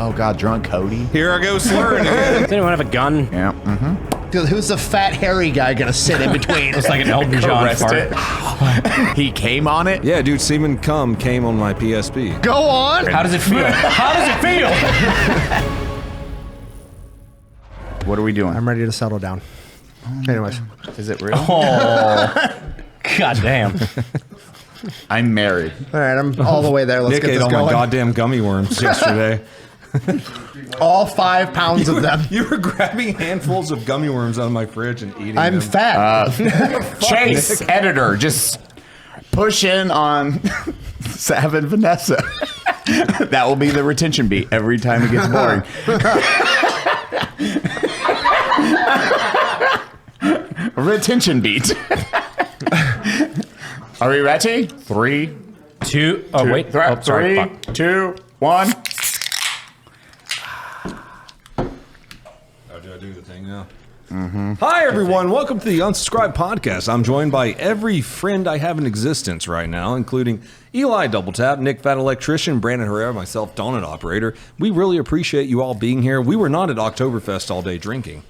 Oh, God, drunk Cody. Here I go slurring again. Does anyone have a gun? Yeah. Dude, who's the fat hairy guy gonna sit in between? It's like an Elton John Arrest fart. it. He came on it. Yeah, dude, Seaman Kum came on my PSP. Go on. How does it feel? How does it feel? What are we doing? I'm ready to settle down. Anyways, Is it real? Oh, god damn. I'm married. all right, I'm all the way there. Let's Nick get ate this all my going. goddamn gummy worms yesterday. All 5 pounds of them. You were grabbing handfuls of gummy worms out of my fridge and eating I'm them. fat. Chase, editor, just push in on Sav and Vanessa. That will be the retention beat every time it gets boring. Retention beat. Are we ready? 3, 2. Oh, wait. Three, Oh, sorry. Fuck. 2, 1. Oh, do I do the thing now? Hi, everyone. Welcome to the Unsubscribed Podcast. I'm joined by every friend I have in existence right now, including Eli Double Tap, Nic Fat Electrician, Brandon Herrera, myself, Donut Operator. We really appreciate you all being here. We were not at Oktoberfest all day drinking.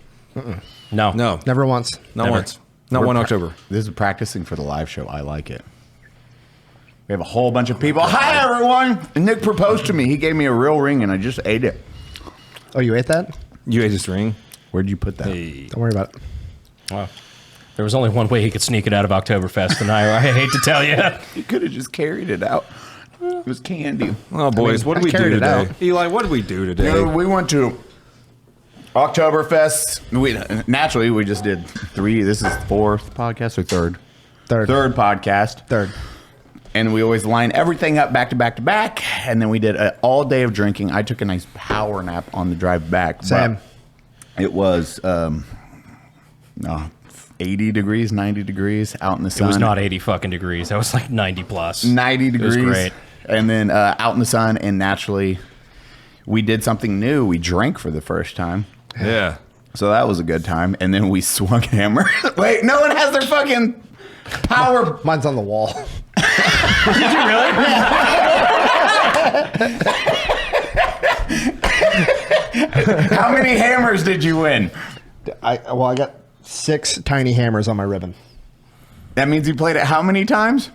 No. No. Never once. Not Never. once. Not one October. This is practicing for the live show. I like it. We have a whole bunch of people. Hi, everyone. And Nick proposed to me. He gave me a real ring, and I just ate it. Oh, you ate that? You ate this ring? Where'd you put that? Hey. Don't worry about it. Wow. There was only one way he could sneak it out of Oktoberfest, and I hate to tell you. You could have just carried it out. It was candy. Oh, boys, what I did we do carried it today? out. Eli, what did we do today? We went to Oktoberfest. Naturally, we just did 3. This is 4th podcast or 3rd? Third. 3rd podcast. 3rd. And we always line everything up back to back to back. And then we did an all day of drinking. I took a nice power nap on the drive back. Same. It was 80 degrees, 90 degrees out in the sun. It was not 80 fucking degrees. That was like 90 plus. 90 degrees. It was great. And then out in the sun, and naturally, we did something new. We drank for the first time. Yeah. So that was a good time. And then we swung hammer. Wait, no one has their fucking power. Mine's on the wall. Did you really? How many hammers did you win? I got 6 tiny hammers on my ribbon. That means you played it how many times?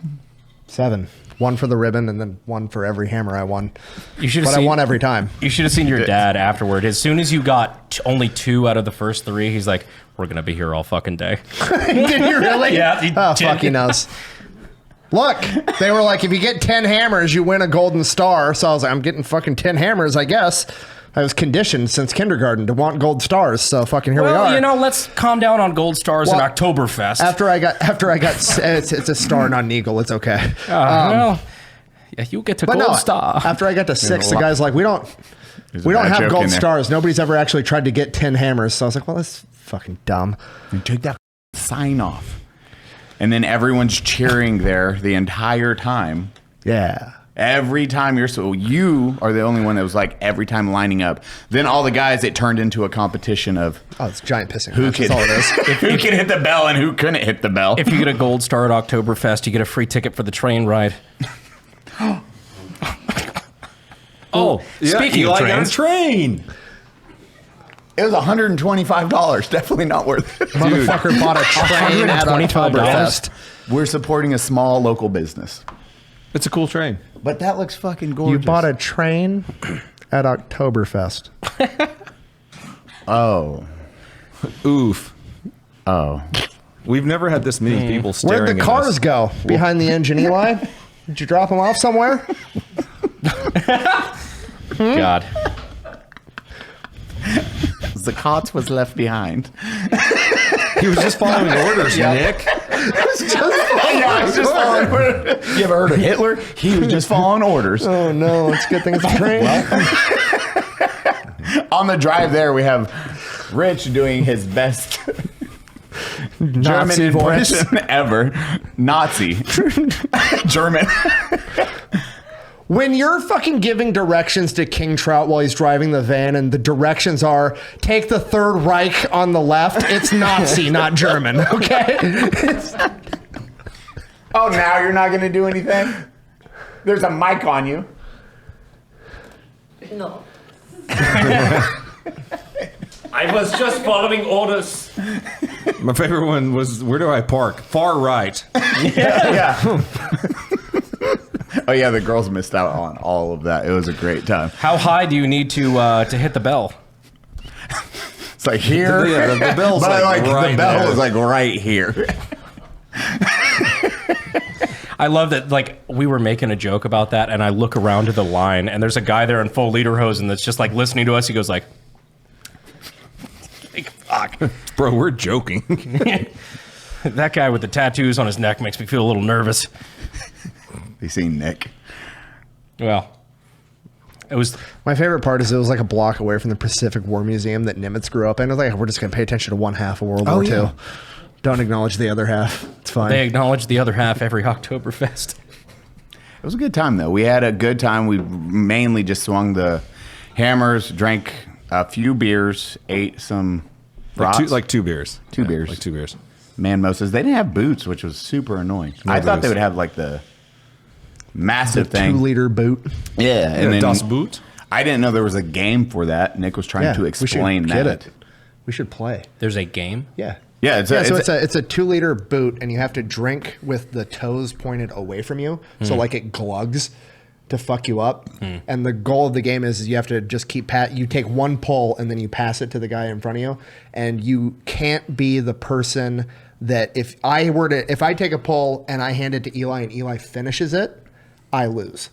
7. 1 for the ribbon and then 1 for every hammer I won. You should have But seen, I won every time. You should have seen your dad afterward. As soon as you got only 2 out of the first 3, he's like, we're going to be here all fucking day. Did you really? Yeah, he Oh, did. fuck, he knows. Look, they were like, if you get 10 hammers, you win a golden star. So I was like, I'm getting fucking 10 hammers, I guess. I was conditioned since kindergarten to want gold stars. So fucking here we Well, are. you know, let's calm down on gold stars Well, at Oktoberfest. After I got, it's a star, not an eagle. It's okay. Well, yeah, you get to But gold no, star. after I got to 6, the guy's like, we don't There's a bad have joke in gold there. stars. Nobody's ever actually tried to get 10 hammers. So I was like, well, that's fucking dumb. And take that sign off. And then everyone's cheering there the entire time. Yeah. Every time you are the only one that was like every time lining up. Then all the guys, it turned into a competition of Oh, it's a giant pissing. who match. could, That's all it is. who could hit the bell and who couldn't hit the bell. If you get a gold star at Oktoberfest, you get a free ticket for the train ride. Oh, speaking Eli of got a trains, train. It was $125. Definitely not worth it. Motherfucker bought a train at $125. Oktoberfest. We're supporting a small local business. It's a cool train. But that looks fucking gorgeous. You bought a train at Oktoberfest. Oh. Oof. Oh. We've never had this many people staring Where'd the at cars us. go? Behind the engine, Eli? Did you drop them off somewhere? God. Zakats was left behind. He was just following orders, Nick. I was just following orders. You ever heard of Hitler? He was just following orders. Oh, no. It's a good thing it's a train. On the drive there, we have Rich doing his best German Nazi voice. impression ever. Nazi. German. When you're fucking giving directions to King Trout while he's driving the van and the directions are take the Third Reich on the left, it's Nazi, not German, okay? Oh, now you're not going to do anything? There's a mic on you. No. I was just following orders. My favorite one was, where do I park? Far right. Yeah. Oh yeah, the girls missed out on all of that. It was a great time. How high do you need to hit the bell? It's like here. Yeah, the bell's but like right the bell there. was like right here. I love that, like, we were making a joke about that, and I look around to the line, and there's a guy there in full lederhosen that's just, like, listening to us. He goes, like fuck. Bro, we're joking. That guy with the tattoos on his neck makes me feel a little nervous. You seen Nick? Well, it was... My favorite part is it was like a block away from the Pacific War Museum that Nimitz grew up in. I was like, we're just going to pay attention to one half of World War II. yeah. Don't acknowledge the other half. It's fine. They acknowledge the other half every Oktoberfest. It was a good time though. We had a good time. We mainly just swung the hammers, drank a few beers, ate some brats. like two beers. Two beers. Like 2 beers. Manmosas. They didn't have boots, which was super annoying. I thought boots. they would have like the massive the thing. 2-liter boot. Yeah, and then Das Boot. I didn't know there was a game for that. Nick was trying to explain we should that. Get it. We should play. There's a game? Yeah. Yeah, So it's a 2-liter boot, and you have to drink with the toes pointed away from you, so like it glugs to fuck you up. And the goal of the game is you have to just keep you take one pull and then you pass it to the guy in front of you, and you can't be the person that if I take a pull and I hand it to Eli and Eli finishes it, I lose.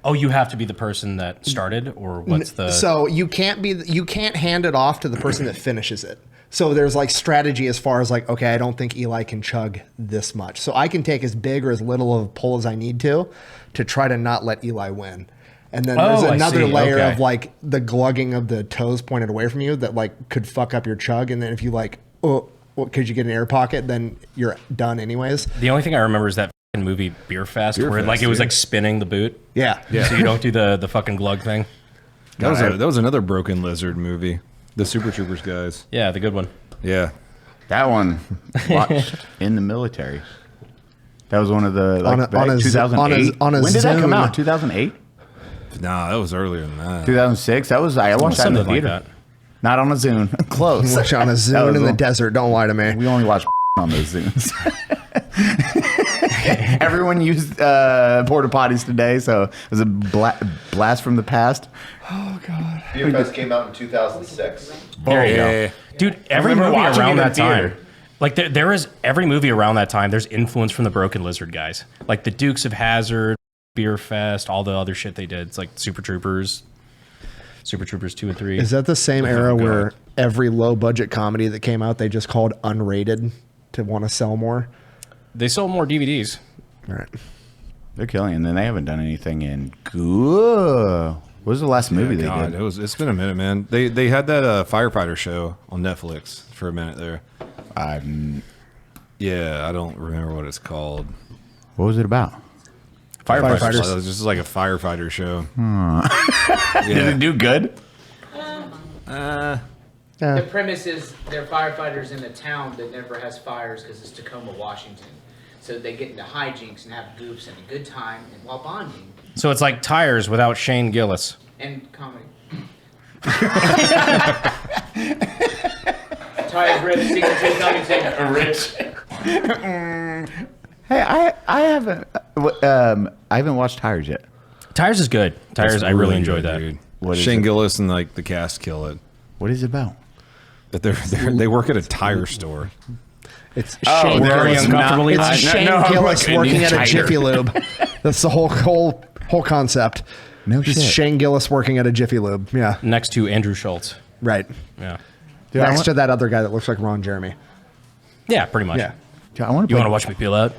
Oh, you have to be the person that started, or what's the... So you can't hand it off to the person that finishes it. So there's like strategy as far as like, okay, I don't think Eli can chug this much. So I can take as big or as little of a pull as I need to try to not let Eli win. And then there's I another see. layer Okay. of like the glugging of the toes pointed away from you that like could fuck up your chug. And then if you like, could you get an air pocket? Then you're done anyways. The only thing I remember is that fucking movie Beer Fest, where Fest, like it was yeah. like spinning the boot. Yeah. So you don't do the fucking glug thing. That was another Broken Lizard movie. The Super Troopers guys. Yeah, the good one. Yeah. That one watched in the military. That was one of the like, on a 2008. on a when did that come Zoom. out? 2008, Nah, that was earlier than that. 2006. That was I watched that in the Something like theater. that. Not on a Zune. Close. Watch on a That Zoom was in the all- desert. Don't lie to me. We only watch on those Zunes. Everyone used porta potties today, so it was a blast from the past. Beer Fest came out in 2006. There you go. Dude, every remember movie watching around it in that time. theater. Like there is every movie around that time, there's influence from the Broken Lizard guys. Like the Dukes of Hazzard, Beer Fest, all the other shit they did. It's like Super Troopers 2 and 3. Is that the same Oh, era God. where every low budget comedy that came out they just called unrated to want to sell more? They sold more DVDs. All right. They're killing, and then they haven't done anything in good. What was the last movie they God, did? it's been a minute, man. They had that firefighter show on Netflix for a minute there. Yeah, I don't remember what it's called. What was it about? Firefighters. It was just like a firefighter show. Did it do good? The premise is they're firefighters in a town that never has fires because it's Tacoma, Washington. So they get into hijinks and have goops and a good time and while bonding So it's like Tires without Shane Gillis. and comedy. Ty's Rich, season 2 coming soon. Rich. Hey, I haven't watched Tires yet. Tires is good. Tires, It's I really good, enjoyed that. dude. What is Shane it? Gillis and like the cast kill it. What is it about? That they work at a tire store. It's Oh, Shane very Gillis. uncomfortably It's high. Shane No, Gillis it working needs at a tighter. Jiffy Lube. That's the whole concept. No It's shit. Shane Gillis working at a Jiffy Lube. Yeah, Next to Andrew Schultz. right. Yeah. Dude, I Next want- to that other guy that looks like Ron Jeremy. Yeah, pretty much. Yeah. Dude, I want You want to watch me peel out?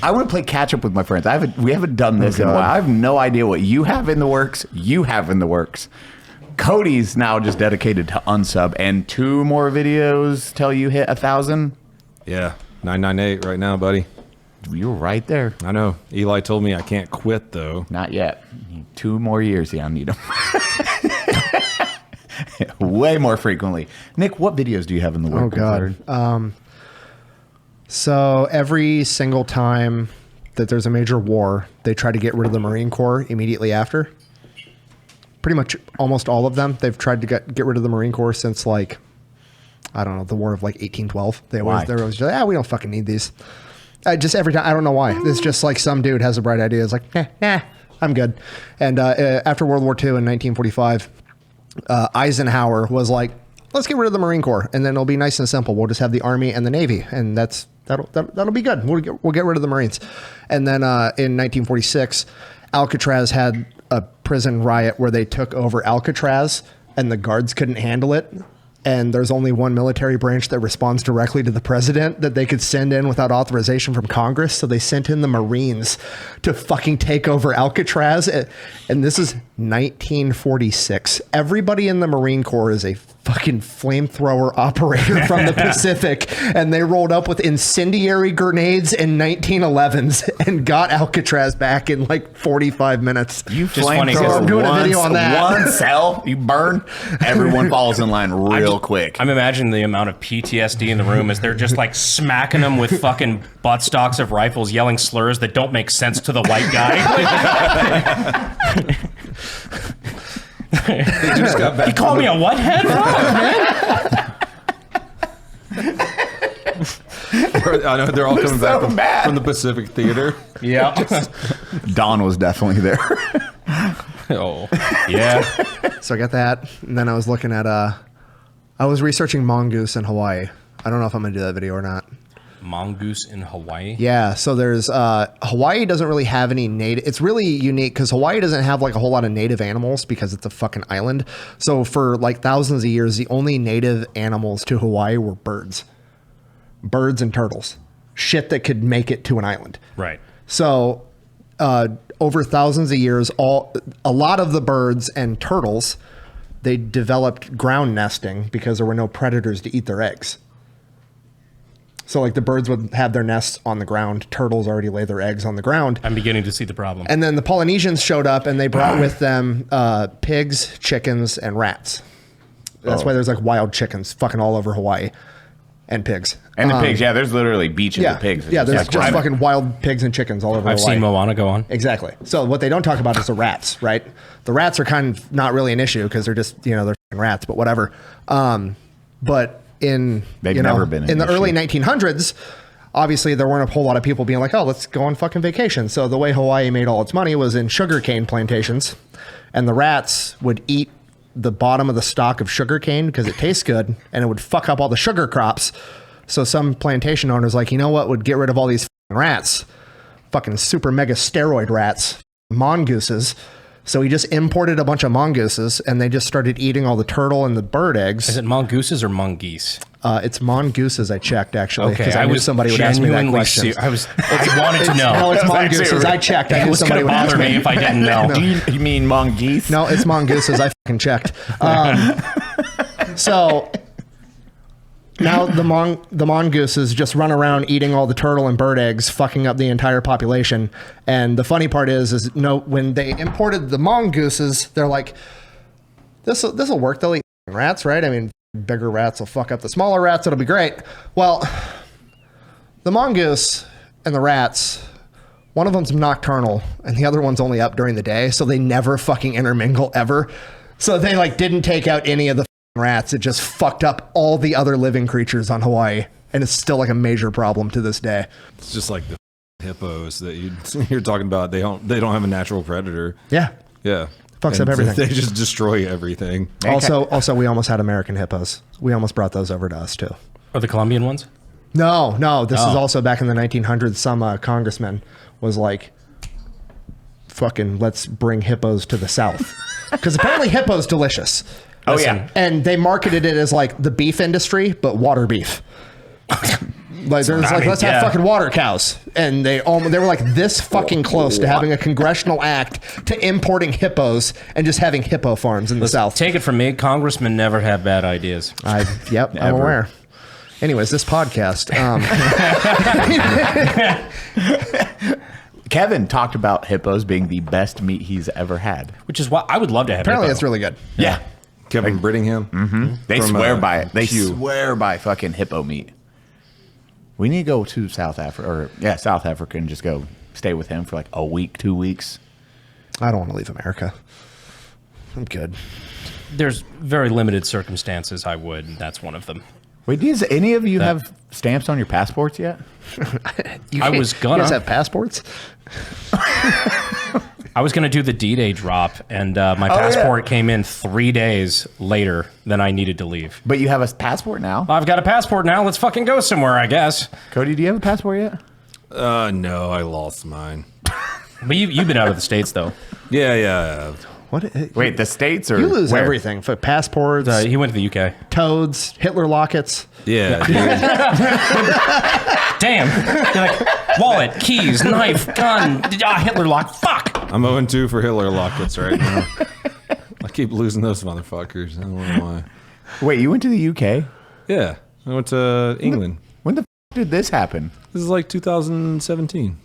I want to play catch up with my friends. We haven't done this in a God. while. I have no idea what you have in the works. You have in the works. Cody's now just dedicated to unsub, and 2 more videos till you hit 1,000. Yeah, 998 right now, buddy. You're right there. I know. Eli told me I can't quit though. Not yet. 2 more years. Yeah, I need them. Way more frequently. Nick, what videos do you have in the Oh works? God. So every single time that there's a major war, they try to get rid of the Marine Corps immediately after. pretty much almost all of them. They've tried to get rid of the Marine Corps since like, I don't know, the war of like 1812. They're always just like, we don't fucking need these. Just every time, I don't know why. It's just like some dude has a bright idea. It's like, nah, I'm good. And after World War II in 1945, Eisenhower was like, let's get rid of the Marine Corps, and then it'll be nice and simple. We'll just have the Army and the Navy, and that'll be good. We'll get rid of the Marines. And then in 1946, Alcatraz had a prison riot where they took over Alcatraz, and the guards couldn't handle it. And there's only one military branch that responds directly to the president that they could send in without authorization from Congress. So they sent in the Marines to fucking take over Alcatraz. And this is 1946. Everybody in the Marine Corps is a fucking flamethrower operator from the Pacific. And they rolled up with incendiary grenades and 1911s and got Alcatraz back in like 45 minutes. You Just funny, flamethrower I'm doing a video on that. One cell, you burn, everyone falls in line real quick. I'm imagining the amount of PTSD in the room as they're just like smacking them with fucking buttstocks of rifles, yelling slurs that don't make sense to the white guy. They just got back. He called me a what head? I know they're all coming so back mad. from the Pacific Theater. Yeah. Don was definitely there. Oh, yeah. So I got that. And then I was looking at, I was researching mongoose in Hawaii. I don't know if I'm going to do that video or not. Mongoose in Hawaii? Yeah, so there's Hawaii doesn't really have any native. It's really unique because Hawaii doesn't have like a whole lot of native animals because it's a fucking island. So for like thousands of years, the only native animals to Hawaii were birds and turtles, shit that could make it to an island. Right. So over thousands of years, a lot of the birds and turtles, they developed ground nesting because there were no predators to eat their eggs. So like the birds would have their nests on the ground. Turtles already lay their eggs on the ground. I'm beginning to see the problem. And then the Polynesians showed up and they brought with them pigs, chickens, and rats. That's why there's like wild chickens fucking all over Hawaii. And pigs. And the pigs, yeah, there's literally beaches of pigs. It's Yeah, there's like just right. fucking wild pigs and chickens all over I've Hawaii. seen Moana go on. Exactly. So what they don't talk about is the rats, right? The rats are kind of not really an issue because they're just, they're fucking rats, but whatever. But in, They've never been an in the issue. early 1900s, obviously there weren't a whole lot of people being like, oh, let's go on fucking vacation. So the way Hawaii made all its money was in sugarcane plantations, and the rats would eat the bottom of the stalk of sugarcane because it tastes good, and it would fuck up all the sugar crops. So some plantation owners like, you know what would get rid of all these fucking rats? Fucking super mega steroid rats, mongooses. So he just imported a bunch of mongooses, and they just started eating all the turtle and the bird eggs. Is it mongooses or mongoose? It's mongooses. I checked actually Okay, because I knew somebody would ask me that question. I wanted to know. No, it's mongooses. I checked. I It knew was somebody going to would ask bother me if I didn't know. Do you mean mongoose? No, it's mongooses. I fucking checked. So now the mongooses just run around eating all the turtle and bird eggs, fucking up the entire population. And the funny part is when they imported the mongooses, they're like, this'll work. They'll eat rats, right? I mean, bigger rats will fuck up the smaller rats. It'll be great. Well, the mongoose and the rats, one of them's nocturnal and the other one's only up during the day, so they never fucking intermingle ever. So they like didn't take out any of the rats. It just fucked up all the other living creatures on Hawaii, and it's still like a major problem to this day. It's just like the hippos that you're talking about. They don't have a natural predator. Yeah. Yeah. Fucks up And everything. They just destroy everything. Also, we almost had American hippos. We almost brought those over to us too. Or the Colombian ones? No. This is also back in the 1900s. Some congressman was like, fucking let's bring hippos to the South. Because apparently hippos delicious. Oh, yeah. And they marketed it as like the beef industry, but water beef. Like there's like, let's have fucking water cows. And they were like this fucking close to having a congressional act to importing hippos and just having hippo farms in the South. Take it from me, congressmen never have bad ideas. I'm aware. Anyways, this podcast. Kevin talked about hippos being the best meat he's ever had. Which is why I would love to have Apparently, hippo. it's really good. Yeah. Kevin Brittingham. Mm-hmm. They From, swear by it. They Q. swear by fucking hippo meat. We need to go to South Africa, South Africa, and just go stay with him for like a week, 2 weeks. I don't want to leave America. I'm good. There's very limited circumstances I would, and that's one of them. Wait, does any of you have stamps on your passports yet? I was You gonna. guys have passports? I was gonna do the D-Day drop, and my passport came in 3 days later than I needed to leave. But you have a passport now. I've got a passport now. Let's fucking go somewhere, I guess. Cody, do you have a passport yet? No, I lost mine. But you've been out of the States, though. Yeah. What? Wait, the States or You lose where? everything for passports, He went to the UK. toads, Hitler lockets. Yeah, dude. Damn. You're like, wallet, keys, knife, gun, Hitler lock. Fuck. I'm 0-2 for Hitler lockets right now. I keep losing those motherfuckers. I don't know why. Wait, you went to the UK? Yeah, I went to England. When the did this happen? This is like 2017.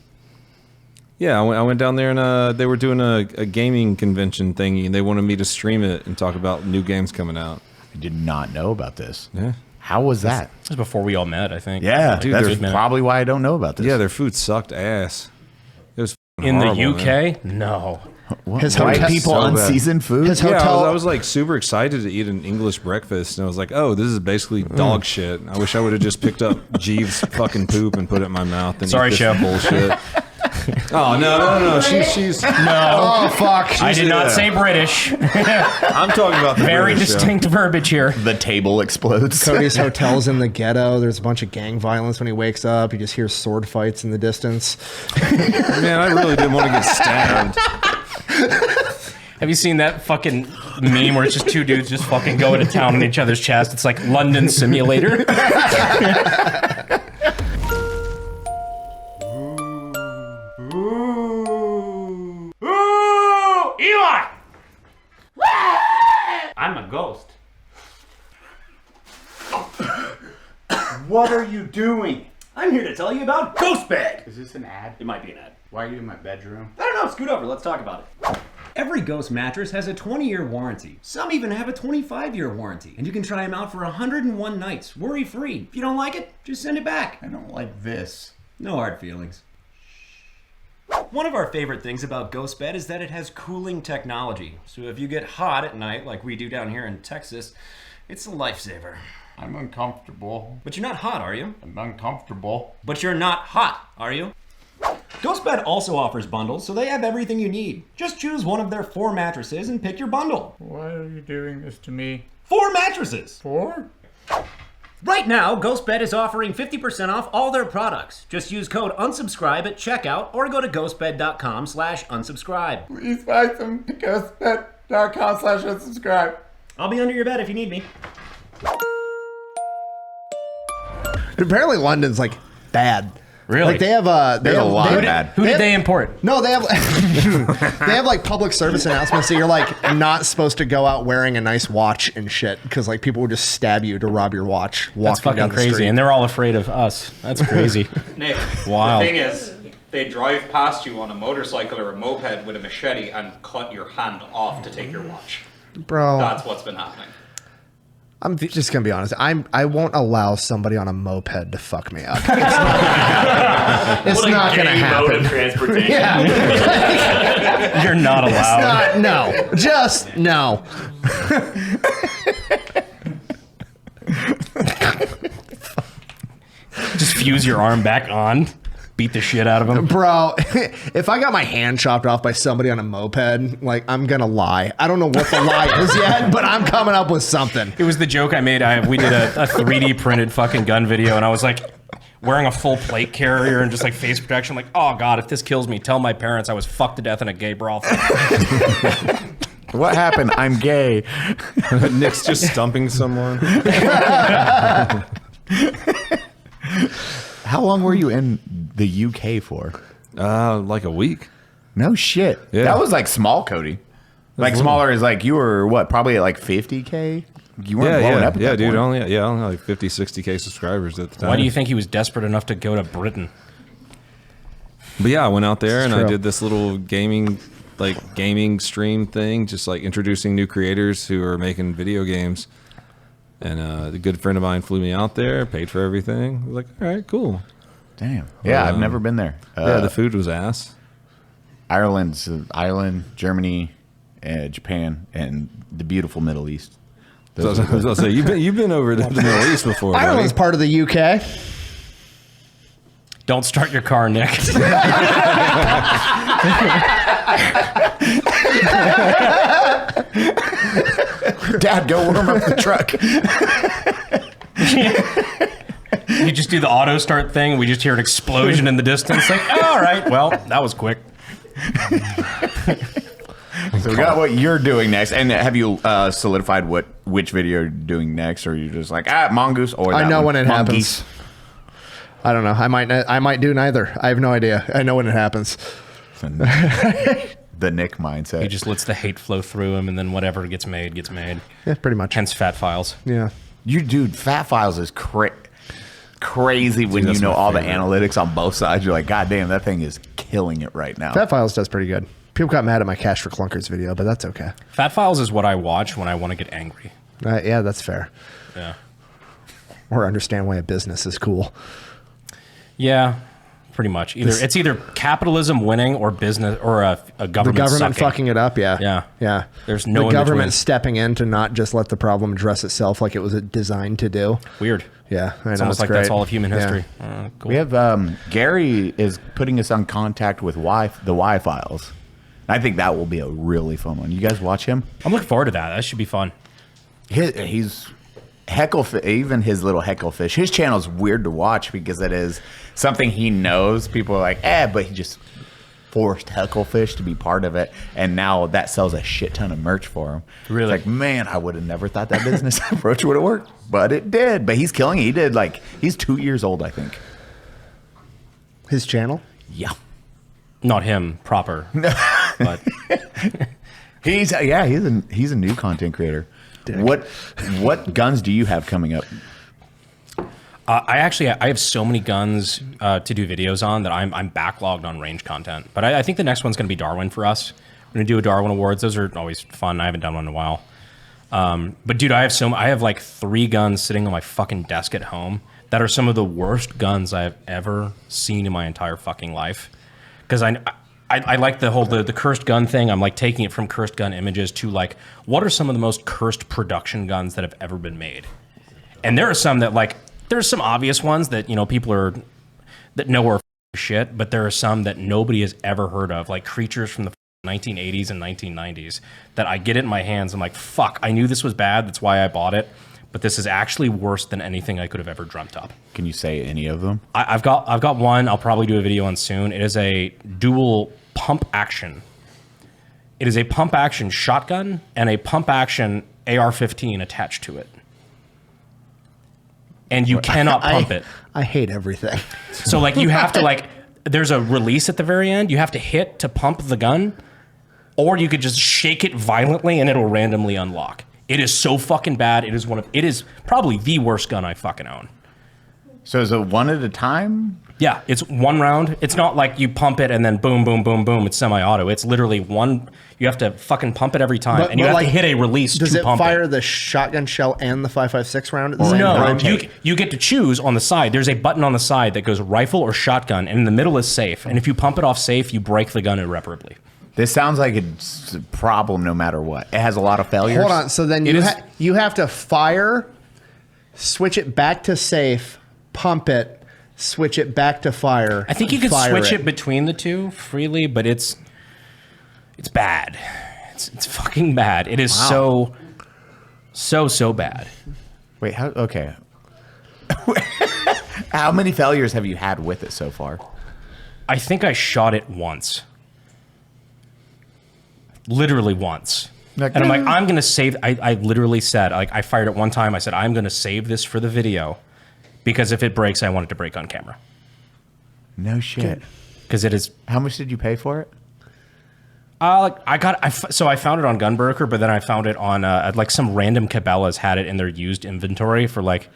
Yeah, I went down there and they were doing a gaming convention thingy, and they wanted me to stream it and talk about new games coming out. I did not know about this. Yeah. How was that? This was before we all met, I think. Yeah, Like, dude, a that's good minute. probably why I don't know about this. Yeah, their food sucked ass. It was In the horrible, man. UK? No. What, His white hotel- people so bad. unseasoned food. His Yeah, hotel. I was like super excited to eat an English breakfast, and I was like, "Oh, this is basically dog shit." I wish I would have just picked up Jeeves' fucking poop and put it in my mouth. And Sorry, eat this Chef. bullshit. Oh no! She's. No. Oh fuck! I did not say British. I'm talking about the Very British, distinct verbiage here. The table explodes. Cody's hotel's in the ghetto. There's a bunch of gang violence when he wakes up. He just hears sword fights in the distance. Man, I really didn't want to get stabbed. Have you seen that fucking meme where it's just two dudes just fucking going to town on each other's chest? It's like London Simulator. Eli! I'm a ghost. What are you doing? I'm here to tell you about GHOSTBED. Is this an ad? It might be an ad. Why are you in my bedroom? I don't know, scoot over, let's talk about it. Every Ghost mattress has a 20-year warranty. Some even have a 25-year warranty. And you can try them out for 101 nights, worry-free. If you don't like it, just send it back. I don't like this. No hard feelings. One of our favorite things about GHOSTBED is that it has cooling technology. So if you get hot at night, like we do down here in Texas, it's a lifesaver. I'm uncomfortable. But you're not hot, are you? I'm uncomfortable. But you're not hot, are you? GHOSTBED also offers bundles, so they have everything you need. Just choose one of their 4 mattresses and pick your bundle. Why are you doing this to me? 4 mattresses! 4? Right now, GHOSTBED is offering 50% off all their products. Just use code UNSUBSCRIBE at checkout or go to ghostbed.com/unsubscribe. Please buy some ghostbed.com/unsubscribe. I'll be under your bed if you need me. Apparently, London's like bad. Really? Like they have There's a lot they of have- bad. Who they did have- they import? No, they have they have like public service announcements that you're like not supposed to go out wearing a nice watch and shit because like people would just stab you to rob your watch walking That's fucking down the crazy. street. And they're all afraid of us. That's crazy. Nick, Wow. the thing is, they drive past you on a motorcycle or a moped with a machete and cut your hand off to take your watch. Bro, That's what's been happening. I'm just gonna be honest. I won't allow somebody on a moped to fuck me up. It's not gonna happen. transportation. Yeah. You're not allowed. No, just no. Just fuse your arm back on. Beat the shit out of him. Bro, if I got my hand chopped off by somebody on a moped, like I'm gonna lie. I don't know what the lie is yet, but I'm coming up with something. It was the joke I made. We did a 3D printed fucking gun video, and I was like wearing a full plate carrier and just like face protection. Like, oh god, if this kills me, tell my parents I was fucked to death in a gay brothel. What happened? I'm gay. Nick's just stumping someone. How long were you in the UK for? Like a week. No shit. Yeah. That was like small Cody. Like little. smaller is like you were what? Probably at like 50K. You weren't blowing up. At that dude. point. Only like 50, 60K subscribers at the time. Why do you think he was desperate enough to go to Britain? But yeah, I went out there and I true. did this little gaming stream thing, just like introducing new creators who are making video games. And a good friend of mine flew me out there, paid for everything. I was like, all right, cool. Damn. Yeah, I've never been there. Yeah, the food was ass. Ireland, Germany. Japan, and the beautiful Middle East. So you've been over the Middle East before. Ireland's part of the UK. Don't start your car, Nick. Dad, go warm up the truck. You just do the auto start thing. We just hear an explosion in the distance. Like, all right, well, that was quick. So we got what you're doing next, and have you solidified which video you're doing next, or are you just like mongoose? Or I know when it monkeys? happens. I don't know. I might do neither. I have no idea. I know when it happens. The Nick mindset. He just lets the hate flow through him, and then whatever gets made, gets made. Yeah, pretty much. Hence Fat Files. Yeah. Dude, Fat Files is crazy when you know all the analytics on both sides. You're like, God damn, that thing is killing it right now. Fat Files does pretty good. People got mad at my Cash for Clunkers video, but that's okay. Fat Files is what I watch when I want to get angry. Yeah, that's fair. Yeah. Or understand why a business is cool. Yeah, pretty much. It's either capitalism winning or business or a government. The government sucking. fucking it up. Yeah. Yeah. Yeah. There's no the in government between. stepping in to not just let the problem address itself like it was designed to do. Weird. Yeah, I know. It's almost like great. that's all of human history. Yeah. Cool. We have Gary is putting us on contact with the Y Files. I think that will be a really fun one. You guys watch him? I'm looking forward to that. That should be fun. He's even his little hecklefish. His channel is weird to watch because it is something he knows. People are like, but he just forced hecklefish to be part of it, and now that sells a shit ton of merch for him. Really? It's like, man, I would have never thought that business approach would have worked, but it did. But he's killing it. He's 2 years old, I think. His channel? Yeah. Not him proper. But He's a new content creator. Dick. What guns do you have coming up? I have so many guns to do videos on that I'm backlogged on range content. But I think the next one's going to be Darwin for us. We're going to do a Darwin Awards. Those are always fun. I haven't done one in a while. But dude, I have like 3 guns sitting on my fucking desk at home that are some of the worst guns I've ever seen in my entire fucking life. Because I like the cursed gun thing. I'm like taking it from cursed gun images to like, what are some of the most cursed production guns that have ever been made? And there are some that like, there's some obvious ones that, people that know are shit, but there are some that nobody has ever heard of, like creatures from the 1980s and 1990s that I get it in my hands. I'm like, fuck, I knew this was bad. That's why I bought it. But this is actually worse than anything I could have ever dreamt up. Can you say any of them? I've got one I'll probably do a video on soon. It is a dual pump action. It is a pump action shotgun and a pump action AR-15 attached to it. And you cannot pump it. I hate everything. So like you have to there's a release at the very end. You have to hit to pump the gun, or you could just shake it violently and it'll randomly unlock. It is so fucking bad. It is probably the worst gun I fucking own. So is it one at a time? Yeah, it's one round. It's not like you pump it and then boom, boom, boom, boom. It's semi-auto. It's literally one. You have to fucking pump it every time, and you have to hit a release to pump it. Does it fire the shotgun shell and the 5.56 round at the same No, time? you get to choose on the side. There's a button on the side that goes rifle or shotgun, and in the middle is safe. And if you pump it off safe, you break the gun irreparably. This sounds like it's a problem no matter what. It has a lot of failures. Hold on. So then you have to fire, switch it back to safe, pump it, switch it back to fire. I think you could switch it between the two freely, but it's bad. It's fucking bad. It is so bad. Wait, how? Okay. How many failures have you had with it so far? I think I shot it once. Literally once. And I'm like, I'm going to save. I literally said, like, I fired it one time. I said, I'm going to save this for the video because if it breaks, I want it to break on camera. No shit. Because it is. How much did you pay for it? So I found it on Gunbroker, but then I found it on like some random Cabela's had it in their used inventory for like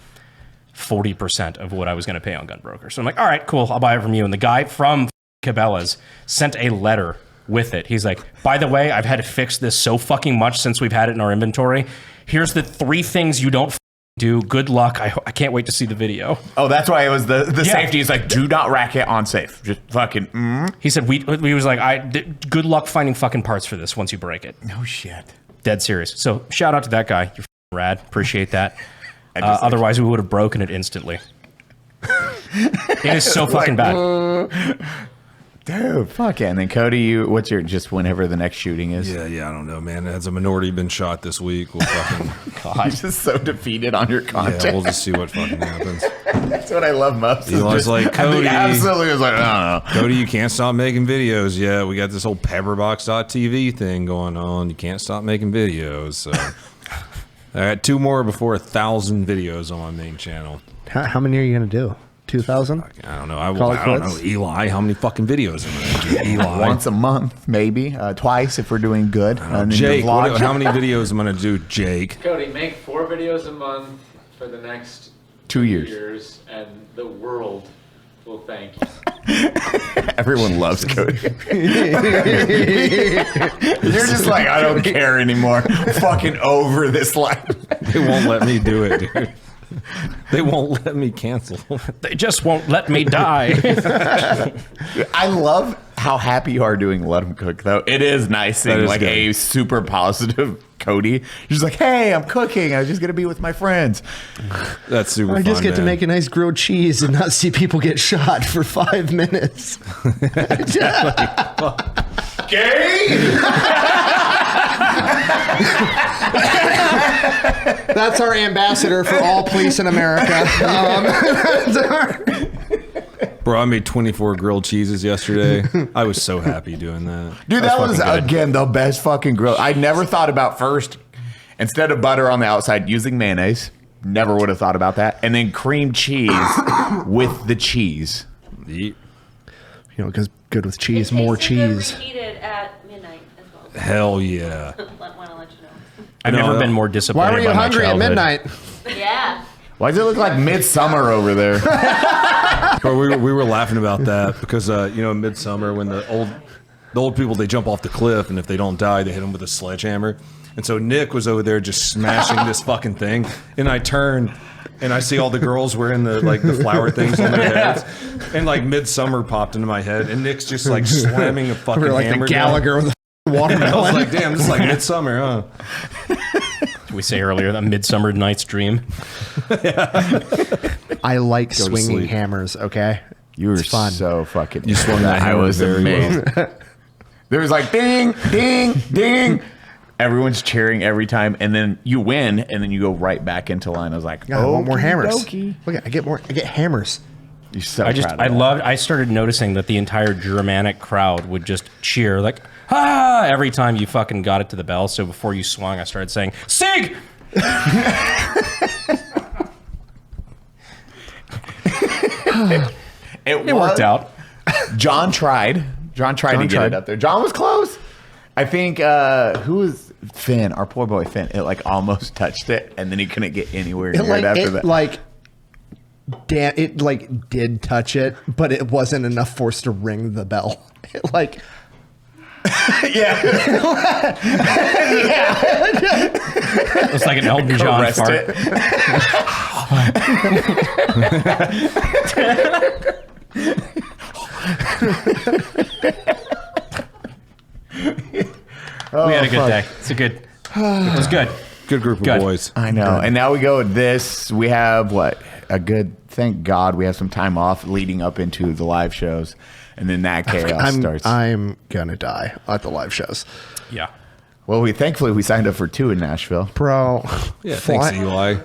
40% of what I was going to pay on Gunbroker. So I'm like, all right, cool. I'll buy it from you. And the guy from Cabela's sent a letter with it. He's like, by the way, I've had to fix this so fucking much since we've had it in our inventory. Here's the 3 things you don't do. Good luck. I can't wait to see the video. Oh, that's why it was the safety. He's like, do not rack it on safe. Just fucking. He said we was like, good luck finding fucking parts for this once you break it. No shit. Dead serious. So shout out to that guy. You're rad. Appreciate that. Otherwise, we would have broken it instantly. It is so fucking bad. Dude, fuck it. And then Cody, what's your just whenever the next shooting is? Yeah, I don't know, man. Has a minority been shot this week? We'll fucking. You're just so defeated on your content. Yeah, we'll just see what fucking happens. That's what I love most. Eli's like, Cody. Absolutely was like, I don't know. Cody, you can't stop making videos. Yeah, we got this whole Pepperbox.tv thing going on. You can't stop making videos. So I got 2 more before 1,000 videos on my main channel. How many are you going to do? 2,000? I don't know. I don't know. Eli, how many fucking videos am I going to do? Eli. Once a month, maybe. Twice if we're doing good. Jake, how many videos am I going to do, Jake? Cody, make 4 videos a month for the next 2 years. and the world will thank you. Everyone loves Cody. You're just like, I don't care anymore. Fucking over this life. They won't let me do it, dude. They won't let me cancel. They just won't let me die. I love how happy you are doing Let 'Em Cook, though. It is nice seeing like good. A super positive Cody. You're just like, hey, I'm cooking. I was just going to be with my friends. That's super fun, I just get to make a nice grilled cheese and not see people get shot for 5 minutes. Gay? That's our ambassador for all police in America. Bro, I made 24 grilled cheeses yesterday. I was so happy doing that. Dude, that was, again, the best fucking grill. I never thought about first, instead of butter on the outside, using mayonnaise. Never would have thought about that. And then cream cheese with the cheese. Yeet. You know, because good with cheese, more cheese. Reheated at midnight as well. Hell yeah. Want to let you know. I've never been more disappointed. Why were you hungry at midnight? Yeah. Why does it look like midsummer over there? Bro, we were laughing about that because you know, in midsummer when the old people, they jump off the cliff, and if they don't die, they hit them with a sledgehammer. And so Nick was over there just smashing this fucking thing, and I turn and I see all the girls wearing the flower things on their heads, and like midsummer popped into my head, and Nick's just like slamming a fucking like hammer. The Gallagher with the watermelon. I was like, damn, this is like midsummer, huh? Did we say earlier that Midsummer Night's Dream? I like swinging hammers, okay? You were fun. so fucking... You swung that hammer. I was amazed. There was like ding, ding, ding. Everyone's cheering every time, and then you win, and then you go right back into line. I was like, I want more hammers. Okey. Look, I get hammers. You're so I started noticing that the entire Germanic crowd would just cheer like, ah, every time you fucking got it to the bell. So before you swung, I started saying, Sig! It worked out. John tried to get it up there. John was close. I think, who was Finn, our poor boy Finn, it like almost touched it, and then he couldn't get anywhere near it after that. Damn, it like did touch it, but it wasn't enough force to ring the bell. It like, yeah, It was like an Elton John fart. We had a good day. It was good. Good group of boys. I know. Good. And now we go with this. We have thank God we have some time off leading up into the live shows. And then that chaos starts. I'm gonna die at the live shows. Yeah. Well, thankfully we signed up for 2 in Nashville. Bro. Yeah, thanks, Eli.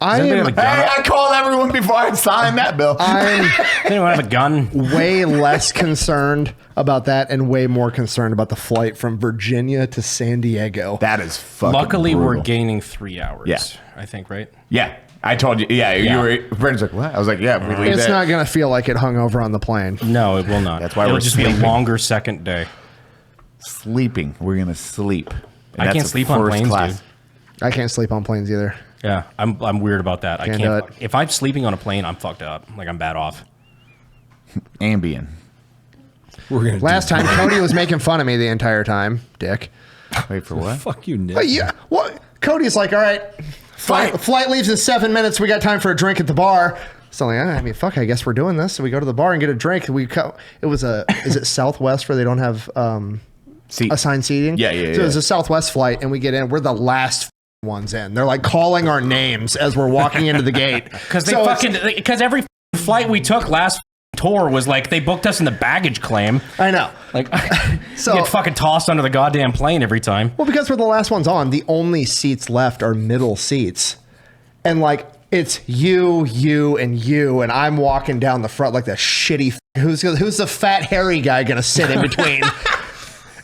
I called everyone before I signed that bill. Anyone have a gun? Way less concerned about that and way more concerned about the flight from Virginia to San Diego. That is fucking Luckily, brutal. we're gaining 3 hours. Yeah. I think, right? Yeah. I told you. Yeah. You were. Brandon's like, what? I was like, yeah. We leave it's not going to feel like it hung over on the plane. No, it will not. That's why it'll we're just sleeping. be a longer second day. Sleeping. We're going to sleep. And I can't sleep on planes, dude. I can't sleep on planes either. Yeah, I'm weird about that. Can't I can't. If I'm sleeping on a plane, I'm fucked up. Like I'm bad off. Ambien. Last time, Cody was making fun of me the entire time, dick. Wait for what? Fuck you, Nick. Yeah. What? Cody's like, all right, Flight leaves in 7 minutes. We got time for a drink at the bar. So like, I mean, fuck, I guess we're doing this. So we go to the bar and get a drink. It was is it Southwest where they don't have assigned seating? Yeah. So it was a Southwest flight, and we get in. We're the last ones in. They're like calling our names as we're walking into the gate. Because every flight we took last tour was like they booked us in the baggage claim. I know. Like, so get fucking tossed under the goddamn plane every time. Well, because we're the last ones on, the only seats left are middle seats, and like. It's you, and you, and I'm walking down the front like the shitty. Who's the fat hairy guy gonna sit in between?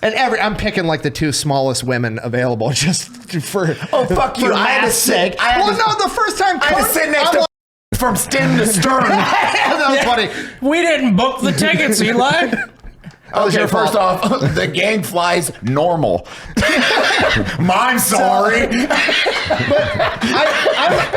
And I'm picking like the 2 smallest women available just for. Oh fuck you! I had to sit. The first time I had to sit next to from stem to stern. That was funny. We didn't book the tickets, Eli. Okay, first off, the gang flies normal. I'm sorry. But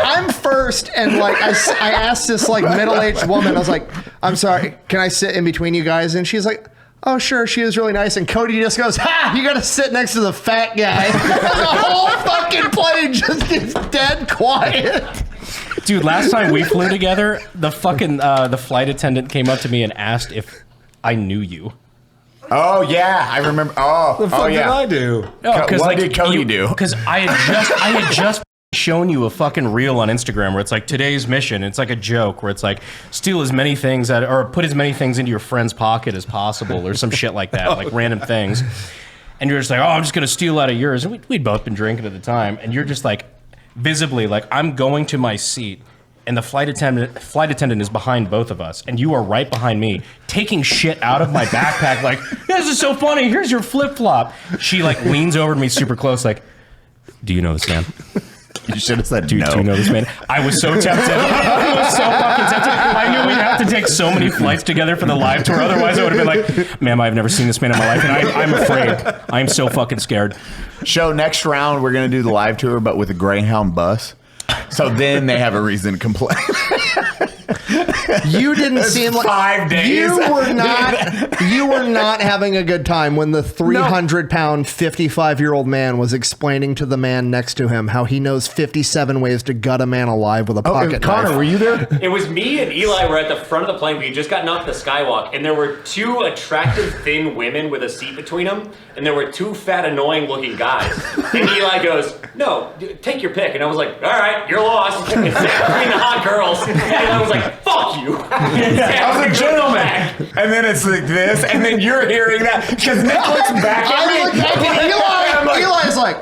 I'm first, and like I asked this like middle-aged woman, I was like, I'm sorry, can I sit in between you guys? And she's like, oh sure. She was really nice. And Cody just goes, ha, you gotta sit next to the fat guy. And the whole fucking plane just gets dead quiet. Dude, last time we flew together, the fucking the flight attendant came up to me and asked if I knew you. Oh yeah, I remember. The fuck did I do? No, what did Cody do? Because I had just shown you a fucking reel on Instagram where it's like today's mission. It's like a joke where it's like steal as many things or put as many things into your friend's pocket as possible or some shit like that, like random things. And you're just like, oh, I'm just gonna steal out of yours. And we'd both been drinking at the time, and you're just like visibly like I'm going to my seat. And the flight attendant is behind both of us, and you are right behind me, taking shit out of my backpack. Like, this is so funny. Here's your flip flop. She like leans over to me super close, like, "Do you know this man?" You should have said, "Do you know this man?" I was so tempted. I was so fucking tempted. I knew we'd have to take so many flights together for the live tour. Otherwise, I would have been like, "Ma'am, I've never seen this man in my life, and I'm afraid. I'm so fucking scared." So next round, we're gonna do the live tour, but with a Greyhound bus. So then they have a reason to complain. You didn't seem like 5 days. You were not having a good time when the 300-pound 55-year-old man was explaining to the man next to him how he knows 57 ways to gut a man alive with a pocket knife. Connor, were you there? It was me and Eli were at the front of the plane. We had just gotten off the skywalk, and there were 2 attractive, thin women with a seat between them, and there were 2 fat, annoying-looking guys. And Eli goes, "No, take your pick." And I was like, "All right, you're lost." And sat between the hot girls, and I was like, "Fuck you." I was a gentleman. And then it's like this, and then you're hearing that because Nick looks back at me. I look back at Eli. Eli's like,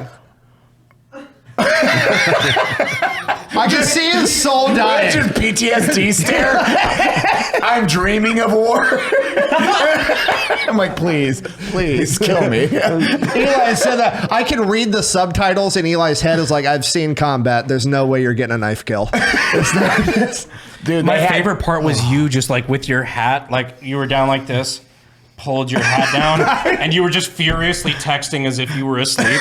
I can see his soul dying. Just PTSD stare. I'm dreaming of war. I'm like, please kill me. Eli said that. I can read the subtitles in Eli's head. Is like, I've seen combat. There's no way you're getting a knife kill. It's not. Dude, my favorite part was you just like with your hat, like you were down like this, pulled your hat down, and you were just furiously texting as if you were asleep.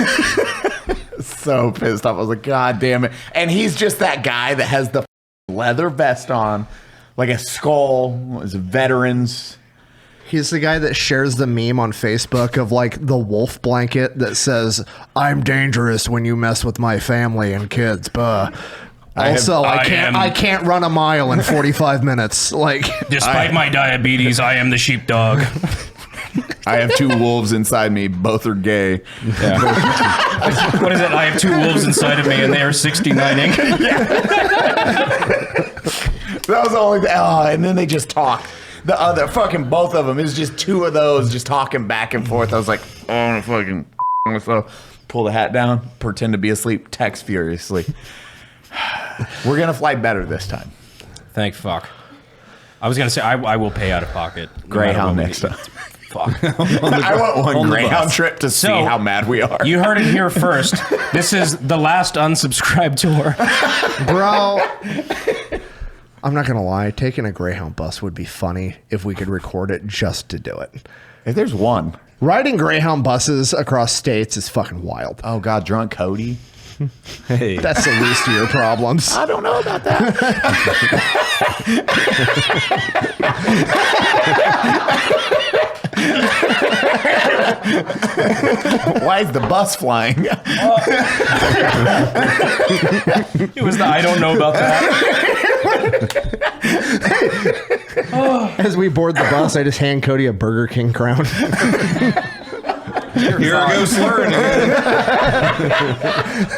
So pissed off. I was like, God damn it. And he's just that guy that has the leather vest on, like a skull, is a veterans. He's the guy that shares the meme on Facebook of like the wolf blanket that says, "I'm dangerous when you mess with my family and kids." But also, I can't run a mile in 45 minutes. Like, despite my diabetes, I am the sheepdog. I have 2 wolves inside me. Both are gay. Yeah. What is it? I have 2 wolves inside of me, and they are 69ing. That was the only thing. Oh, and then they just talk. The other fucking both of them. It was just 2 of those just talking back and forth. I was like, oh, I'm fucking. So pull the hat down, pretend to be asleep, text furiously. We're gonna fly better this time. Thank fuck. I was gonna say I will pay out of pocket. Greyhound next time. Fuck. I want one Greyhound trip to see how mad we are. You heard it here first. This is the last unsubscribed tour. Bro, I'm not gonna lie, taking a Greyhound bus would be funny if we could record it just to do it. If there's one. Riding Greyhound buses across states is fucking wild. Oh God, drunk Cody. Hey, that's the least of your problems. I don't know about that. Why is the bus flying? It was the I don't know about that. As we board the bus, I just hand Cody a Burger King crown. Here I go slurring again.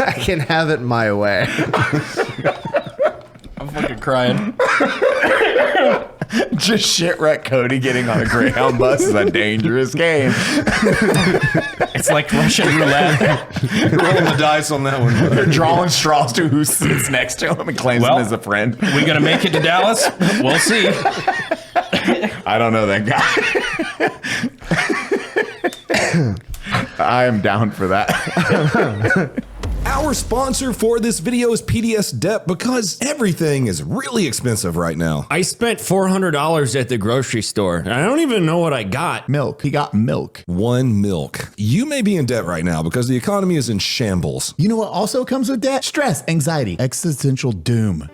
I can have it my way. I'm fucking crying. Just shit-wreck Cody getting on a Greyhound bus is a dangerous game. It's like Russian roulette. Rolling the dice on that one. They're drawing straws to who sits next to him and claims him as a friend. We gonna make it to Dallas? We'll see. I don't know that guy. I am down for that. Our sponsor for this video is PDS Dep because everything is really expensive right now. I spent $400 at the grocery store, and I don't even know what I got. Milk. He got milk. One milk. You may be in debt right now because the economy is in shambles. You know what also comes with debt? Stress, anxiety, existential doom.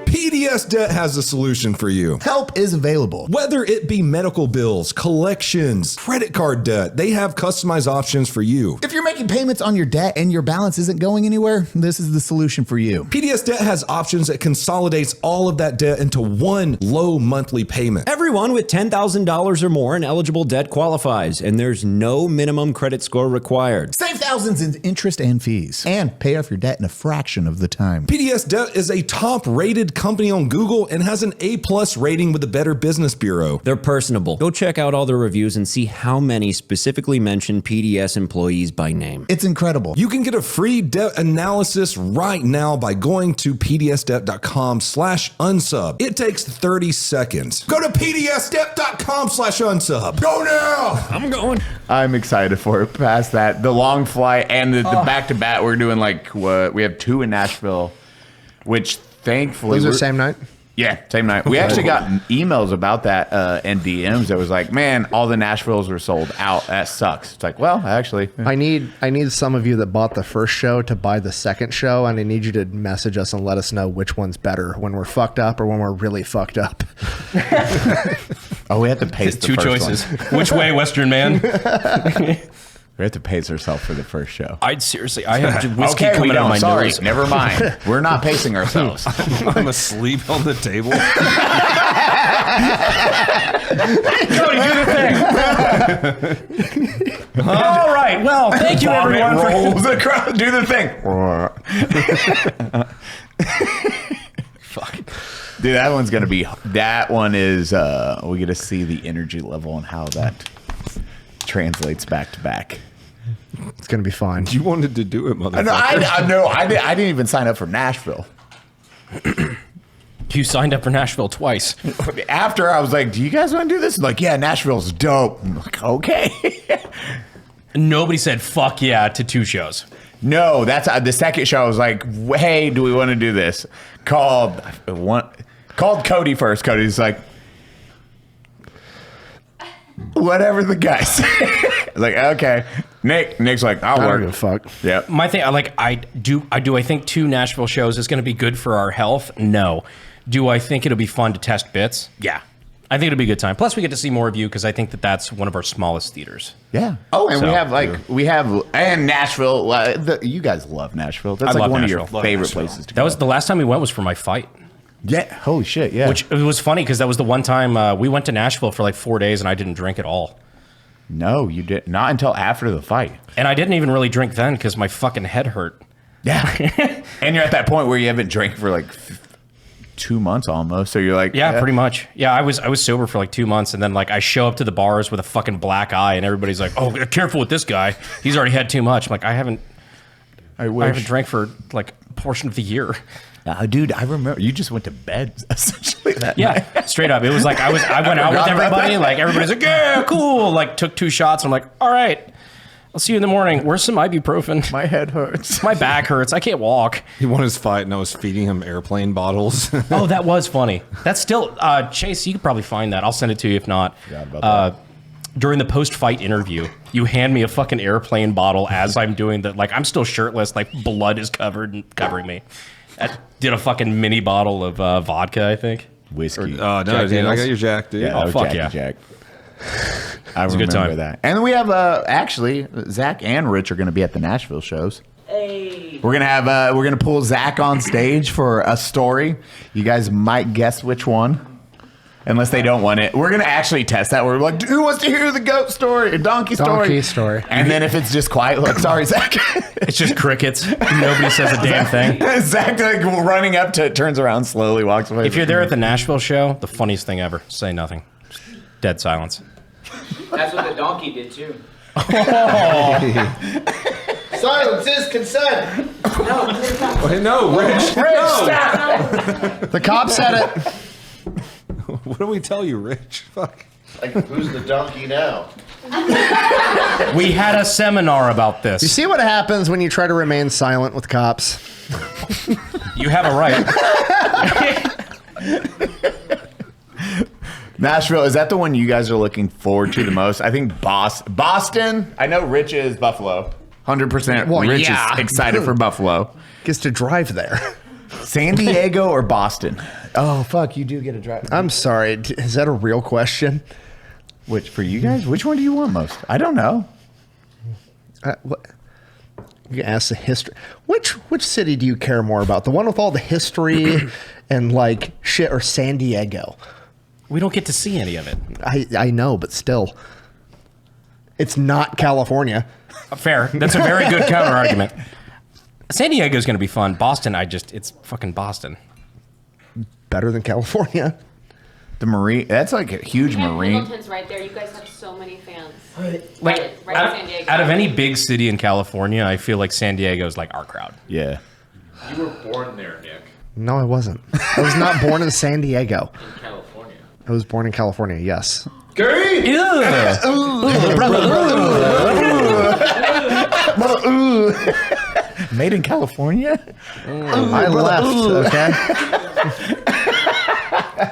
PDS Debt has a solution for you. Help is available. Whether it be medical bills, collections, credit card debt, they have customized options for you. If you're making payments on your debt and your balance isn't going anywhere, this is the solution for you. PDS Debt has options that consolidates all of that debt into one low monthly payment. Everyone with $10,000 or more in eligible debt qualifies, and there's no minimum credit score required. Save thousands in interest and fees, and pay off your debt in a fraction of the time. PDS Debt is a top-rated company on Google and has an A+ rating with the Better Business Bureau. They're personable. Go check out all their reviews and see how many specifically mention PDS employees by name. It's incredible. You can get a free debt analysis right now by going to pdsdebt.com/unsub. It takes 30 seconds. Go to pdsdebt.com/unsub. Go now! I'm going. I'm excited for it. Past that, the long flight and the back-to-back, we're doing like what? We have 2 in Nashville, which thankfully... Those are the same night? Yeah, same night. We actually got emails about that and DMs that was like, man, all the Nashvilles are sold out. That sucks. It's like, well, actually. I need some of you that bought the first show to buy the second show, and I need you to message us and let us know which one's better, when we're fucked up or when we're really fucked up. Oh, we have to pace the Two first choices. one. Which way, Western man? We have to pace ourselves for the first show. I have whiskey Okay, coming out of my sorry. nose. Never mind. We're not pacing ourselves. I'm asleep on the table. Cody, do the thing. All right. Well, thank you, everyone. Rolls across. Do the thing. Fuck. Dude, that one's gonna be. That one is. We get to see the energy level and how that translates back to back. It's going to be fine. You wanted to do it, motherfucker. No, I didn't even sign up for Nashville. You signed up for Nashville twice. After I was like, do you guys want to do this? I'm like, yeah, Nashville's dope. I'm like, okay. Nobody said fuck yeah to 2 shows. No, that's the second show. I was like, hey, do we want to do this? Called Cody first. Cody's like, whatever the guy said. I was like, okay. Nick's like, I'll I work. don't give a fuck. Yeah. My thing, I think 2 Nashville shows is going to be good for our health? No. Do I think it'll be fun to test bits? Yeah. I think it'll be a good time. Plus, we get to see more of you because I think that's one of our smallest theaters. Yeah. Oh, and and Nashville. You guys love Nashville. That's like one of your favorite places to go. That was the last time we went was for my fight. Yeah. Holy shit. Yeah. Which it was funny because that was the one time we went to Nashville for like 4 days and I didn't drink at all. No, you didn't. Not until after the fight. And I didn't even really drink then because my fucking head hurt. Yeah. And you're at that point where you haven't drank for like 2 months almost. So you're like, yeah, pretty much. Yeah, I was sober for like 2 months, and then like I show up to the bars with a fucking black eye, and everybody's like, "Oh, careful with this guy. He's already had too much." I'm like, I haven't drank for like a portion of the year. Dude, I remember you just went to bed essentially that night. Straight up. It was like I went out with everybody. Like everybody's like, yeah, cool. Like took 2 shots. I'm like, all right, I'll see you in the morning. Where's some ibuprofen? My head hurts. My back hurts. I can't walk. He won his fight, and I was feeding him airplane bottles. Oh, that was funny. That's still Chase. You could probably find that. I'll send it to you if not. Forgot about that. During the post-fight interview, you hand me a fucking airplane bottle as I'm doing the like. I'm still shirtless. Like blood is covering me. I did a fucking mini bottle of vodka, I think. Whiskey. No, dude, I Daniels? got your Jack, dude. Yeah, Oh, that was fuck Jackie yeah. Jack. I a good remember time. that. And then we have actually Zach and Rich are going to be at the Nashville shows. Hey. We're gonna pull Zach on stage for a story. You guys might guess which one, unless they don't want it. We're gonna actually test that. We're like, who wants to hear the goat story, or donkey story? Donkey story. And then if it's just quiet, like, sorry, Zach. It's just crickets. Nobody says a damn thing. Zach like running up to it, turns around slowly, walks away. If you're there at the Nashville show, the funniest thing ever. Say nothing. Just dead silence. That's what the donkey did too. Silence is consent. Wait, no, Rich. No. The cop said it. What do we tell you, Rich? Fuck. Like, who's the donkey now? We had a seminar about You this. see what happens when you try to remain silent with cops? You have a right. Nashville, is that the one you guys are looking forward to the most? I think Boston. I know Rich is Buffalo. 100%. Well, Rich yeah. is excited for Buffalo. Gets to drive there. San Diego or Boston? Oh, fuck. You do get a drive. I'm sorry. Is that a real question? Which, for you guys, which one do you want most? I don't know. What? You can ask the history. Which city do you care more about? The one with all the history and like shit, or San Diego? We don't get to see any of it. I know, but still, it's not California. Fair. That's a very good counter argument. San Diego's going to be fun. Boston, it's fucking Boston. Better than California. The Marine, that's like a huge Marine. Hamilton's right there. You guys have so many fans. Like, Right in San Diego. out of any big city in California, I feel like San Diego's like our crowd. Yeah. You were born there, Nick. No, I wasn't. I was not born in San Diego. In California. I was born in California. Yes. Made in California? I left. Okay.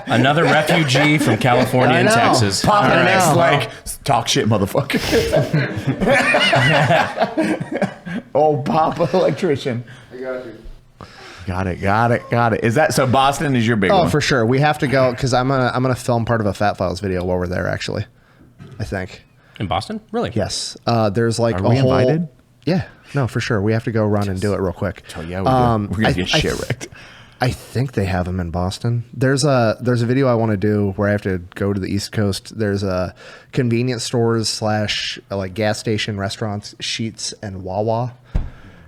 Another refugee from California I and know. Texas. Popping I next, know. like, talk shit, motherfucker. Old Papa Electrician. I got you. Got it. Is that so? Boston is your big Oh, one. for sure. We have to go because I'm gonna film part of a Fat Files video while we're there. Actually, I think. In Boston? Really? Yes. There's like Are a we whole. invited? Yeah. No, for sure. We have to go run and do it real quick. Oh yeah, we're gonna get shit wrecked. I think they have them in Boston. There's a video I want to do where I have to go to the East Coast. There's a convenience stores / like gas station restaurants, Sheetz and WaWa,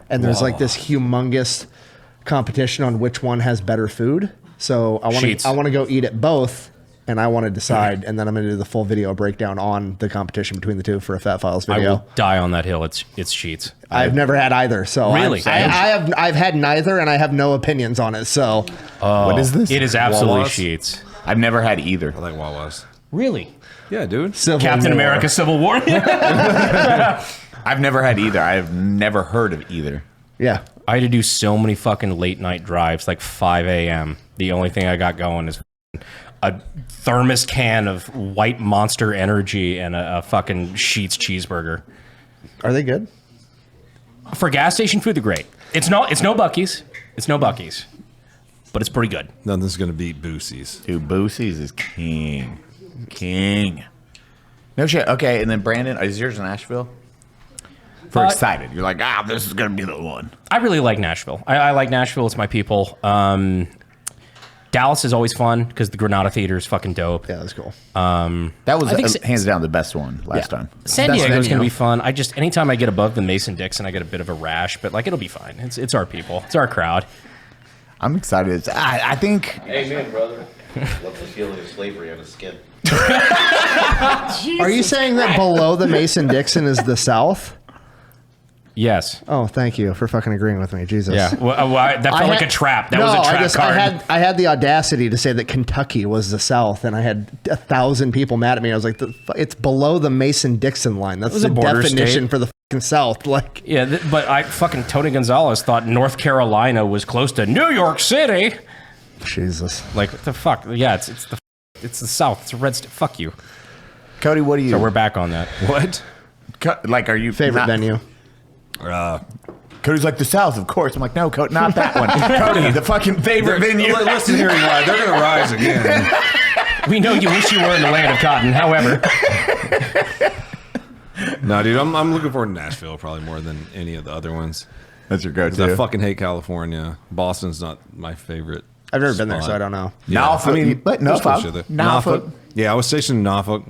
and there's like this humongous competition on which one has better food. So I Sheetz. want to go eat at both, and I want to decide, and then I'm going to do the full video breakdown on the competition between the two for a Fat Files I video. will die on that hill. It's Sheets. I've never had either, so Really? I've had neither, and I have no opinions on it. So What is this? It is absolutely WaWa's? Sheets. I've never had either. I like WaWa's. Really? Yeah, dude. Civil Captain War. America Civil War? I've never had either. I've never heard of either. Yeah. I had to do so many fucking late night drives, like 5 a.m. The only thing I got going is a thermos can of White Monster Energy and a fucking Sheets cheeseburger. Are they good? For gas station food, they're great. It's no Buc-ee's. It's no Buc-ee's. But it's pretty good. Nothing's gonna beat Boosie's. Dude, Boosie's is king. King. No shit. Okay, and then Brandon, is yours in Nashville? For excited. You're like, this is going to be the one. I really like Nashville. I like Nashville. It's my people. Dallas is always fun because the Granada Theater is fucking dope. Yeah, that's cool. That was I think hands down the best one last time. San Best Diego's venue. gonna be fun. Anytime I get above the Mason-Dixon, I get a bit of a rash, but like it'll be fine. It's our people. It's our crowd. I'm excited. I think Amen, brother. Love the feeling of slavery on his skin. Are you saying that below the Mason-Dixon is the South? Yes. Oh, thank you for fucking agreeing with me, Jesus. Yeah. Well, that felt like a trap. That was a trap card. I had the audacity to say that Kentucky was the South, and I had 1,000 people mad at me. I was like, it's below the Mason-Dixon line. That's was the a border definition state. for the fucking South. Like, Yeah, but Tony Gonzalez thought North Carolina was close to New York City. Jesus. Like what the fuck? Yeah, it's the South. It's a red state. Fuck you. Cody, what do you? So we're back on that. What? Like, are you Favorite venue? Cody, Cody's like, the South, of course. I'm like, no, not that one. Cody, the fucking favorite venue. Listen here, Eli. They're going to rise again. We know you wish you were in the land of cotton. However, no, dude, I'm looking forward to Nashville probably more than any of the other ones. That's your 'Cause go-to. I fucking hate California. Boston's not my favorite. I've never been there, spot. so I don't know. Yeah, Norfolk, but there's cool Norfolk. shit there. Norfolk. Yeah, I was stationed in Norfolk.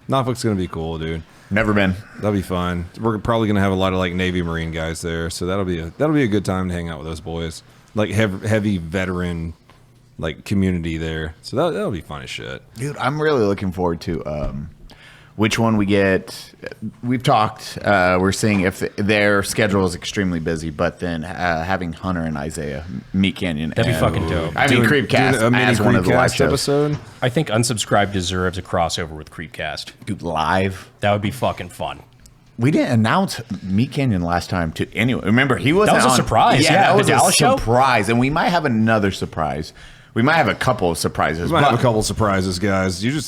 Norfolk's gonna be cool, dude. Never been. That'll be fun. We're probably gonna have a lot of like Navy Marine guys there, so that'll be a good time to hang out with those boys. Like heavy veteran like community there, so that'll be fun as shit. Dude, I'm really looking forward to which one we get. We've talked. We're seeing if their schedule is extremely busy, but then having Hunter and Isaiah meet Canyon. That'd be fucking dope. I mean, Creepcast Doing a mini as one of the live Creepcast shows. episode. I think Unsubscribe deserves a crossover with Creepcast. Dude, live. That would be fucking fun. We didn't announce Meet Canyon last time to anyone. Remember, he wasn't That was a on- surprise. Yeah, that the was Dallas a show? surprise, and we might have another surprise. We might have a couple of surprises. We might have but- a couple surprises, guys. You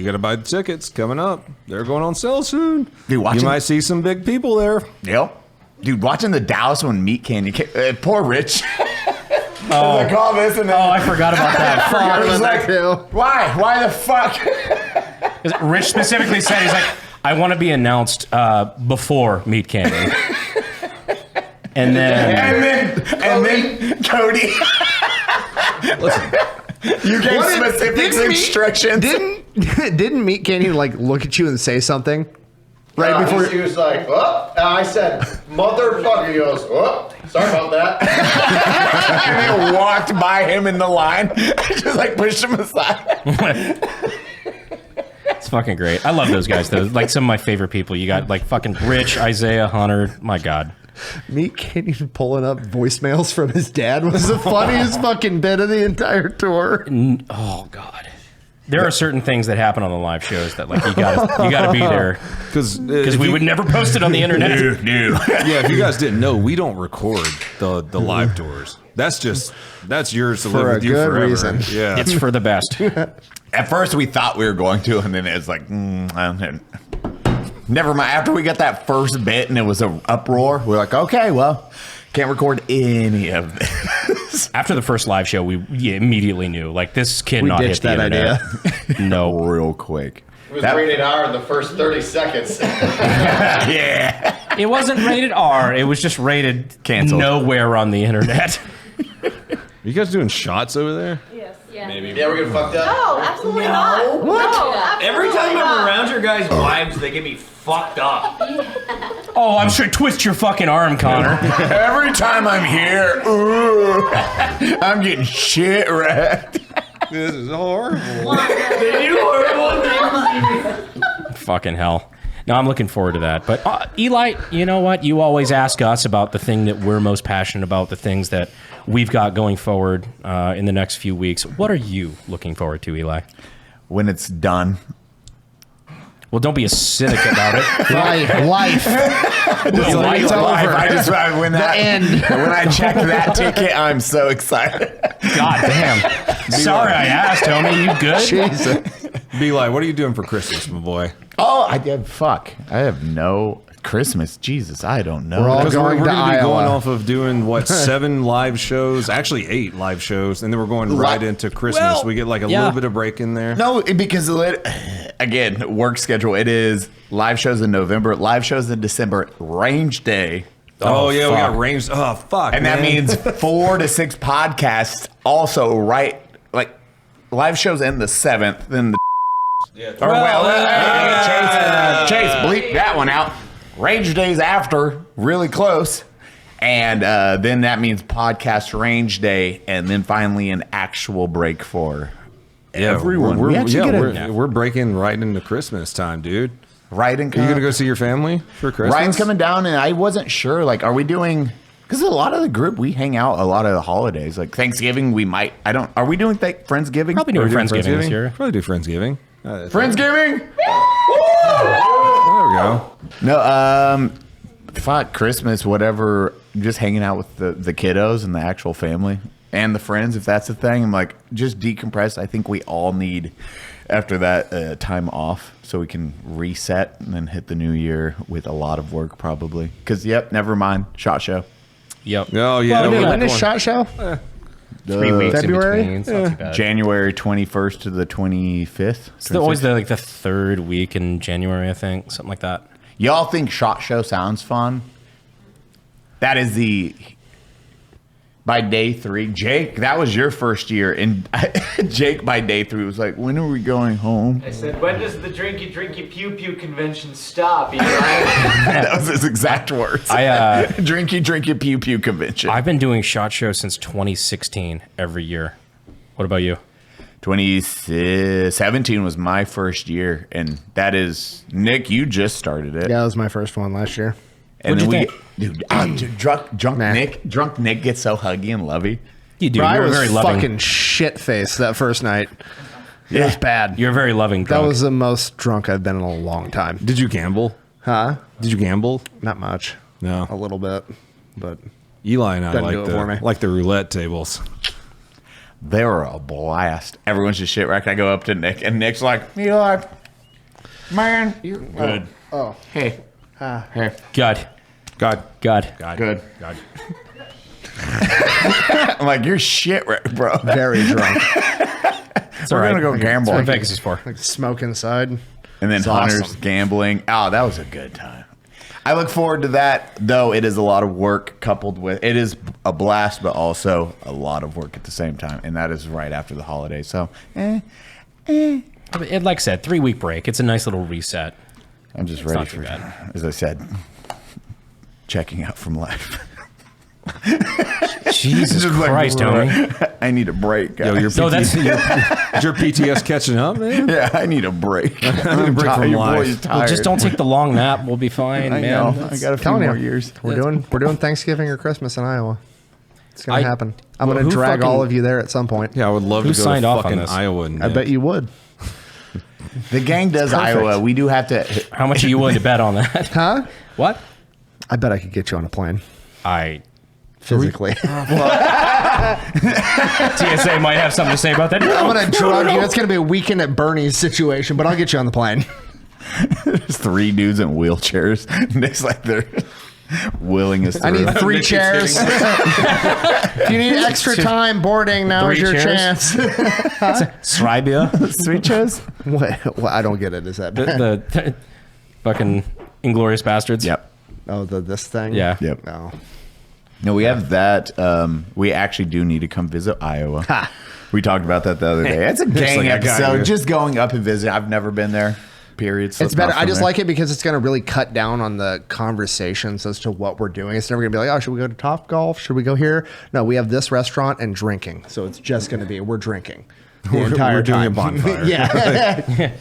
got to buy the tickets coming up. They're going on sale soon. Dude, you watching- might see some big people there. Yep. Dude, watching the Dallas one Meet Canyon. Poor Rich. Oh, Like all this and then, I forgot about that. I was about like, that too. why? Why the fuck? Rich specifically said, he's like, I want to be announced before Meet Canyon. And then and then Cody. Listen, You gave specific instructions. Didn't Meat Canyon like look at you and say something right before? He was like, oh, I said, motherfucker. He goes, oh, sorry about that. And then walked by him in the line, just like pushed him aside. it's fucking great. I love those guys, though. Like some of my favorite people. You got like fucking Rich, Isaiah, Hunter. My God. Meat Canyon pulling up voicemails from his dad was the funniest fucking bit of the entire tour. Oh God. There are certain things that happen on the live shows that like you gotta be there because we would never post it on the internet. Yeah, if you guys didn't know, we don't record the live tours. That's yours to live For a with you good forever. reason. Yeah, It's for the best. At first, we thought we were going to, and then it was like, never mind. After we got that first bit and it was an uproar, we're like, okay, well, can't record any of this. After the first live show, we immediately knew like this kid We not hit ditched the that internet. No. Real quick. It was rated R in the first 30 seconds. Yeah. It wasn't rated R. It was just rated Canceled. nowhere on the internet. Are you guys doing shots over there? Yes. Yeah. Maybe. Yeah, we're getting fucked up. No, absolutely not. What? No, absolutely Every time not. I'm around your guys' wives, they get me fucked up. Oh, I'm sure. Twist your fucking arm, Connor. Every time I'm here, ooh, I'm getting shit wrecked. This is horrible. They do horrible things. Fucking hell. No, I'm looking forward to that. But Eli, you know what? You always ask us about the thing that we're most passionate about, the things that we've got going forward in the next few weeks. What are you looking forward to, Eli? When it's done. Well, don't be a cynic about it. Life. It's Like, over. I just when I checked that ticket, I'm so excited. God damn. Sorry I asked, homie. You good? Jesus. Be like, what are you doing for Christmas, my boy? Oh, I did. Fuck. I have no Christmas. Jesus, I don't know. We're all Because going we're to going to be going Iowa. off of doing what 7 live shows, actually 8 live shows, and then we're going right into Christmas. Well, we get like a yeah. little bit of break in there. No, because again, work schedule. It is live shows in November, live shows in December, range day. Oh, yeah, we fuck. got ranged. Oh fuck, And man. that means 4 to 6 podcasts also like live shows in the 7th, then the Chase, bleep that one out. Range days after, really close. And then that means podcast range day, and then finally an actual break for everyone. We're, We actually get we're breaking right into Christmas time, dude. Right in. Are you gonna go see your family for Christmas? Ryan's coming down, and I wasn't sure. Like, are we doing? Because a lot of the group we hang out a lot of the holidays, like Thanksgiving. We might. I don't. Are we doing Friendsgiving? Probably Are doing we doing Friendsgiving this year. Probably do Friendsgiving. Friendsgiving. There we go. No. Fuck Christmas. Whatever. Just hanging out with the kiddos and the actual family and the friends, if that's the thing. I'm like, just decompress. I think we all need after that time off so we can reset and then hit the new year with a lot of work probably. Because, yep, never mind. SHOT Show. Yep. Oh yeah. Well, we yeah. got When is one. SHOT Show? 3 weeks February? in between. It's not too bad. January 21st to the 25th. It's always the third week in January, I think, something like that. Y'all think SHOT Show sounds fun? That is by day 3. Jake, that was your first year. And Jake, by day 3, was like, when are we going home? I said, when does the drinky pew pew convention stop? That was his exact words. Drinky pew pew convention. I've been doing SHOT Show since 2016 every year. What about you? 2017 was my first year. And that is, Nick, you just started it. Yeah, that was my first one last year. And What'd then you dude, drunk Nick gets so huggy and lovey. You do. Bro, I You're was very loving. fucking shit faced that first night. It was bad. You're very loving That drunk. was the most drunk I've been in a long time. Did you gamble? Huh? Did you gamble? Not much. No. A little bit, but Eli and I Doesn't do it for me. like the roulette tables. They were a blast. Everyone's just shit wrecked. I go up to Nick, and Nick's like, Eli, man, you're good. Oh. Hey. Hey. God. God. Good. I'm like, you're shit wrecked, bro. very drunk. It's all We're right. going to go gamble. That's what Vegas is for. Like smoke inside. And then It's Hunter's awesome. gambling. Oh, that was a good time. I look forward to that, though it is a lot of work coupled with, it is a blast, but also a lot of work at the same time. And that is right after the holidays. So, Like I said, 3-week break. It's a nice little reset. I'm just ready not too for, bad. as I said, checking out from life. Jesus Just like, Christ, Tony. I need a break, guys. Yo, your No, that's is your PTS catching up, man? Yeah, I need a break. I need a break from Your life. boy's tired. Well, just don't take the long nap. We'll be fine, I man. know. I That's- got a few Telling more you, years. we're doing Thanksgiving or Christmas in Iowa. It's gonna happen. I'm well, gonna who drag all fucking- of you there at some point. Yeah, I would love Who to go signed to off on fucking this? Iowa. And I bet you would. The gang does perfect. Iowa. We do have to. How much are you willing to bet on that? Huh? What? I bet I could get you on a plane physically. TSA might have something to say about that. I'm gonna drug you. It's gonna be a weekend at Bernie's situation, but I'll get you on the plane. There's 3 dudes in wheelchairs. Nick's like they're willing us. I need 3 chairs. If you need extra time boarding, now is 3 your chairs? chance. Sribia. 3 chairs. What? I don't get it. Is that bad? The fucking Inglorious Bastards. Yep. Oh, this thing? Yeah. Yep. No. No, we have that. We actually do need to come visit Iowa. Ha. We talked about that the other day. It's a gang like, I got episode. you. Just going up and visiting. I've never been there. Period. So It's better. not I just from like it because it's going to really cut down on the conversations as to what we're doing. It's never going to be like, oh, should we go to Top Golf? Should we go here? No, we have this restaurant and drinking. So it's just going to be, we're drinking the entire we're doing time. a bonfire. Yeah.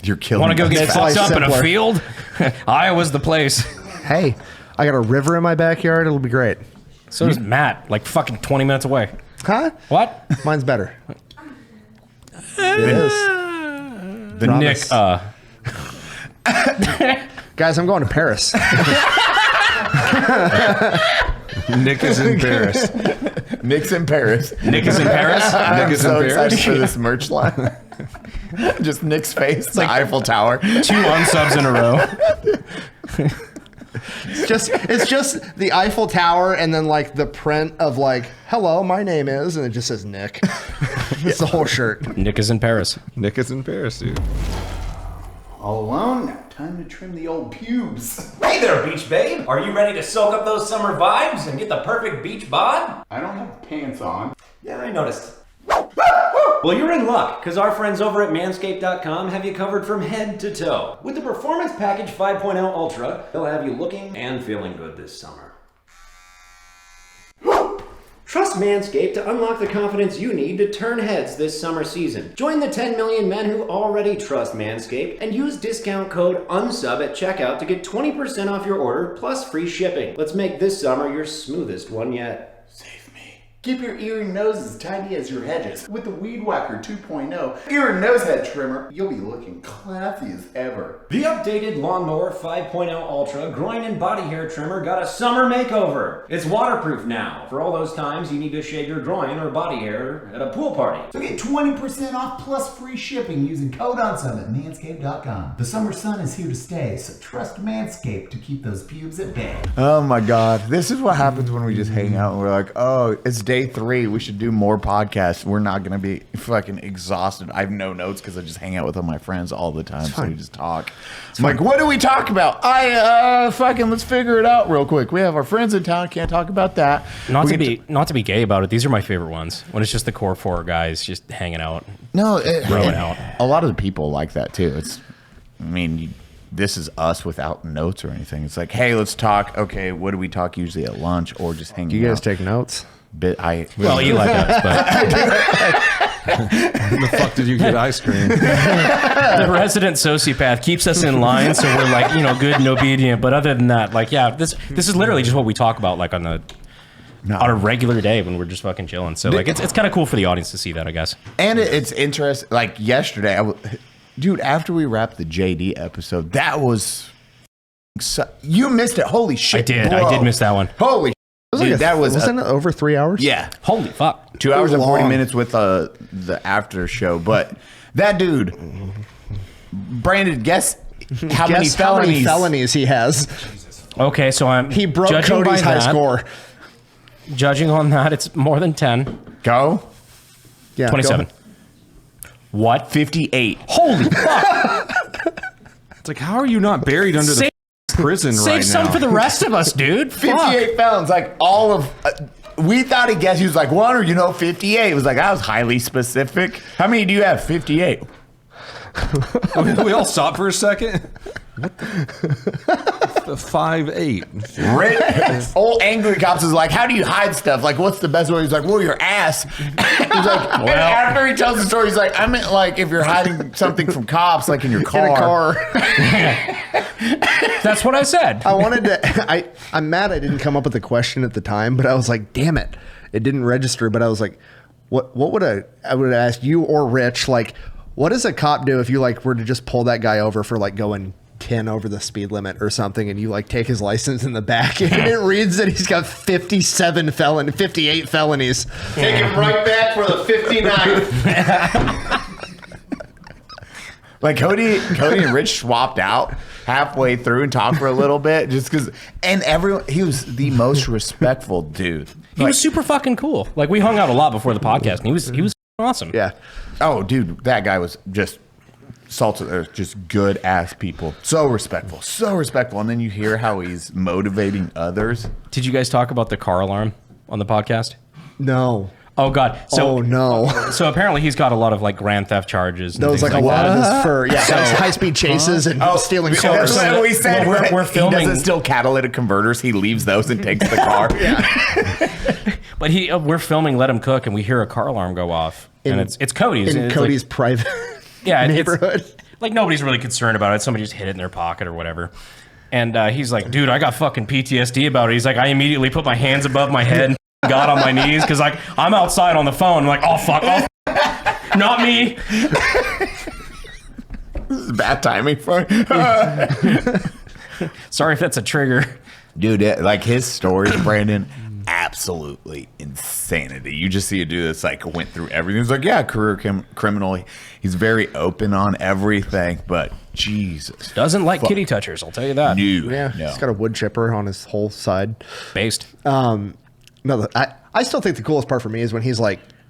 You're killing. Want to go us. get It's fucked like up in a simpler. field? Iowa's the place. Hey, I got a river in my backyard. It'll be great. So does Matt, like fucking 20 minutes away. Huh? What? Mine's better. It is. The Nick, Guys, I'm going to Paris. Nick is in Paris. Nick's in Paris. Nick is in Paris? I'm is in so Paris. excited for this merch line. Just Nick's face, the Eiffel Tower. 2 unsubs in a row. It's just the Eiffel Tower and then like the print of like, hello, my name is, and it just says Nick. It's the whole shirt. Nick is in Paris. Nick is in Paris, dude. All alone. Now time to trim the old pubes. Hey there, beach babe. Are you ready to soak up those summer vibes and get the perfect beach bod? I don't have pants on. Yeah, I noticed. Well, you're in luck, because our friends over at MANSCAPED.com have you covered from head to toe. With the Performance Package 5.0 Ultra, they'll have you looking and feeling good this summer. Trust Manscaped to unlock the confidence you need to turn heads this summer season. Join the 10 million men who already trust Manscaped and use discount code UNSUB at checkout to get 20% off your order plus free shipping. Let's make this summer your smoothest one yet. Save me. Keep your ear and nose as tidy as your hedges. With the Weed Whacker 2.0 ear and nose head trimmer, you'll be looking classy as ever. The updated Lawnmower 5.0 Ultra groin and body hair trimmer got a summer makeover. It's waterproof now for all those times you need to shave your groin or body hair at a pool party. So get 20% off plus free shipping using code UNSUB at manscaped.com. The summer sun is here to stay, so trust Manscaped to keep those pubes at bay. Oh my God. This is what happens when we just hang out and we're like, oh, it's day 3. We should do more podcasts. We're not going to be fucking exhausted. I have no notes because I just hang out with all my friends all the time. So we just talk. I'm like, what do we talk about? Let's figure it out real quick. We have our friends in town. Can't talk about that. Not to be gay about it. These are my favorite ones. When it's just the core 4 guys just hanging out. Throwing out. A lot of the people like that too. This is us without notes or anything. It's like, hey, let's talk. Okay, what do we talk usually at lunch or just hanging out? Do you guys take notes? Eli does, but when the fuck did you get ice cream? The resident sociopath keeps us in line, so we're like, good and obedient. But other than that, this is literally just what we talk about, like on a regular day when we're just fucking chilling. So it's kind of cool for the audience to see that, I guess. And it's interesting. Like yesterday, dude, after we wrapped the JD episode, that was you missed it. Holy shit! I did miss that one. Holy. Dude, wasn't it over 3 hours? Yeah. Holy fuck. 2 hours and 40 minutes with the after show. But that dude, Brandon, guess how many felonies he has. Okay, so he broke Cody's high score. Judging on that, it's more than 10. Go. Yeah. 27. Go. What? 58. Holy fuck. It's like, how are you not buried under the prison right now? Save some for the rest of us, dude. 58 felons. Like all of... we thought he guessed. He was like, 1 or 58. It was like, that was highly specific. How many do you have? 58. We all stopped for a second. What the 5'8". Old angry cops is like, how do you hide stuff? Like, what's the best way? He's like, well, your ass. He's like, and after he tells the story, he's like, I meant like if you're hiding something from cops, like in your car. In a car. That's what I said. I wanted to. I'm mad I didn't come up with a question at the time, but I was like, damn it, it didn't register. But I was like, what would I would ask you or Rich, like, what does a cop do if you were to just pull that guy over for going 10 over the speed limit or something, and you take his license in the back and it reads that he's got 58 felonies. Take him right back for the 59th. Like Cody and Rich swapped out halfway through and talked for a little bit just because, and he was the most respectful dude. He was super fucking cool. Like we hung out a lot before the podcast, and he was awesome. Yeah. Oh, dude, that guy was just salt of the earth, just good ass people. So respectful. And then you hear how he's motivating others. Did you guys talk about the car alarm on the podcast? No. Oh God! So no. So apparently he's got a lot of grand theft charges. And those a lot of this for high speed chases and stealing cars. That's what we said. We're filming. He doesn't steal catalytic converters. He leaves those and takes the car. But we're filming Let Him Cook, and we hear a car alarm go off, and it's Cody's. In Cody's private neighborhood. Like nobody's really concerned about it. Somebody just hid it in their pocket or whatever. And he's like, dude, I got fucking PTSD about it. He's like, I immediately put my hands above my head and got on my knees because I'm outside on the phone. I'm like, oh fuck, not me. This is bad timing for Sorry if that's a trigger. Dude, his stories, Brandon, absolutely insanity. You just see a dude that's went through everything. He's like, yeah, career criminal. He's very open on everything, but Jesus. Doesn't like kitty touchers, I'll tell you that. No. He's got a wood chipper on his whole side. Based. No, I still think the coolest part for me is when he's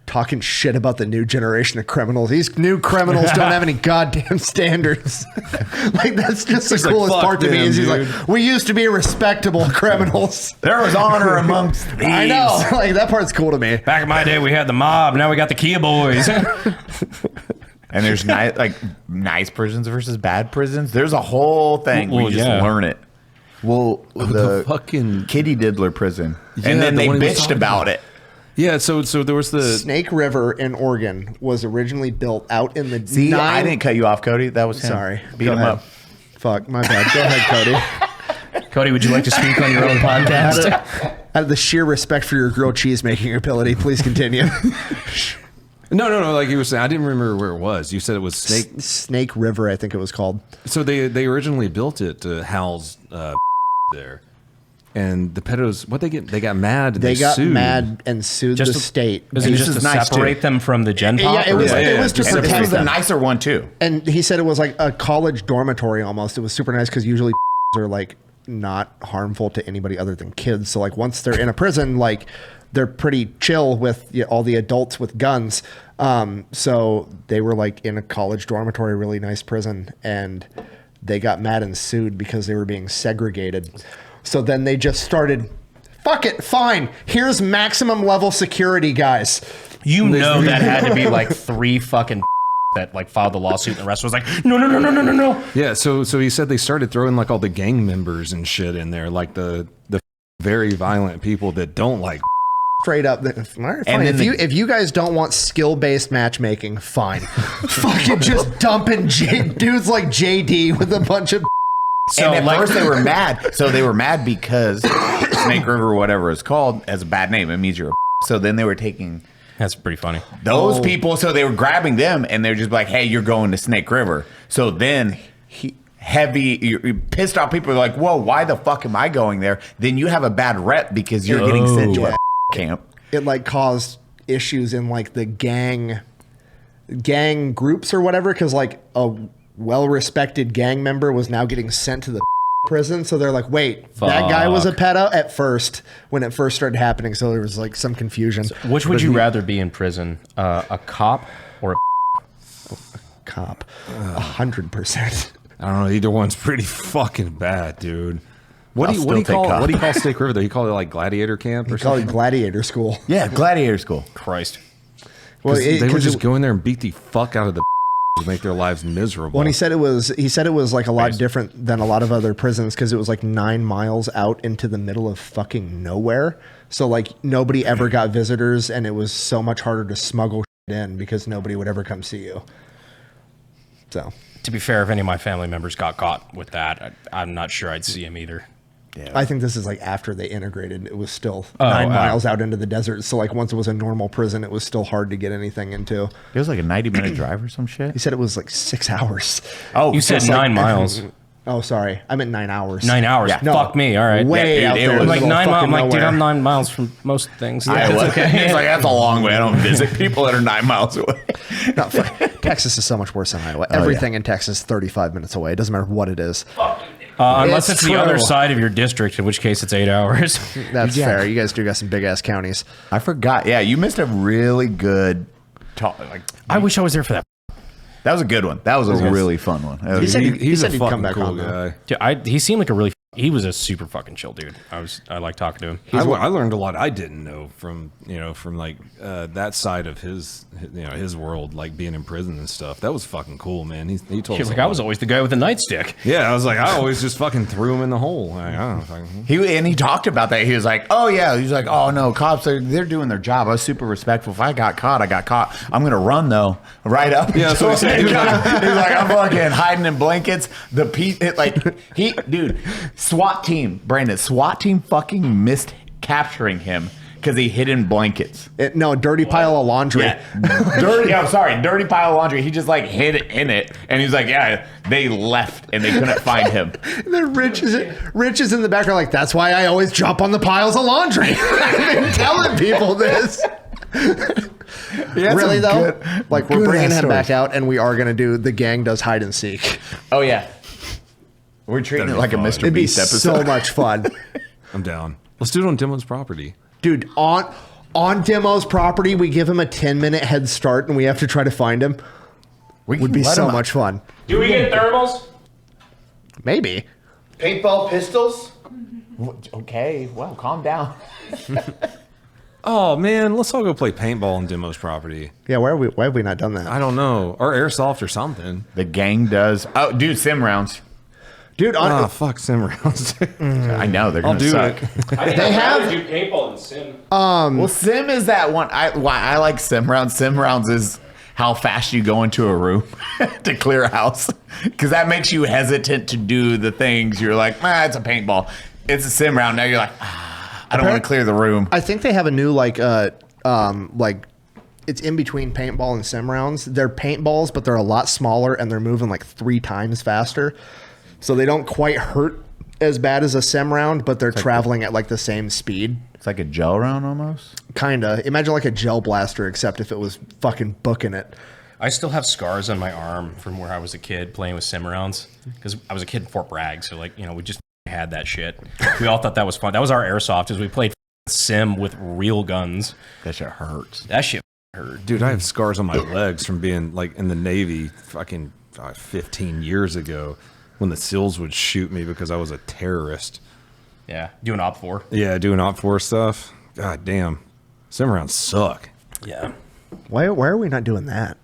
talking shit about the new generation of criminals. These new criminals don't have any goddamn standards. That's just the coolest part to me is he's like, we used to be respectable criminals. There was honor amongst thieves. I know. That part's cool to me. Back in my day, we had the mob. Now we got the Kia boys. And there's nice prisons versus bad prisons. There's a whole thing. We just learn it. Well, the fucking Kitty Diddler prison. And then they bitched about it. Yeah, so there was the Snake River in Oregon was originally built out in the I didn't cut you off, Cody. That was him. Sorry. Beat him up. Fuck, my bad. Go ahead, Cody. Cody, would you like to speak on your own podcast? Out of the sheer respect for your grilled cheese making ability, please continue. No. Like you were saying, I didn't remember where it was. You said it was Snake River, I think it was called. So they originally built it to house there, and the pedos, what they get? They got mad. And they got sued. mad and sued the state. Was it just to separate them from the Gen Pop? Yeah, it was to and protect this was them. a nicer one too. And he said it was like a college dormitory almost. It was super nice because usually are like not harmful to anybody other than kids. So like once they're in a prison, like they're pretty chill with all the adults with guns. So they were like in a college dormitory, really nice prison, and they got mad and sued because they were being segregated. So then they just started, fuck it, fine. Here's maximum level security, guys. You know that had to be like 3 fucking that like filed the lawsuit, and the rest was like, no. Yeah, so he said they started throwing like all the gang members and shit in there, like the very violent people that don't like. Straight up, fine. If you guys don't want skill-based matchmaking, fine. Fucking just dumping dudes like JD with a bunch of. So and at first they were mad. So they were mad because Snake River, whatever it's called, has a bad name. It means you're a. So then they were taking. That's pretty funny. Those people. So they were grabbing them, and they're just like, "Hey, you're going to Snake River." So then you're pissed off people are like, "Whoa, why the fuck am I going there?" Then you have a bad rep because you're getting sent to a camp. It like caused issues in like the gang groups or whatever, because like a well-respected gang member was now getting sent to the prison. So they're like, wait, that guy was a pedo at first when it first started happening. So there was like some confusion. So which would you rather be in prison, a cop or a cop? 100%. I don't know. Either one's pretty fucking bad, dude. What do you call Snake River? Though you call it like gladiator camp or something? Call it gladiator school. Yeah, gladiator school. Christ. Well, they would just go in there and beat the fuck out of the to make their lives miserable. Well, he said it was like a lot different than a lot of other prisons because it was like 9 miles out into the middle of fucking nowhere. So like nobody ever got visitors, and it was so much harder to smuggle shit in because nobody would ever come see you. So to be fair, if any of my family members got caught with that, I'm not sure I'd see him either. Yeah. I think this is like after they integrated. It was still 9 miles out into the desert. So like once it was a normal prison, it was still hard to get anything into. It was like a 90-minute drive or some shit. He said it was like 6 hours. Oh, you said 9 miles. Oh, sorry. I meant 9 hours. 9 hours. Yeah. No, fuck me. All right. Way out there. Like 9 miles. I'm like, dude, nowhere. I'm 9 miles from most things. Yeah, it's okay. It's like, that's a long way. I don't visit people that are 9 miles away. No, Texas is so much worse than Iowa. Everything in Texas is 35 minutes away. It doesn't matter what it is. Unless it's the other side of your district, in which case it's 8 hours. That's fair. You guys do got some big ass counties. I forgot. Yeah, you missed a really good talk. Like, I wish I was there for that. That was a good one. That was a really fun one. He said he's a he'd fucking come back cool on, guy. Dude, he seemed like he was a super fucking chill dude. I like talking to him. I learned a lot I didn't know from like that side of his world, like being in prison and stuff. That was fucking cool, man. He told us like, I was always the guy with the nightstick. Yeah, I was like, I always just fucking threw him in the hole. Like, I don't know. He talked about that. He was like, oh yeah. He's like, oh no, cops they're doing their job. I was super respectful. If I got caught, I got caught. I'm gonna run though, right up. Yeah, so he said. He's like, I'm fucking hiding in blankets. Dude, SWAT team, Brandon, SWAT team fucking missed capturing him because he hid in blankets. Dirty pile of laundry. Yeah. Dirty pile of laundry. He just like hid in it, and he's like, yeah, they left and they couldn't find him. And then Rich is in the background like, that's why I always jump on the piles of laundry. I've been telling people this. Really though? We're bringing him back out, and we are going to do the gang does hide and seek. Oh yeah. We're treating it like a Mr. Beast episode. So much fun. I'm down. Let's do it on Demo's property. Dude, on Demo's property, we give him a 10-minute head start, and we have to try to find him. Would be so much fun. Do we get thermals? Maybe. Paintball pistols? Okay, well, calm down. Oh man, let's all go play paintball on Demo's property. Yeah, why have we not done that? I don't know. Or airsoft or something. The gang does. Oh, dude, sim rounds. Dude, fuck sim rounds. I know they're gonna suck. They have do paintball and sim. Well, sim is that one. Why I like sim rounds. Sim rounds is how fast you go into a room to clear a house, because that makes you hesitant to do the things. You're like, it's a paintball. It's a sim round. Now you're like, I don't want to clear the room. I think they have a new like it's in between paintball and sim rounds. They're paintballs, but they're a lot smaller and they're moving like 3 times faster. So they don't quite hurt as bad as a sim round, but they're traveling at like the same speed. It's like a gel round almost. Kinda. Imagine like a gel blaster, except if it was fucking booking it. I still have scars on my arm from where I was a kid playing with sim rounds because I was a kid in Fort Bragg. So like, we just had that shit. We all thought that was fun. That was our airsoft, is we played sim with real guns. That shit hurts. That shit hurt. Dude, I have scars on my legs from being like in the Navy fucking 15 years ago when the SEALs would shoot me because I was a terrorist. Yeah, doing Op 4. Yeah, doing Op 4 stuff. God damn. Sim rounds suck. Yeah. Why are we not doing that?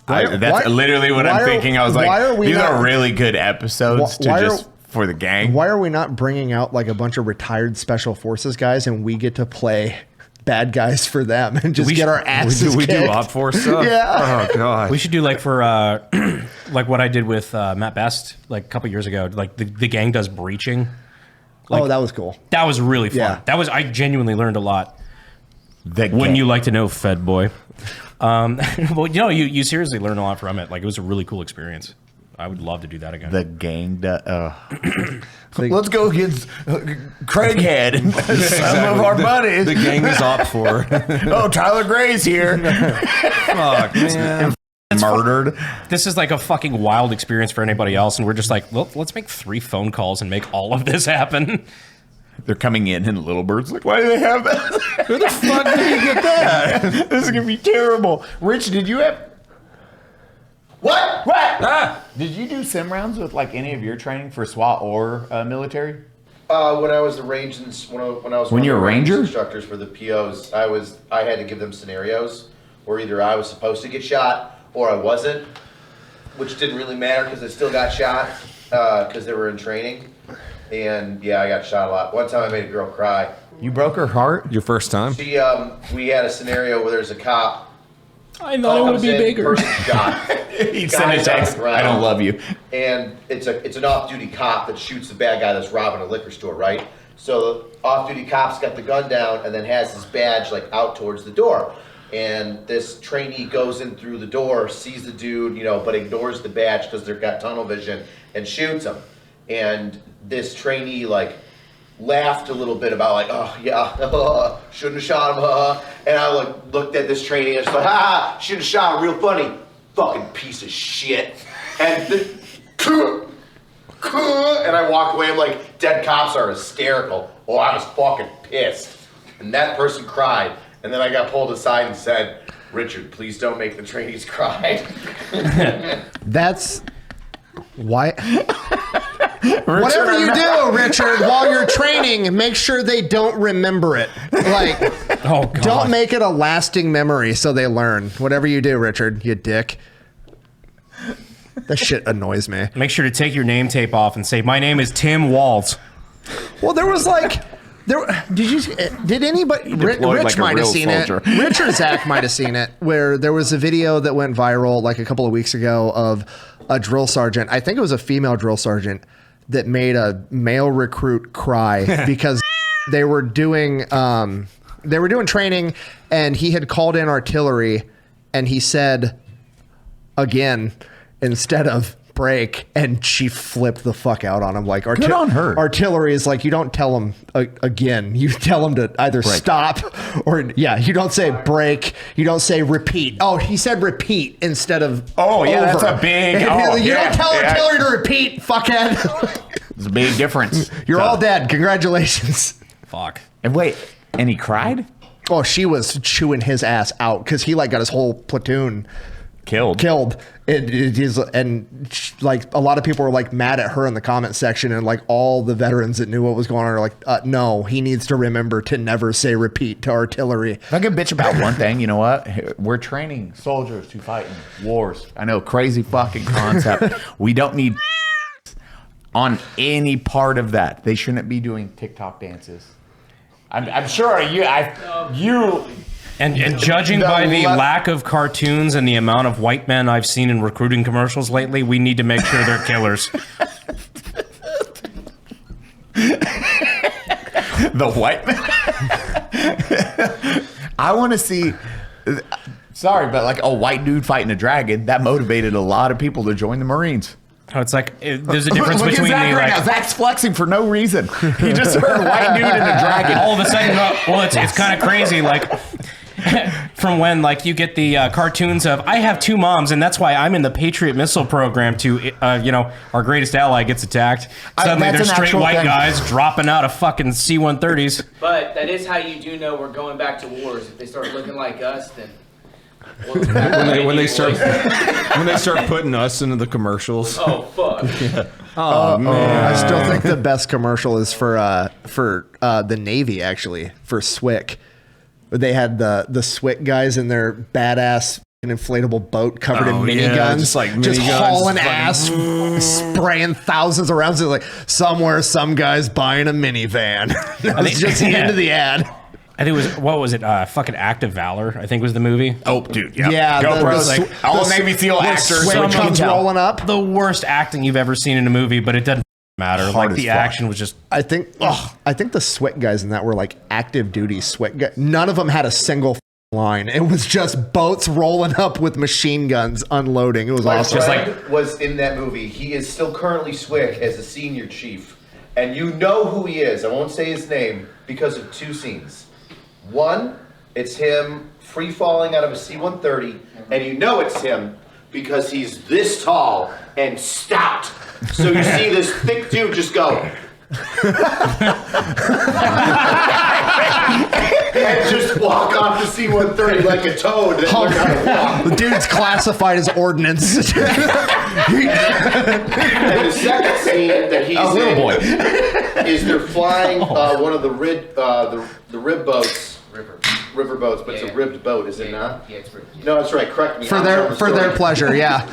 That's literally what I'm thinking. I was like, these are really good episodes for the gang. Why are we not bringing out like a bunch of retired special forces guys and we get to play bad guys for them and just get our asses we kicked? do Op 4 stuff? Yeah. Oh, God. We should do like for, like what I did with Matt Best like a couple years ago. Like the gang does breaching. Like, that was cool. That was really fun. Yeah. I genuinely learned a lot. Wouldn't you like to know, Fed boy? Well, you seriously learn a lot from it. Like, it was a really cool experience. I would love to do that again. The gang. Let's go get Craighead and some of our buddies. The gang is Op 4. Oh, Tyler Gray's here. Fuck, man. Murdered. This is like a fucking wild experience for anybody else, and we're just like, let's make 3 phone calls and make all of this happen. They're coming in, and Little Bird's like, why do they have that? Who the fuck did you get that? This is gonna be terrible. Rich, did you have? What? Did you do sim rounds with like any of your training for SWAT or military? When I was the range, when you were a ranger instructors for the POs, I had to give them scenarios where either I was supposed to get shot or I wasn't, which didn't really matter because I still got shot because they were in training. And yeah, I got shot a lot. One time I made a girl cry. You broke her heart? Your first time? She, we had a scenario where there's a cop. I thought it would be bigger. Shot. He sent a text. I don't love you. And it's an off-duty cop that shoots the bad guy that's robbing a liquor store, right? So the off-duty cop's got the gun down and then has his badge like out towards the door. And this trainee goes in through the door, sees the dude, but ignores the badge because they've got tunnel vision and shoots him. And this trainee like laughed a little bit about like, oh yeah, shouldn't have shot him, and I looked at this trainee and I was like, shouldn't have shot him, real funny, fucking piece of shit. And and I walk away. I'm like, dead cops are hysterical. Oh, I was fucking pissed. And that person cried. And then I got pulled aside and said, Richard, please don't make the trainees cry. That's why. Whatever you do, Richard, while you're training, make sure they don't remember it. Like, oh, God. Don't make it a lasting memory so they learn. Whatever you do, Richard, you dick. That shit annoys me. Make sure to take your name tape off and say, my name is Tim Waltz. Well, there was like... Did anybody? Rich like might have seen soldier. it. Rich or Zach might have seen it. Where there was a video that went viral like a couple of weeks ago of a drill sergeant. I think it was a female drill sergeant that made a male recruit cry because they were doing training and he had called in artillery and he said again instead of break, and she flipped the fuck out on him. Like, good on her. Artillery is like, you don't tell them again. You tell them to either stop or, you don't say break. You don't say repeat. Oh, he said repeat instead of over. That's a big... you don't tell artillery to repeat, fuckhead. It's a big difference. You're all dead. Congratulations. Fuck. And wait, and he cried? Oh, she was chewing his ass out because he like got his whole platoon killed. It is, and like a lot of people were like mad at her in the comment section, and like all the veterans that knew what was going on are like, no, he needs to remember to never say repeat to artillery. If I can bitch about one thing, you know what? We're training soldiers to fight in wars. I know, crazy fucking concept. We don't need on any part of that. They shouldn't be doing TikTok dances. I'm sure you. And judging by the lack of cartoons and the amount of white men I've seen in recruiting commercials lately, we need to make sure they're killers. The white man. I want to see. Sorry, but like a white dude fighting a dragon, that motivated a lot of people to join the Marines. Oh, it's like there's a difference Look at between Zach the right like. now. Zach's flexing for no reason. He just heard white dude and a dragon. All of a sudden, well, it's kind of crazy. Like from when like you get the cartoons of I have two moms and that's why I'm in the Patriot missile program to our greatest ally gets attacked. Suddenly there's straight white guys dropping out of fucking C-130s. But that is how you do know we're going back to wars. If they start looking like us, then. when they start putting us into the commercials. Oh fuck! Yeah. Oh man, I still think the best commercial is for the Navy actually for Swick. They had the Swick guys in their badass inflatable boat covered in miniguns, just hauling ass, spraying thousands of rounds. It's like somewhere some guy's buying a minivan. It's just the end of the ad. I think it was, what was it? Fucking Act of Valor, I think was the movie. Oh, dude. Yeah. All Navy SEAL actors. Comes rolling up. The worst acting you've ever seen in a movie, but it doesn't matter. Like the action was just. I think the Swick guys in that were like active duty Swick guys. None of them had a single line. It was just boats rolling up with machine guns unloading. It was awesome. Was in that movie. He is still currently Swick as a senior chief. And you know who he is. I won't say his name because of two scenes. One, it's him free falling out of a C-130, and you know it's him because he's this tall and stout. So you see this thick dude just go. And just walk off the C-130 like a toad. The dude's classified as ordnance. And the second scene that he's in is they're flying one of the rib boats. River boats, but it's a ribbed boat, is it not? Yeah, it's ribbed. No, that's right. Correct me. For their pleasure, yeah.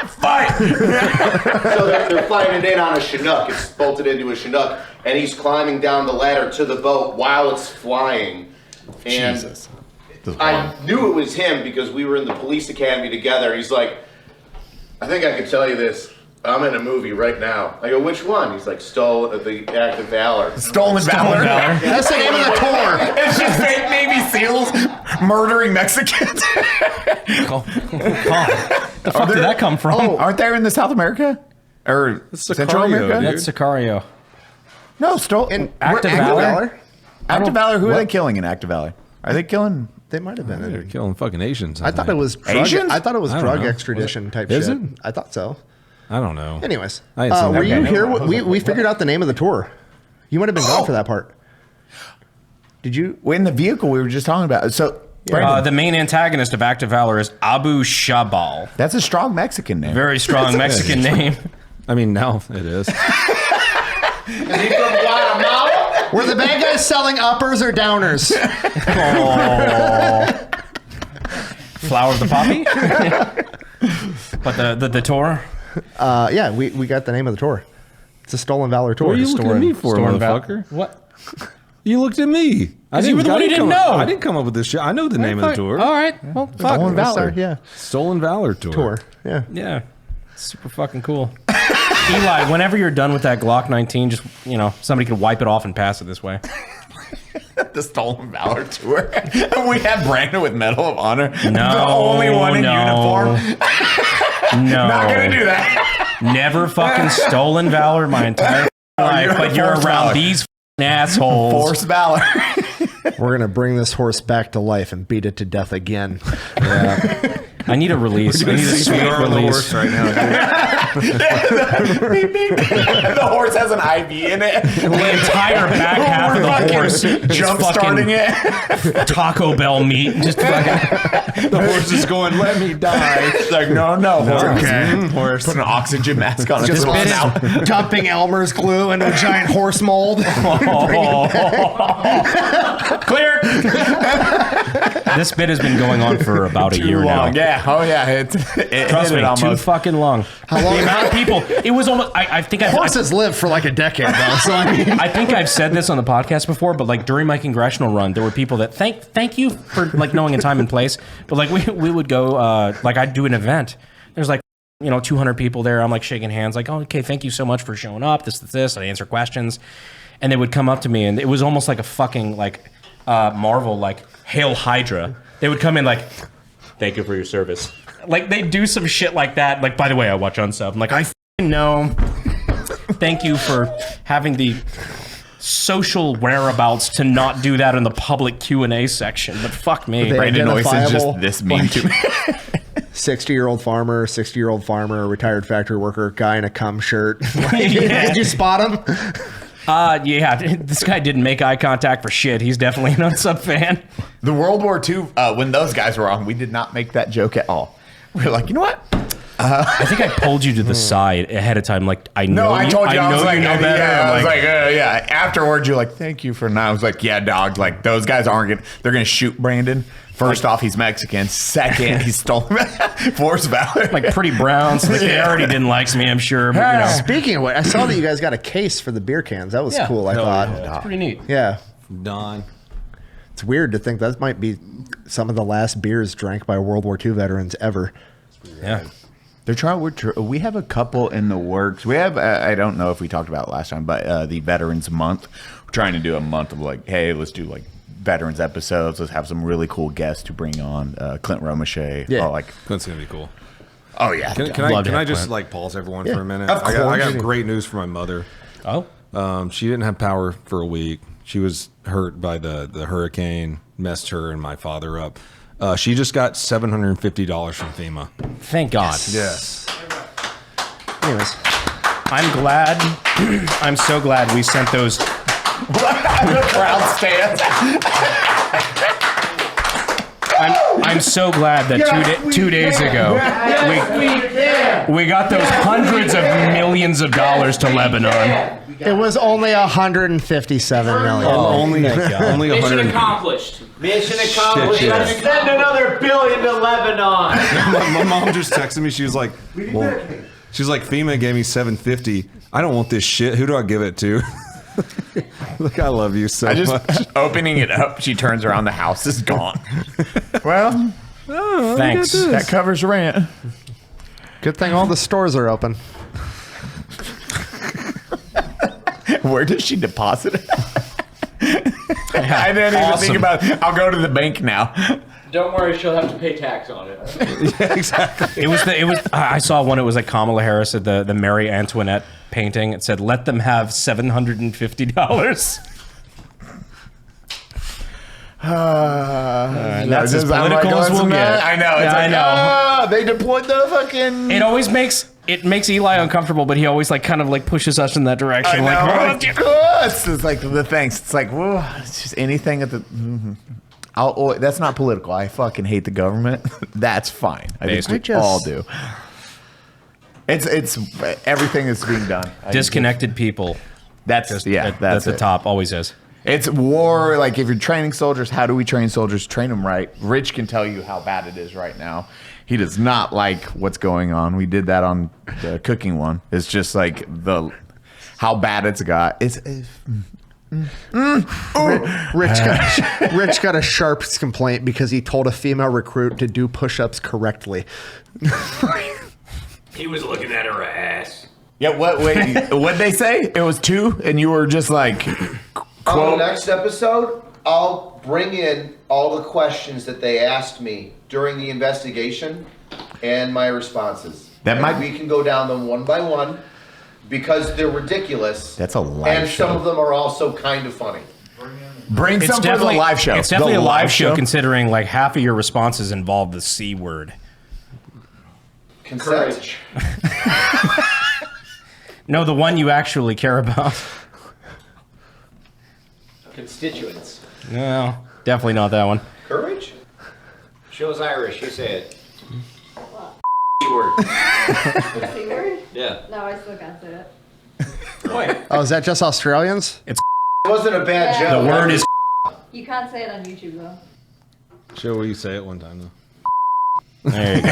Fight! So they're flying it in on a Chinook. It's bolted into a Chinook, and he's climbing down the ladder to the boat while it's flying. And Jesus. I knew it was him because we were in the police academy together. He's like, I think I can tell you this. I'm in a movie right now. I go, which one? He's like, the Act of Valor. Stolen Valor. That's the name of the tour. It's just fake Navy SEALs murdering Mexicans. God. The fuck did that come from? Aren't they in the South America? Or Central America? That's Sicario. No, stolen. Act of Valor? Act of Valor, who are they killing in Act of Valor? Are they killing? They might have been. They're killing fucking Asians. I thought it was Asians? I thought it was drug know. extradition type Is shit. it? I thought so. I don't know. Anyways, I ain't seen that were you movie. here? We figured out the name of the tour. You might have been gone for that part. Did you? In the vehicle we were just talking about. So The main antagonist of Act of Valor is Abu Shabal. that's a strong Mexican name. Very strong Mexican name. I mean, now it is. Is he from Guatemala? Were the bad guys selling uppers or downers? Flower of the Poppy? But the tour? Yeah, we got the name of the tour. It's a Stolen Valor tour. What are you looking at me for, Stolen motherfucker? What? You looked at me. You were the one who didn't know. I didn't come up with this shit. I know the name of the tour. All right. Well, fuck. Stolen Valor. Yeah, Stolen Valor tour. Yeah. Yeah. Super fucking cool. Eli, whenever you're done with that Glock 19, just, somebody could wipe it off and pass it this way. The Stolen Valor tour. We had Brandon with Medal of Honor. No, the only one in uniform. No. Not gonna do that. Never fucking Stolen Valor my entire life, but you're Force around Valor. these assholes. Force Valor. We're gonna bring this horse back to life and beat it to death again. Yeah. I need a release. I need a sweet release right now. The horse has an IV in it. The entire back half of the horse Jump starting it. Taco Bell meat. Just fucking. The horse is going, let me die. It's like, no, horse. Okay. Horse. Put an oxygen mask on it. Just Just out. dumping Elmer's glue into a giant horse mold. Clear. This bit has been going on for about a year now. Yeah. Oh yeah. Trust me, too fucking long. How long? The amount of people. It was almost. I think Horses live for like a decade though. So I mean, I think I've said this on the podcast before, but like during my congressional run, there were people that thank you for like knowing a time and place. But like we would go like I'd do an event. There's like 200 people there. I'm like shaking hands, like, oh, okay, thank you so much for showing up. This. I answer questions. and they would come up to me, and it was almost like a fucking like Marvel like Hail Hydra. They would come in like, "Thank you for your service." Like they do some shit like that. Like, by the way, I watch Unsub. I'm like, I know. Thank you for having the social whereabouts to not do that in the public Q&A section. But fuck me. Brandon Noyce is just this mean to me. 60-year-old farmer, 60-year-old farmer, retired factory worker, guy in a cum shirt. Did you spot him? Yeah, this guy didn't make eye contact for shit. He's definitely an Unsub fan. The World War II, when those guys were on, we did not make that joke at all. We were like, you know what? I think I pulled you to the side ahead of time. Like, I know. No, I told you. I was like, you know better. Yeah, I was like, yeah. Afterwards, you're like, thank you for now. I was like, yeah, dog. Like, those guys aren't gonna. They're gonna shoot Brandon. First off, he's Mexican. Second, he's stolen Force Valor. Like pretty brown. So they already didn't like me, I'm sure. But, you know. Speaking of what, I saw that you guys got a case for the beer cans. That was cool. I thought. It's pretty neat. Yeah. Don. It's weird to think that might be some of the last beers drank by World War II veterans ever. Yeah. They're trying. We have a couple in the works. We have. I don't know if we talked about it last time, but the Veterans Month. We're trying to do a month of like, hey, let's do like veterans episodes. Let's have some really cool guests to bring on. Clint Romachet. Yeah, Clint's gonna be cool. Oh yeah. Can I just like pause everyone for a minute? Of course. I got great news for my mother. Oh. She didn't have power for a week. She was hurt by the hurricane, messed her and my father up. She just got $750 from FEMA. Thank God. Yes. Anyways. I'm glad. I'm so glad we sent those. The crowd stands. I'm so glad that 2 days ago we got those hundreds of millions of dollars to Lebanon. It was only 157 million. Only Mission 100. accomplished. Mission accomplished. Shit, Let's send another $1 billion to Lebanon. My mom just texted me. She was like, she's like, FEMA gave me $750. I don't want this shit. Who do I give it to? Look, I love you so much. Opening it up, she turns around. The house is gone. Well, Thanks. that covers rent. Good thing all the stores are open. Where does she deposit it? I didn't even think about it. I'll go to the bank now. Don't worry, she'll have to pay tax on it. Yeah, exactly. It was. I saw one. It was like Kamala Harris at the Mary Antoinette painting. It said, "Let them have $750." And that's as political as we'll get. I know. It's I know. They deployed the fucking. It always makes Eli uncomfortable, but he always like kind of like pushes us in that direction. It's like the thanks. It's like, whoa, it's just anything at the. That's not political. I fucking hate the government. That's fine. I think we all do. It's everything that's being done. Disconnected people. That's Just that's at the it. top. Always is. It's war. Like if you're training soldiers, how do we train soldiers? Train them right. Rich can tell you how bad it is right now. He does not like what's going on. We did that on the cooking one. It's just like how bad it's got. Rich got a Sharps complaint because he told a female recruit to do push-ups correctly. He was looking at her ass. Yeah. What'd they say? It was 2, and you were just like. On the next episode, I'll bring in all the questions that they asked me during the investigation and my responses. We can go down them one by one because they're ridiculous. That's a live and show. some of them are also kind of funny. Bring some for the live show. It's definitely a live show, considering like half of your responses involve the C word. Consent. No, the one you actually care about. Constituents. No, definitely not that one. Courage? Show's Irish. You say it. What? Word. C word? Yeah. No, I still can't say it. Why? Oh, is that just Australians? It wasn't a bad Yeah. joke. The word is. You can't say it on YouTube though. Sure, will you say it one time though? There you go.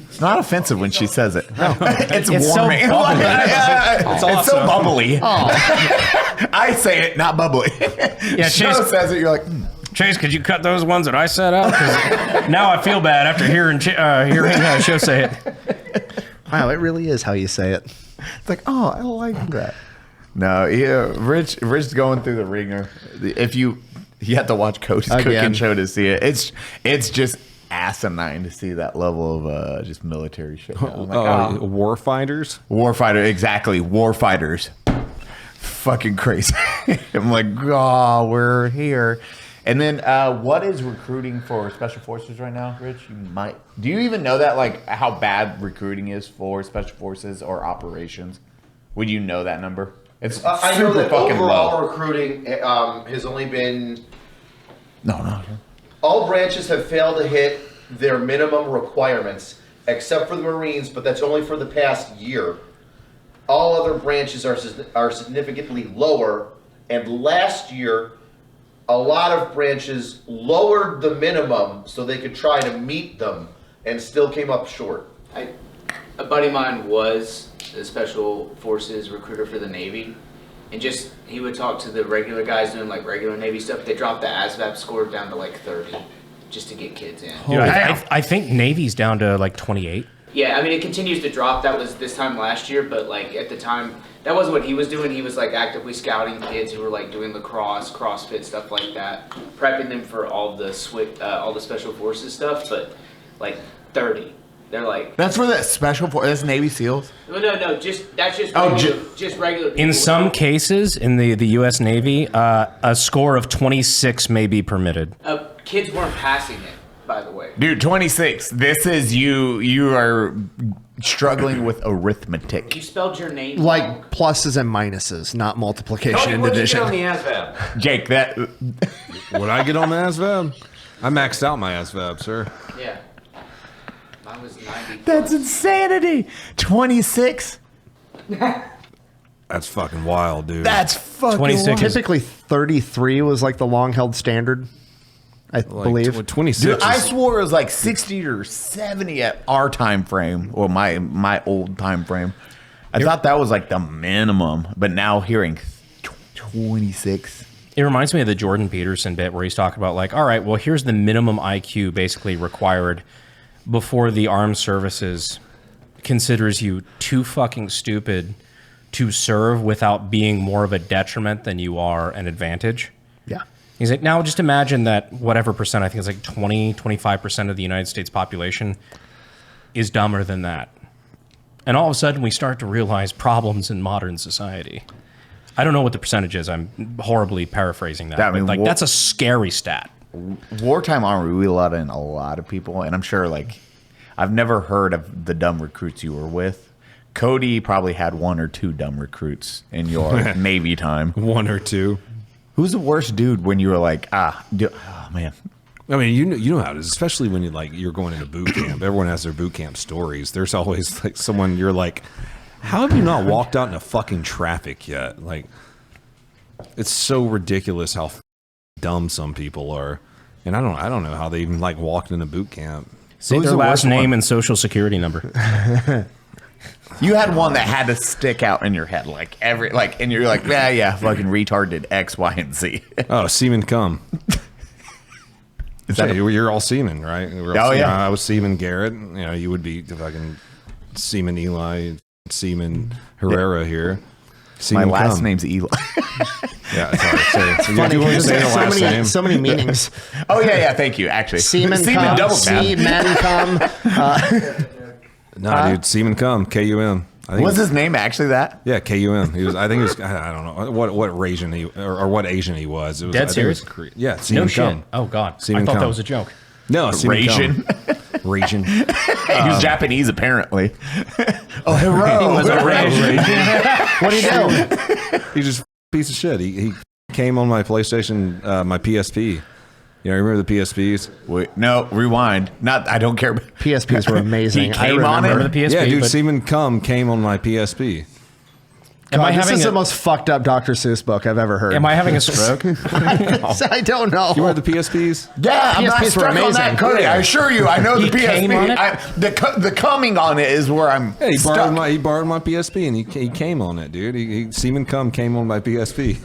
It's not offensive when she says it. No. It's It's so warming. bubbly. It's so bubbly. I say it, not bubbly. Yeah, Show Chase says it. You're like, Chase, could you cut those ones that I set out? 'Cause now I feel bad after hearing Show say it. Wow, it really is how you say it. it's like, oh, I like that. No, yeah, Rich going through the ringer. If you have to watch Cody's cooking show to see it. It's just asinine to see that level of just military shit. War fighters? Warfighter, exactly. Warfighters. Fucking crazy. I'm like, oh, we're here. And then what is recruiting for Special Forces right now, Rich? Do you even know that, like, how bad recruiting is for Special Forces or operations? Would you know that number? It's I know that fucking overall low. recruiting has only been... No. All branches have failed to hit their minimum requirements, except for the Marines, but that's only for the past year. All other branches are significantly lower, and last year, a lot of branches lowered the minimum so they could try to meet them, and still came up short. A buddy of mine was a Special Forces recruiter for the Navy, and he would talk to the regular guys doing like regular Navy stuff. They dropped the ASVAB score down to like 30 just to get kids in. Dude, I think Navy's down to like 28. Yeah, I mean, it continues to drop. That was this time last year, but like at the time, that wasn't what he was doing. He was like actively scouting kids who were like doing lacrosse, CrossFit, stuff like that, prepping them for all the Special Forces stuff. But like 30, they're like. That's for the Special Forces. That's Navy SEALs. No, that's just regular. In some cases, in the U.S. Navy, a score of 26 may be permitted. Kids weren't passing it, by the way. Dude, 26. This is you. You are struggling with arithmetic. You spelled your name Like wrong. pluses and minuses, not multiplication Cody, and what'd you division. get on the ASVAB? Jake, that. Would I get on the ASVAB? I maxed out my ASVAB, sir. Yeah. Mine was 90. That's insanity. 26. That's fucking wild, dude. That's fucking 26 wild. Typically 33 was like the long held standard, I believe. 26. Dude, I is- swore it was like 60 or 70 at our time frame, or my old time frame. I thought that was like the minimum, but now hearing 26. It reminds me of the Jordan Peterson bit where he's talking about like, all right, well, here's the minimum IQ basically required before the armed services considers you too fucking stupid to serve without being more of a detriment than you are an advantage. Yeah. He's like, now just imagine that whatever percent, I think it's like 25% of the United States population is dumber than that. And all of a sudden we start to realize problems in modern society. I don't know what the percentage is. I'm horribly paraphrasing that. I mean, but like, that's a scary stat. Wartime army, we let in a lot of people, and I'm sure, like, I've never heard of the dumb recruits you were with. Cody probably had one or two dumb recruits in your Navy time. One or two. Who's the worst dude when you were like, oh man. I mean, you know how it is, especially when you're going into boot camp. Everyone has their boot camp stories. There's always like someone you're like, how have you not walked out into fucking traffic yet? Like, it's so ridiculous how dumb some people are, and I don't know how they even like walked into boot camp. Say Who's their the last worst name one? and social security number. You had one that had to stick out in your head, and you're like, yeah, fucking retard did X, Y, and Z. Oh, Seaman Kum. Is that You're all Seaman, right? We're all Oh, Seaman. yeah. I was Seaman Garrett. You know, you would be fucking Seaman Eli, Seaman Herrera here. My Seaman last Kum. name's Eli. Yeah, sorry. So Funny, you want to because say the there's last name? so many meanings. Oh, yeah, thank you, actually. Seaman Kum, double tap. Seaman Kum. No, dude, Seaman Kum, K-U-M. I think Was his name actually that? Yeah, K-U-M. He was. I think he was. I don't know what Asian he or what Asian he was. It was Dead I think it was serious? Yeah, Seaman No shit. Kum. Oh God. Seaman I thought Kum. that was a joke. No, Seaman Rasian. Kum. Rasian. He was Japanese, apparently. Oh, Herrera. He was a What do you do? He's just a piece of shit. He came on my PlayStation, my PSP. You know, remember the PSPs? Wait, no, rewind. I don't care. PSPs were amazing. He I came on remember it? the PSP. Yeah, dude, but Seaman Kum came on my PSP. am I this having is a, the most fucked up Dr. Seuss book I've ever heard. Am I having a stroke? I don't know. You remember the PSPs? Yeah, I'm not PSPs were stuck on that, amazing. Cody. Yeah. I assure you, I know the He PSP. came on it? The coming on it is where I'm Yeah, he stuck. borrowed my PSP and he came on it, dude. Seaman Kum came on my PSP.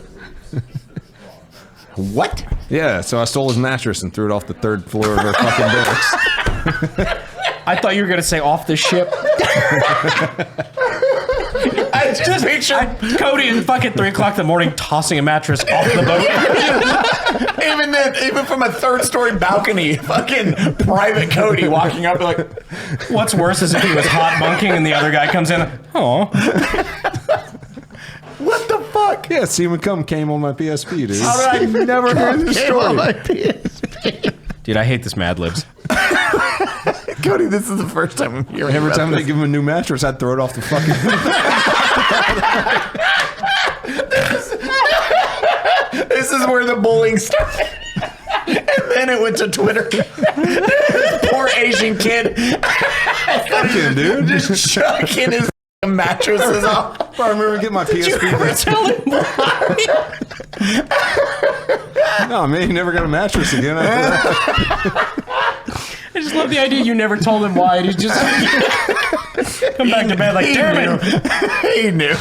What? Yeah, so I stole his mattress and threw it off the third floor of our fucking barracks. I thought you were gonna say off the ship. I just picture Cody at fucking 3 o'clock in the morning tossing a mattress off the boat. Even then, even from a 3rd-story balcony, fucking private Cody walking up like. What's worse is if he was hot bunking and the other guy comes in. Oh. What the fuck? Yeah, Seaman Kum came on my PSP, dude. How did I never hear this story? Dude, I hate this Mad Libs. Cody, this is the first time I'm hearing. Every time they give him a new mattress, I'd throw it off the fucking. This is where the bullying started. And then it went to Twitter. Poor Asian kid. Fucking dude. Just chucking his mattresses off. I remember getting my PSP back. No, man, he never got a mattress again after that. I just love the idea you never told him why. He just come back to bed like, damn it. He knew.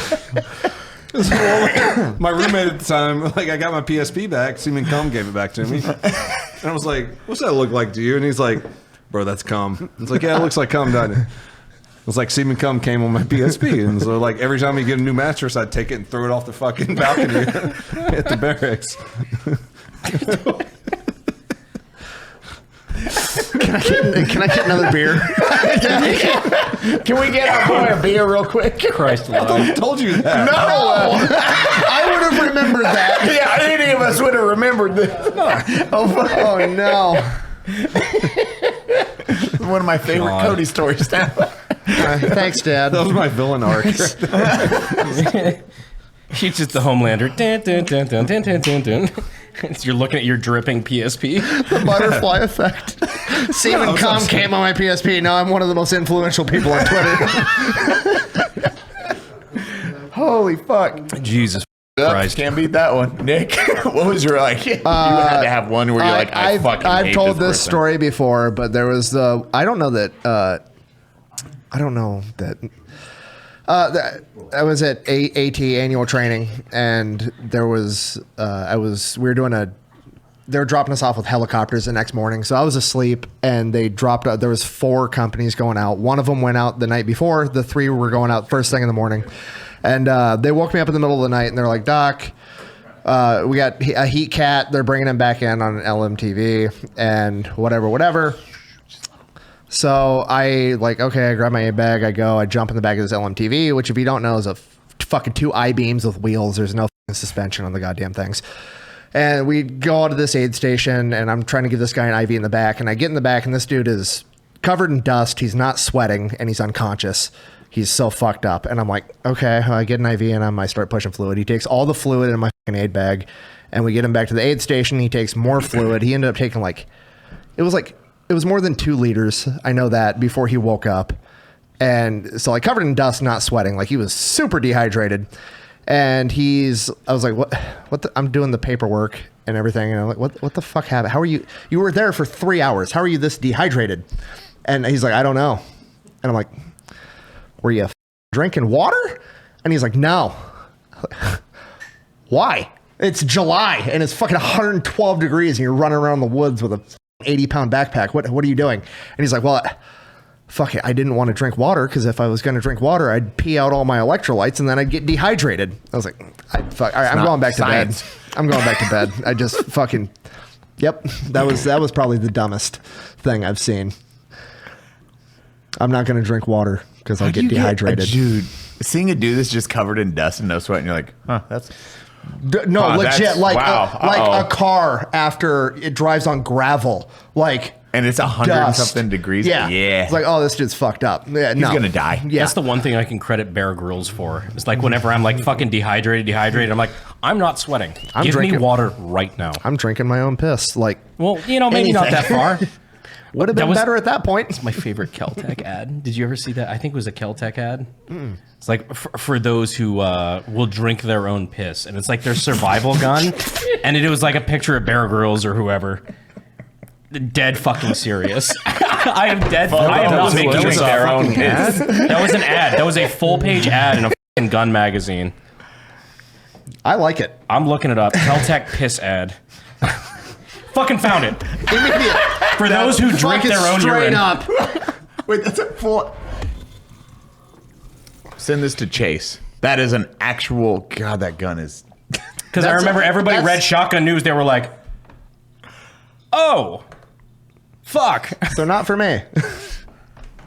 My roommate at the time, like, I got my PSP back. Seaman Kum gave it back to me. And I was like, what's that look like to you? And he's like, bro, that's cum. It's like, yeah, it looks like cum, doesn't it? It was like Seaman Kum came on my PSP. And so, like, every time he get a new mattress, I'd take it and throw it off the fucking balcony at the barracks. Can I get another beer? Can we get our boy a beer real quick? Christ alive. I told you that. No! I would have remembered that. Yeah, any of us would have remembered this. Oh no. One of my favorite God. Cody stories now. Thanks, Dad. That was my villain arc. He's just the Homelander. Dun, dun, dun, dun, dun, dun, dun, dun. You're looking at your dripping PSP. The butterfly effect. Seaman Kum came on my PSP. Now I'm one of the most influential people on Twitter. Holy fuck. Jesus Christ. Can't beat that one. Nick, what was your like? You had to have one where you're like, I've told this story before, but there was the I don't know that I was at AT annual training, and there was we were doing they were dropping us off with helicopters the next morning. So I was asleep, and they dropped out. There was 4 companies going out. One of them went out the night before. The 3 were going out first thing in the morning, and they woke me up in the middle of the night, and they're like, Doc, we got a heat cat. They're bringing him back in on an LMTV and whatever. So I I grab my bag, I jump in the back of this LMTV, which if you don't know is a fucking 2 I-beams with wheels. There's no suspension on the goddamn things. And we go out to this aid station, and I'm trying to give this guy an IV in the back, and I get in the back, and this dude is covered in dust. He's not sweating, and he's unconscious. He's so fucked up. And I'm like, okay, I get an IV in him. I start pushing fluid. He takes all the fluid in my fucking aid bag, and we get him back to the aid station. He takes more fluid. He ended up taking it was more than 2 liters. I know that before he woke up. And so covered in dust, not sweating. He was super dehydrated. And I was like, I'm doing the paperwork and everything. And I'm like, what the fuck happened? How are you were there for 3 hours. How are you this dehydrated? And he's like, I don't know. And I'm like, were you drinking water? And he's like, no. Why? It's July and it's fucking 112 degrees and you're running around the woods with a 80-pound backpack. What are you doing? And he's like, well, fuck it. I didn't want to drink water because if I was going to drink water, I'd pee out all my electrolytes and then I'd get dehydrated. I was like, all right, I'm going back to bed. I'm going back to bed. I just fucking, yep. That was probably the dumbest thing I've seen. I'm not going to drink water because I'll get dehydrated. Dude, seeing a dude that's just covered in dust and no sweat and you're like, huh, that's... No, wow, legit, wow. A car after it drives on gravel, and it's 100 something degrees. Yeah. It's like, oh, this dude's fucked up. Yeah, he's gonna die. Yeah, that's the one thing I can credit Bear Grylls for. It's whenever I'm fucking dehydrated, I'm like, I'm not sweating. Give me water right now. I'm drinking my own piss. Well, maybe not that far. Would have been better at that point. It's my favorite Keltec ad. Did you ever see that? I think it was a Keltec ad. It's for those who will drink their own piss, and it's their survival gun, and it was a picture of Bear Grylls or whoever. Dead fucking serious. I am dead. I am not making this their own piss. That was an ad. That was a full-page ad in a fucking gun magazine. I like it. I'm looking it up. Keltec piss ad. Fucking found it. Immediate. For those who drink their own urine. Wait, that's a full... Send this to Chase. That is an actual. God, that gun is. Because I remember everybody read Shotgun News. They were like, "Oh, fuck." So not for me.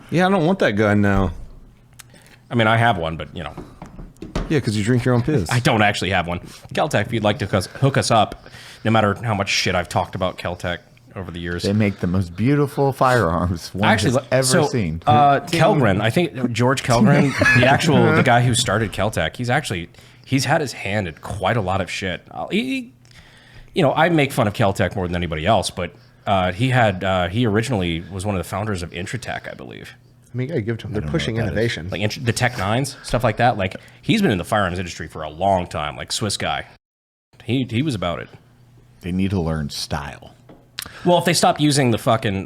Yeah, I don't want that gun now. I mean, I have one, but you know. Yeah, because you drink your own piss. I don't actually have one. Keltec, if you'd like to hook us up, no matter how much shit I've talked about Keltec over the years. They make the most beautiful firearms one has ever seen. Kelgren, I think George Kelgren, the guy who started Keltec, he's had his hand in quite a lot of shit. I make fun of Keltec more than anybody else, but he originally was one of the founders of Intratec, I believe. I mean, you gotta give it to them. They're pushing innovation. Like the Tech Nines, stuff like that. Like, he's been in the firearms industry for a long time, like Swiss guy. He was about it. They need to learn style. Well, if they stop using the fucking,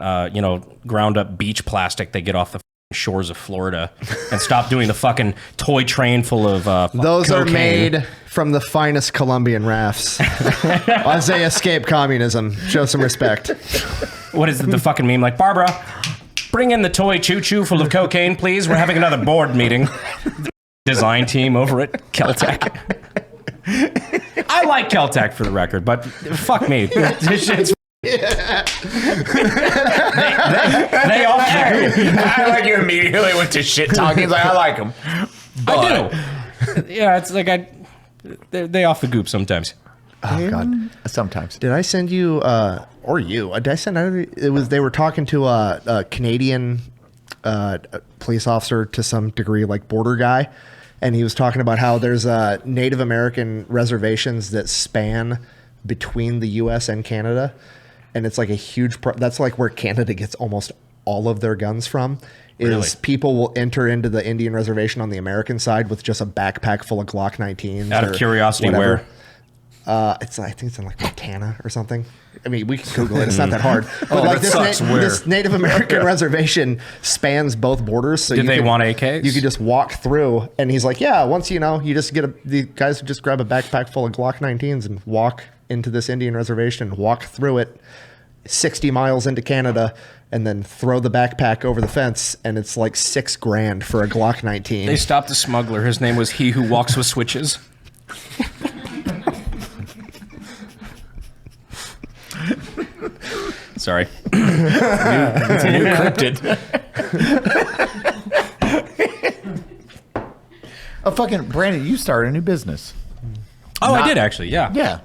ground up beach plastic they get off the shores of Florida and stop doing the fucking toy train full of those cocaine. are made from the finest Colombian rafts. As they escape communism. Show some respect. What is the fucking meme? Like, Barbara, bring in the toy choo-choo full of cocaine, please. We're having another board meeting. Design team over at Keltec. I like Keltec for the record, but fuck me. This shit's they all I like you immediately went to shit talking. He's like, I like them. I do. Yeah, it's like they off the goop sometimes. Oh God. Sometimes. Did I send you or you? Did I send out? It was they were talking to a Canadian police officer to some degree, like border guy, and he was talking about how there's Native American reservations that span between the U.S. and Canada. And it's like a huge that's like where Canada gets almost all of their guns from. Is Really? People will enter into the Indian reservation on the American side with just a backpack full of Glock 19s. Out of curiosity, whatever. where? I think it's in like Montana or something. I mean, we can Google it. It's not that hard. But that sucks. Where? This Native American reservation spans both borders. So Did they want AKs? You could just walk through, and he's like, "Yeah, once you just get the guys would just grab a backpack full of Glock 19s and walk into this Indian reservation, walk through it, 60 miles into Canada, and then throw the backpack over the fence, and it's like $6,000 for a Glock 19." They stopped the smuggler. His name was He Who Walks with Switches. Sorry. It's a new cryptid. Oh, fucking Brandon, you started a new business. Oh, I did actually. Yeah. Yeah.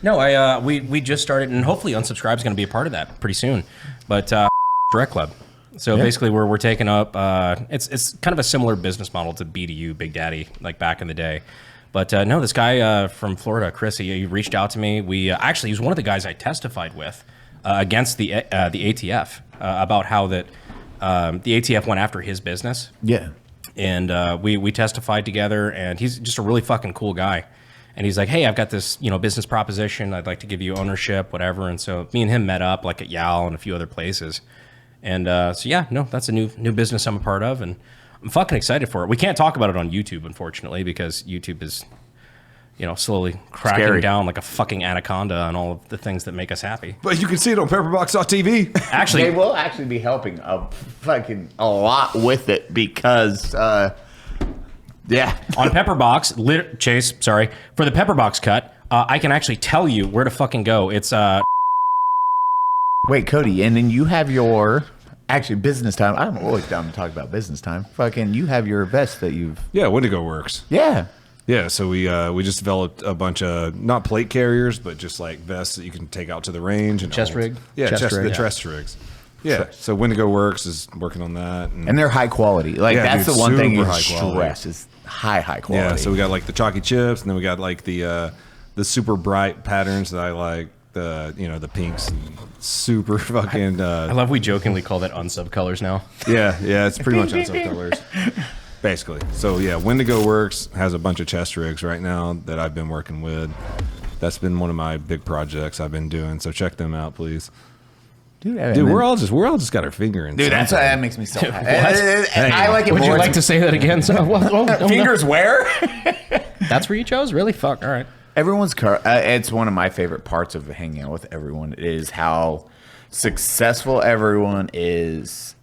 No, we just started, and hopefully Unsubscribe is going to be a part of that pretty soon. But Direct Club. So basically, we're taking up. It's kind of a similar business model to B2U, Big Daddy, like back in the day. But no, this guy from Florida, Chris, he reached out to me. We actually, he was one of the guys I testified with against the ATF about how that the ATF went after his business. Yeah. And we testified together, and he's just a really fucking cool guy. And he's like, "Hey, I've got this, business proposition. I'd like to give you ownership, whatever." And so me and him met up like at Yal and a few other places. And that's a new business I'm a part of, and I'm fucking excited for it. We can't talk about it on YouTube, unfortunately, because YouTube is, slowly cracking down like a fucking anaconda on all of the things that make us happy. But you can see it on Pepperbox.tv. Actually, they will actually be helping a lot with it because, yeah. On Pepperbox, Chase, sorry, for the Pepperbox cut, I can actually tell you where to fucking go. It's Wait, Cody, and then you have your actually business time. I'm always down to talk about business time. Fucking, you have your vest that you've. Yeah, Wendigo works. Yeah. Yeah, so we just developed a bunch of not plate carriers, but just like vests that you can take out to the range and chest rig. Yeah, Chest rig, the yeah. chest rigs. Yeah, so Wendigo Works is working on that, And they're high quality. Like, Yeah, that's dude, the one thing you super high quality. stress is high quality. yeah. So we got like the chalky chips, and then we got like the super bright patterns that I like. The pinks, and super fucking. I love we jokingly call that unsub colors now. Yeah, it's pretty much on some colors. Basically. So yeah, Wendigo Works has a bunch of chest rigs right now that I've been working with. That's been one of my big projects I've been doing. So check them out, please. Dude, we're all just got our finger in. Dude, something. that's why that makes me so happy. I like it Would more. you like to say that again? Fingers where? That's where you chose? Really? Fuck. All right. Everyone's it's one of my favorite parts of hanging out with everyone is how successful everyone is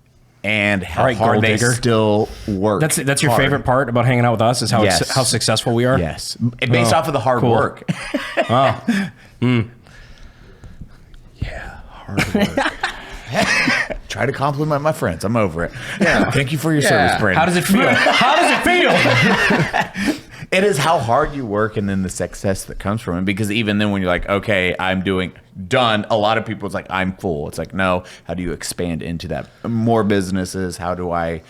and how All right, hard gold they digger. still work. That's your hard. favorite part about hanging out with us is how Yes. how successful we are. Yes, based off of the hard cool. work. Oh. Yeah, hard work. Try to compliment my friends. I'm over it. Yeah. Thank you for your service, Brandon. How does it feel? How does it feel? It is how hard you work and then the success that comes from it. Because even then, when you're like, okay, I'm done, a lot of people, it's like, I'm full. It's like, no, how do you expand into that? More businesses. How do I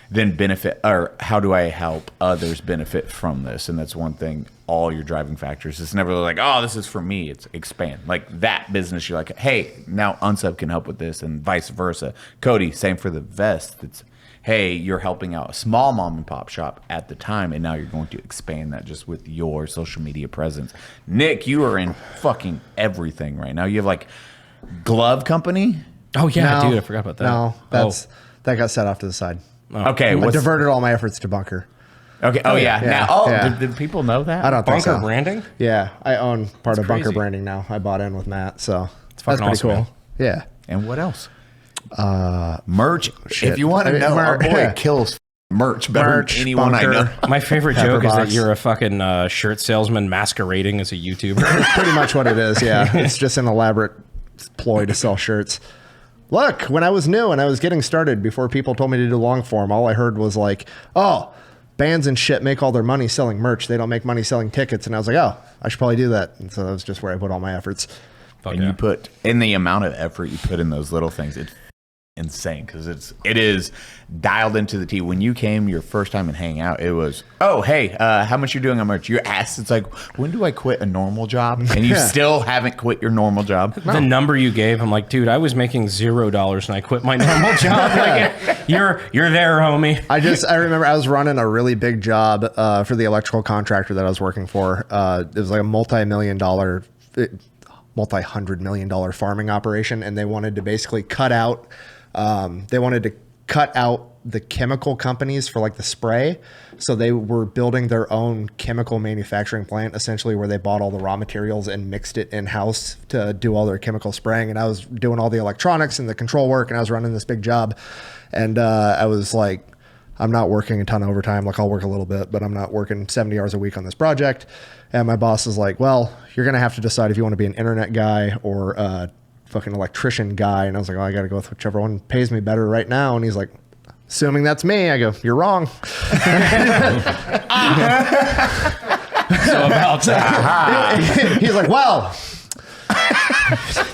then benefit, or how do I help others benefit from this? And that's one thing, all your driving factors. It's never like, oh, this is for me. It's expand. Like that business, you're like, hey, now Unsub can help with this, and vice versa. Cody, same for the vest. It's, hey, you're helping out a small mom and pop shop at the time, and now you're going to expand that just with your social media presence. Nick, you are in fucking everything right now. You have like glove company. Oh yeah, No, dude, I forgot about that. No, that got set off to the side. Okay, I diverted all my efforts to bunker. Okay. Oh yeah. Yeah. Now, Yeah. did people know that? I don't think Bunker so. branding? Yeah, I own part of Bunker crazy. Branding now. I bought in with Matt, so that's fucking pretty awesome, cool. man. Yeah. And what else? Merch. Shit. If you want I to mean, know, our boy yeah. kills merch better Merch, than anyone I know. bunker. My favorite Pepper joke is that box. you're a fucking shirt salesman masquerading as a YouTuber. That's pretty much what it is. Yeah, it's just an elaborate ploy to sell shirts. Look, when I was new and I was getting started, before people told me to do long form, all I heard was like, "Oh, bands and shit make all their money selling merch. They don't make money selling tickets." And I was like, "Oh, I should probably do that." And so that was just where I put all my efforts. And you put in the amount of effort you put in those little things, it's insane because it is dialed into the T. When you came your first time and hang out, it was, oh hey, how much you doing on merch? You asked, it's like, when do I quit a normal job? And you still haven't quit your normal job. The number you gave, I'm like, dude, I was making $0 and I quit my normal job. Like, you're there, homie. I remember I was running a really big job for the electrical contractor that I was working for. It was like a multi-hundred million dollar farming operation, and they wanted to basically cut out the chemical companies for like the spray. So they were building their own chemical manufacturing plant, essentially, where they bought all the raw materials and mixed it in-house to do all their chemical spraying. And I was doing all the electronics and the control work, and I was running this big job. And I was like, I'm not working a ton of overtime. Like, I'll work a little bit, but I'm not working 70 hours a week on this project. And my boss is like, well, you're going to have to decide if you want to be an internet guy or a fucking electrician guy. And I was like, oh, I got to go with whichever one pays me better right now. And he's like, assuming that's me. I go, you're wrong. So about that. He's like, well,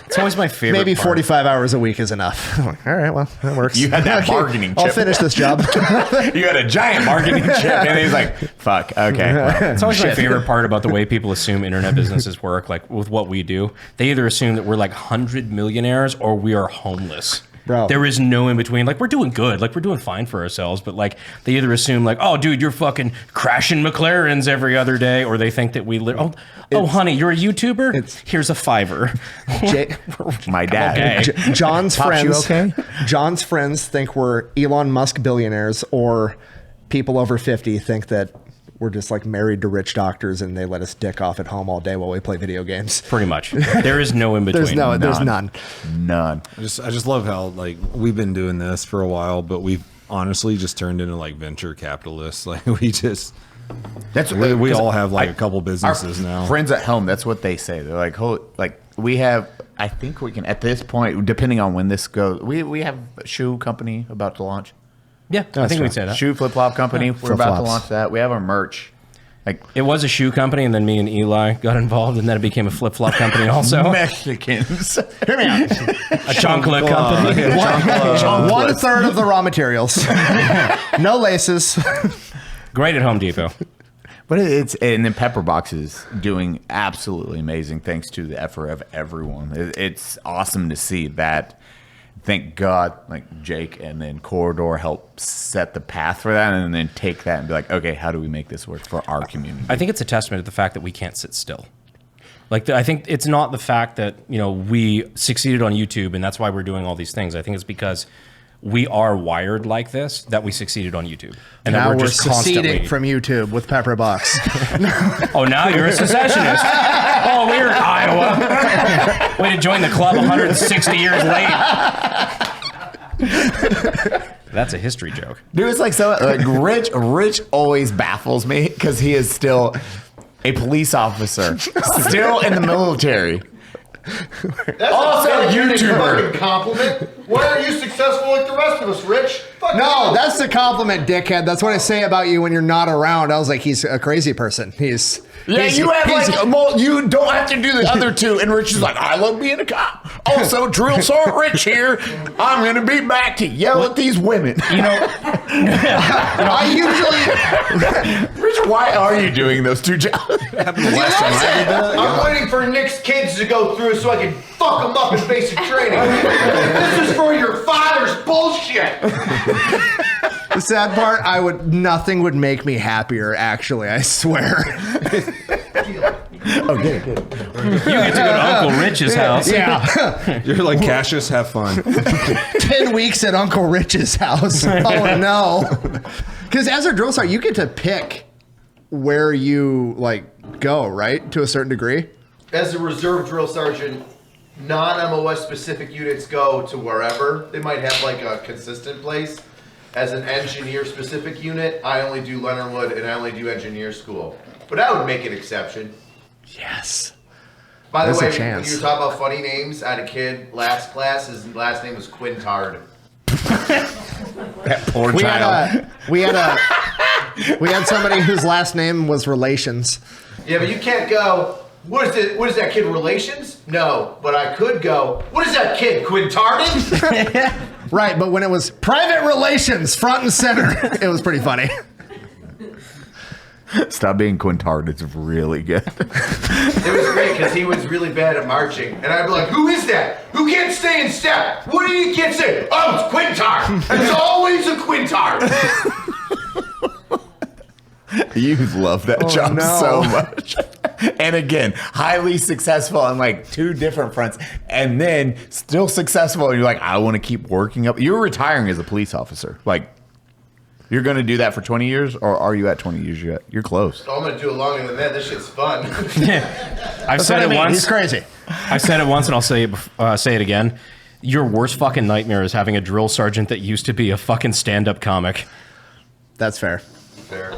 It's always my favorite maybe part. 45 hours a week is enough. I'm like, all right, well, that works. You had that bargaining I'll chip. finish this job. You had a giant bargaining chip, and he's like, fuck, okay. Well, It's always my favorite part about the way people assume internet businesses work. Like with what we do, they either assume that we're like 100 millionaires or we are homeless. Bro. There is no in between. Like, we're doing good. Like, we're doing fine for ourselves. But like, they either assume like, oh, dude, you're fucking crashing McLarens every other day, or they think that we live. Oh, honey, you're a YouTuber. Here's a $5. my dad. Okay. John's Pops, you friends. okay? John's friends think we're Elon Musk billionaires, or people over 50 think that we're just like married to rich doctors and they let us dick off at home all day while we play video games. Pretty much. There is no in between. There's none. None. I just love how like we've been doing this for a while, but we've honestly just turned into like venture capitalists. Like we all have like a couple businesses now. Friends at home, that's what they say. They're like, we have, I think we can, at this point, depending on when this goes, we have a shoe company about to launch. Yeah, I think we'd say that. Shoe flip-flop company. Yeah. We're about to Flip-flops. launch that. We have our merch. Like, It was a shoe company, and then me and Eli got involved, and then it became a flip-flop company also. Mexicans. Hear me out. A chocolate company. 1/3 of the raw materials. No laces. Great at Home Depot. But and then Pepper Box is doing absolutely amazing thanks to the effort of everyone. It's awesome to see that. Thank God, like Jake and then Corridor help set the path for that, and then take that and be like, okay, how do we make this work for our community? I think it's a testament to the fact that we can't sit still. Like, I think it's not the fact that, we succeeded on YouTube and that's why we're doing all these things. I think it's because we are wired like this that we succeeded on YouTube. And Now that we're just seceding constantly from YouTube with Pepper Box. Oh, now you're a secessionist. Oh, we're in Iowa. Way to join the club 160 years late. That's a history joke. Dude, it's like Rich always baffles me because he is still a police officer, still in the military. That's Also a YouTuber. compliment. Why aren't you successful like the rest of us, Rich? Fuck No, you. that's the compliment, dickhead. That's what I say about you when you're not around. I was like, he's a crazy person. He's You don't have to do the other two. And Rich is like, I love being a cop. Also, Drill Sergeant Rich here. I'm going to be back to yell at these women. I usually. Rich, why are you doing those two jobs? I'm waiting for Nick's kids to go through so I can fuck them up in basic training. This is for your father's bullshit. The sad part, nothing would make me happier. Actually, I swear. Oh, good. You get to go to Uncle Rich's house. Yeah. You're like, Cassius, have fun. 10 weeks at Uncle Rich's house. Oh no. Because as a drill sergeant, you get to pick where you go, right? To a certain degree. As a reserve drill sergeant, non-MOS specific units go to wherever. They might have like a consistent place. As an engineer specific unit, I only do Leonardwood and I only do engineer school. But I would make an exception. Yes. By the There's a way, when chance. you talk about funny names, I had a kid last class, his last name was Quintard. That poor child. We had somebody whose last name was Relations. Yeah, but you can't go, what is that kid, Relations? No, but I could go, what is that kid, Quintarded? Right, but when it was Private Relations, front and center, it was pretty funny. Stop being Quintard. It's really good. It was great because he was really bad at marching. And I'd be like, who is that? Who can't stay in step? What do you can't say? Oh, it's Quintard. It's always a Quintard. You love that job so much. And again, highly successful on like two different fronts. And then still successful. And you're like, I want to keep working up. You're retiring as a police officer. Like, you're going to do that for 20 years? Or are you at 20 years yet? You're close. I'm going to do it longer than that. This shit's fun. I've said it once. He's crazy. I said it once and I'll say it again. Your worst fucking nightmare is having a drill sergeant that used to be a fucking stand-up comic. That's fair. Fair.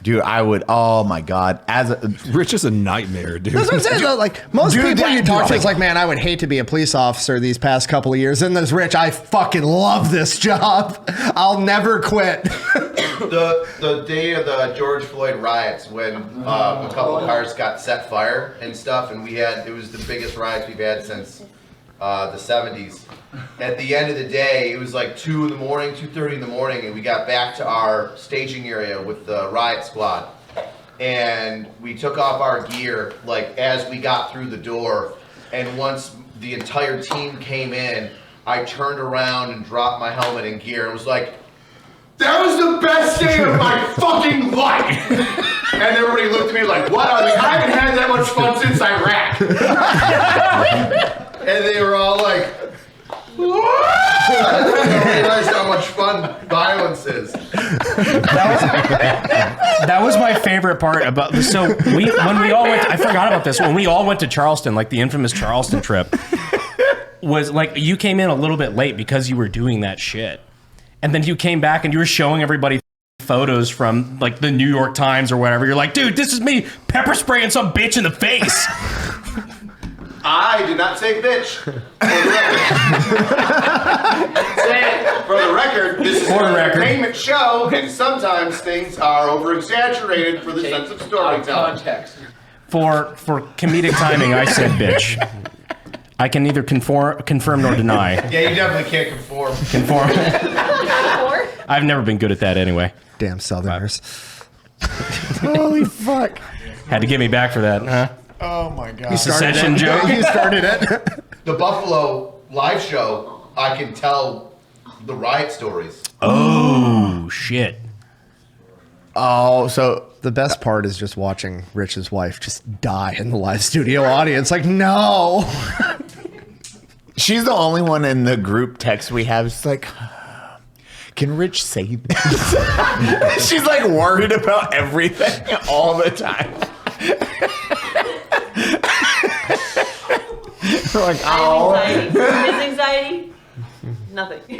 Dude, I would. Oh my God! Rich is a nightmare, dude. That's what I'm saying. Though, like most people you talk to, it's like, man, I would hate to be a police officer these past couple of years. And there's Rich. I fucking love this job. I'll never quit. The day of the George Floyd riots, when a couple of cars got set fire and stuff, and it was the biggest riots we've had since the 70s. At the end of the day, it was like 2:30 in the morning, and we got back to our staging area with the riot squad. And we took off our gear, like, as we got through the door. And once the entire team came in, I turned around and dropped my helmet and gear and was like, that was the best day of my fucking life! And everybody looked at me like, what? I was like, I haven't had that much fun since Iraq. And they were all like, I didn't realize how much fun violence is. That was my favorite part about this. So when we all went, I forgot about this. When we all went to Charleston, like the infamous Charleston trip, was like you came in a little bit late because you were doing that shit, and then you came back and you were showing everybody photos from like the New York Times or whatever. You're like, dude, this is me pepper spraying some bitch in the face. I did not say bitch. For the record, this is an entertainment show, and sometimes things are over-exaggerated for the sense of storytelling. Context. For comedic timing, I said bitch. I can neither confirm nor deny. Yeah, you definitely can't conform. I've never been good at that anyway. Damn Southerners. Holy fuck. Had to get me back for that, huh? Oh my God. You started Secession it. joke. You started it. The Buffalo live show, I can tell the riot stories. Oh, shit. Oh, so the best part is just watching Rich's wife just die in the live studio audience. Like, no. She's the only one in the group text we have. She's like, can Rich say this? She's like worried about everything all the time. Like, oh. His anxiety? Nothing.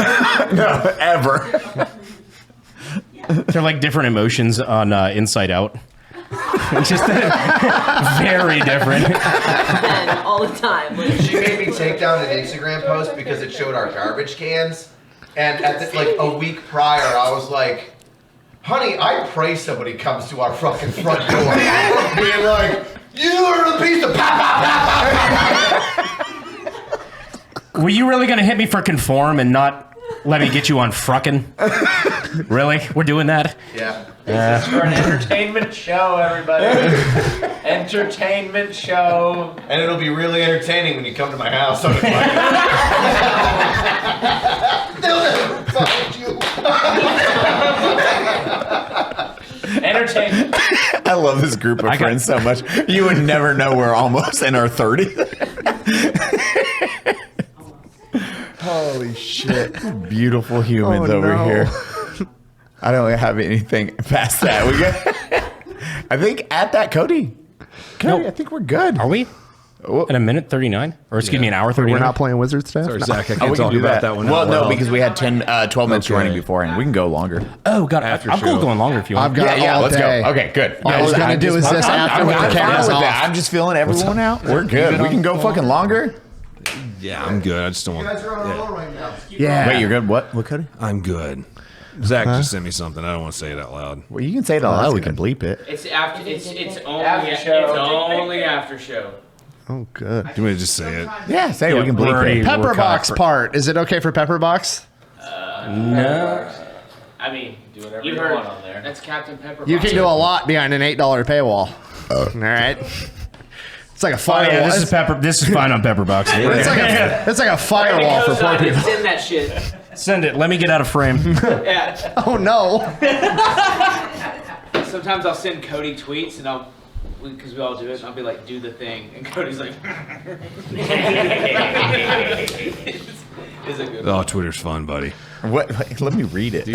No, ever. They're like different emotions on Inside Out. Just very different. And all the time. Like, She made me take down an Instagram post because it showed our garbage cans. And at the, like a week prior, I was like, honey, I pray somebody comes to our fucking front door being like, you are a piece of Were you really gonna hit me for conform and not let me get you on fruckin'? Really? We're doing that? Yeah. This is for an entertainment show, everybody. Entertainment show. And it'll be really entertaining when you come to my house. They'll never find you. Entertainment. I love this group of friends so much. You would never know we're almost in our 30s. Holy shit. Beautiful humans over here. I don't have anything past that. We got, I think at that, Cody, I think we're good. Are we? At a minute 39? Or excuse me, an hour 39? We're not playing Wizard stuff? Sorry, No. Zach, I can't we can talk do about that one. Well, out no, loud. because we had 12 minutes Okay. running beforehand. We can go longer. Oh, God. I'm After cool show. going longer if you want. I've got all let's day. go. Okay, good. All I was going to do is this after with the I'm cameras with off. that. I'm just feeling everyone out. We're good. We can go fucking longer. Yeah, I'm good. I just don't want. You guys are on a roll right now. Yeah. Wait, you're good? What, Cody? I'm good. Zach just sent me something. I don't want to say it out loud. Well, you can say it out loud. We can bleep it. It's after. It's only After show. It's only after show. Oh, good. Do you want me to just say it? Yeah, say it. We can bleep it. Pepperbox part. Is it okay for Pepperbox? No. I mean, Do whatever you you heard. want on there. That's Captain Pepper. You can do a lot behind an $8 paywall. All right. It's like a Oh, firewall. yeah, this is pepper. This is fine on Pepperbox. It's like a firewall for poor people. Send that shit. Send it. Let me get out of frame. Yeah. Oh no. Sometimes I'll send Cody tweets and because we all do it, and I'll be like, do the thing. And Cody's like, it's a good Oh, Twitter's fun, buddy. What? Let me read it.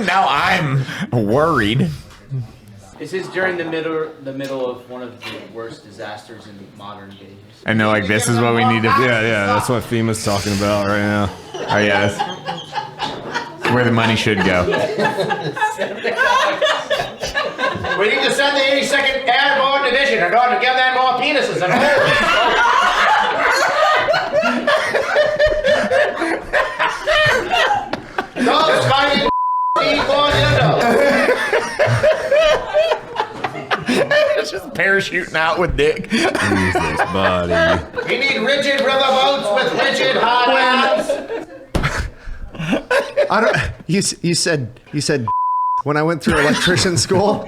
Now I'm worried. This is during the middle of one of the worst disasters in modern days. I know, like, this is what we need to do. Yeah, that's what FEMA's talking about right now. Oh, yeah. That's where the money should go. We need to send the 82nd Airborne Division in order to give them more penises and holes. Those fighting need more dildos. It's just parachuting out with Dick. Jesus, buddy. We need rigid rubber boats with rigid hard hands. I don't. You said when I went through electrician school,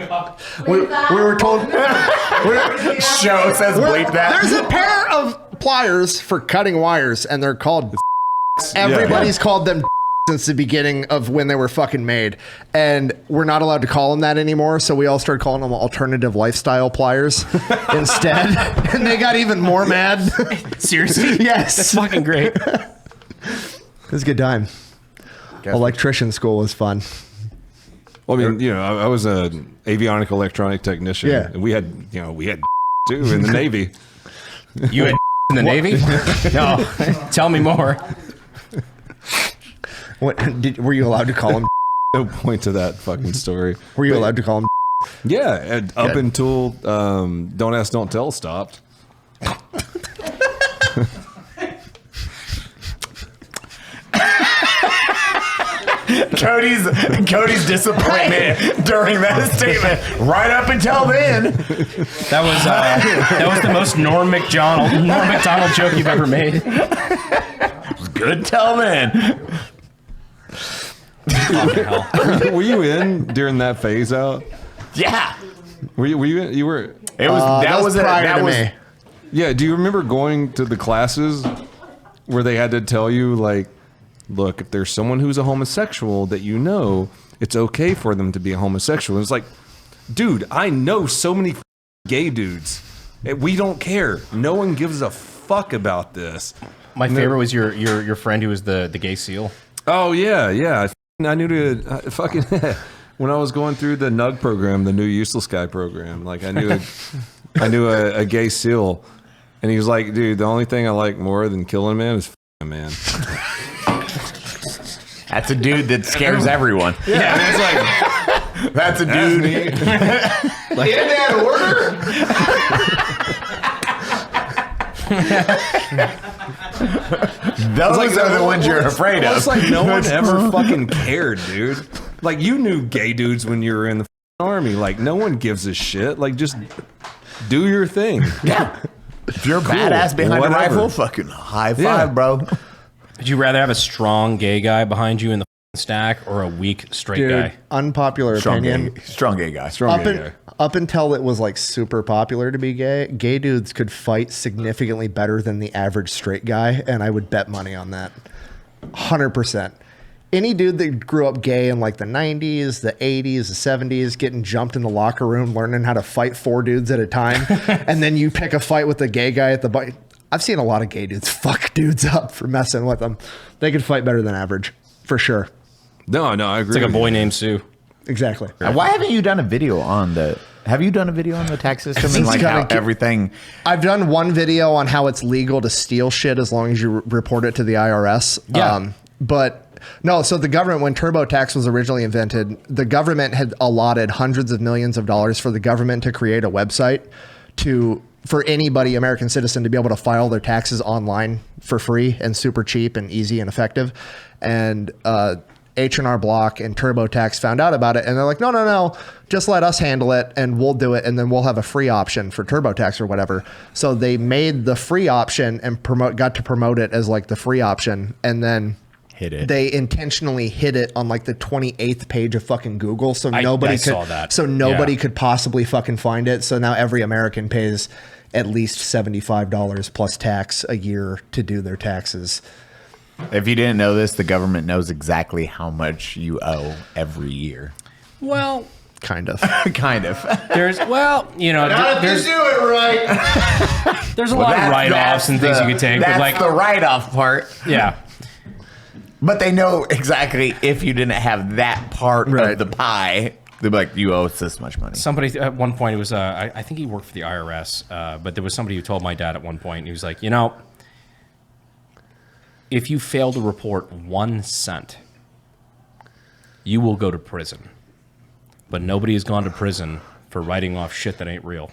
we were told. Show says bleep that. There's a pair of pliers for cutting wires, and they're called. Everybody's called them since the beginning of when they were fucking made, and we're not allowed to call them that anymore. So we all started calling them alternative lifestyle pliers instead, and they got even more mad. Seriously? Yes, That's fucking great. It was a good time. Electrician school was fun. Well, I mean, you know, I was an avionic electronic technician. Yeah. And we had too in the Navy. You had in the Navy? No. Tell me more. Were you allowed to call him? No point to that fucking story. Were you allowed to call him? Yeah, and up until Don't Ask, Don't Tell stopped. Cody's disappointment during that statement. Right up until then, That was the most Norm Macdonald joke you've ever made. it was good till then. Were you in during that phase out? Yeah, Were you in? You were. it was. That was prior that to was. me. Yeah. Do you remember going to the classes where they had to tell you, like, look, if there's someone who's a homosexual that you know, it's okay for them to be a homosexual. And it's like, dude, I know so many gay dudes. We don't care. No one gives a fuck about this. My favorite was your friend who was the gay seal. Oh yeah. I knew to fucking when I was going through the NUG program, the New Useless Guy program. Like I knew a gay seal, and he was like, dude, the only thing I like more than killing a man is man. That's a dude that scares everyone. Yeah, it's like that's a dude. In that order? Those are the ones you're afraid of. It's like no one ever fucking cared, dude. Like you knew gay dudes when you were in the army. Like no one gives a shit. Like just do your thing. Yeah. If you're a Cool. badass behind Whatever. a rifle, fucking high five, Yeah. bro. Would you rather have a strong gay guy behind you in the stack or a weak straight Dude, guy? unpopular opinion. Strong gay guy. Up until it was like super popular to be gay dudes could fight significantly better than the average straight guy, and I would bet money on that. 100%. Any dude that grew up gay in like the 90s, the 80s, the 70s, getting jumped in the locker room, learning how to fight 4 dudes at a time, and then you pick a fight with the gay guy at the bike. I've seen a lot of gay dudes fuck dudes up for messing with them. They could fight better than average, for sure. No, I agree. It's like a boy named Sue. Exactly. Why haven't you done a video on the? Have you done a video on the tax system and like how everything? I've done one video on how it's legal to steal shit as long as you report it to the IRS. Yeah. But no, so the government, when TurboTax was originally invented, the government had allotted hundreds of millions of dollars for the government to create a website for anybody, American citizen, to be able to file their taxes online for free and super cheap and easy and effective. And H&R Block and TurboTax found out about it, and they're like, no, just let us handle it, and we'll do it, and then we'll have a free option for TurboTax or whatever. So they made the free option and got to promote it as like the free option, and then hit it. They intentionally hit it on like the 28th page of fucking Google, so nobody saw that. So nobody could possibly fucking find it. So now every American pays at least $75 plus tax a year to do their taxes. If you didn't know this, the government knows exactly how much you owe every year. Well, kind of. Kind of. There's, well, you know, Not if there's, you do it right. there's a lot of write-offs and things you could take. That's But like, the write-off part. yeah. But they know exactly if you didn't have that part of the pie, they'd be like, you owe us this much money. Somebody at one point, it was, I think he worked for the IRS, but there was somebody who told my dad at one point, and he was like, you know, if you fail to report 1 cent, you will go to prison. But nobody has gone to prison for writing off shit that ain't real.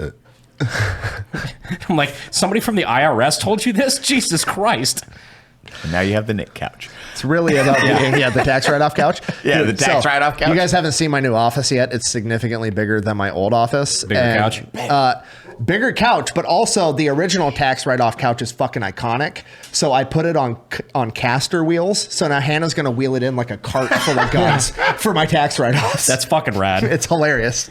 I'm like, somebody from the IRS told you this? Jesus Christ. And now you have the Nic couch. It's really about the tax write-off couch. Yeah, the tax write-off couch. You guys haven't seen my new office yet. It's significantly bigger than my old office. Bigger couch? Bigger couch, but also the original tax write-off couch is fucking iconic. So I put it on caster wheels. So now Hannah's going to wheel it in like a cart full of guns for my tax write-offs. That's fucking rad. It's hilarious.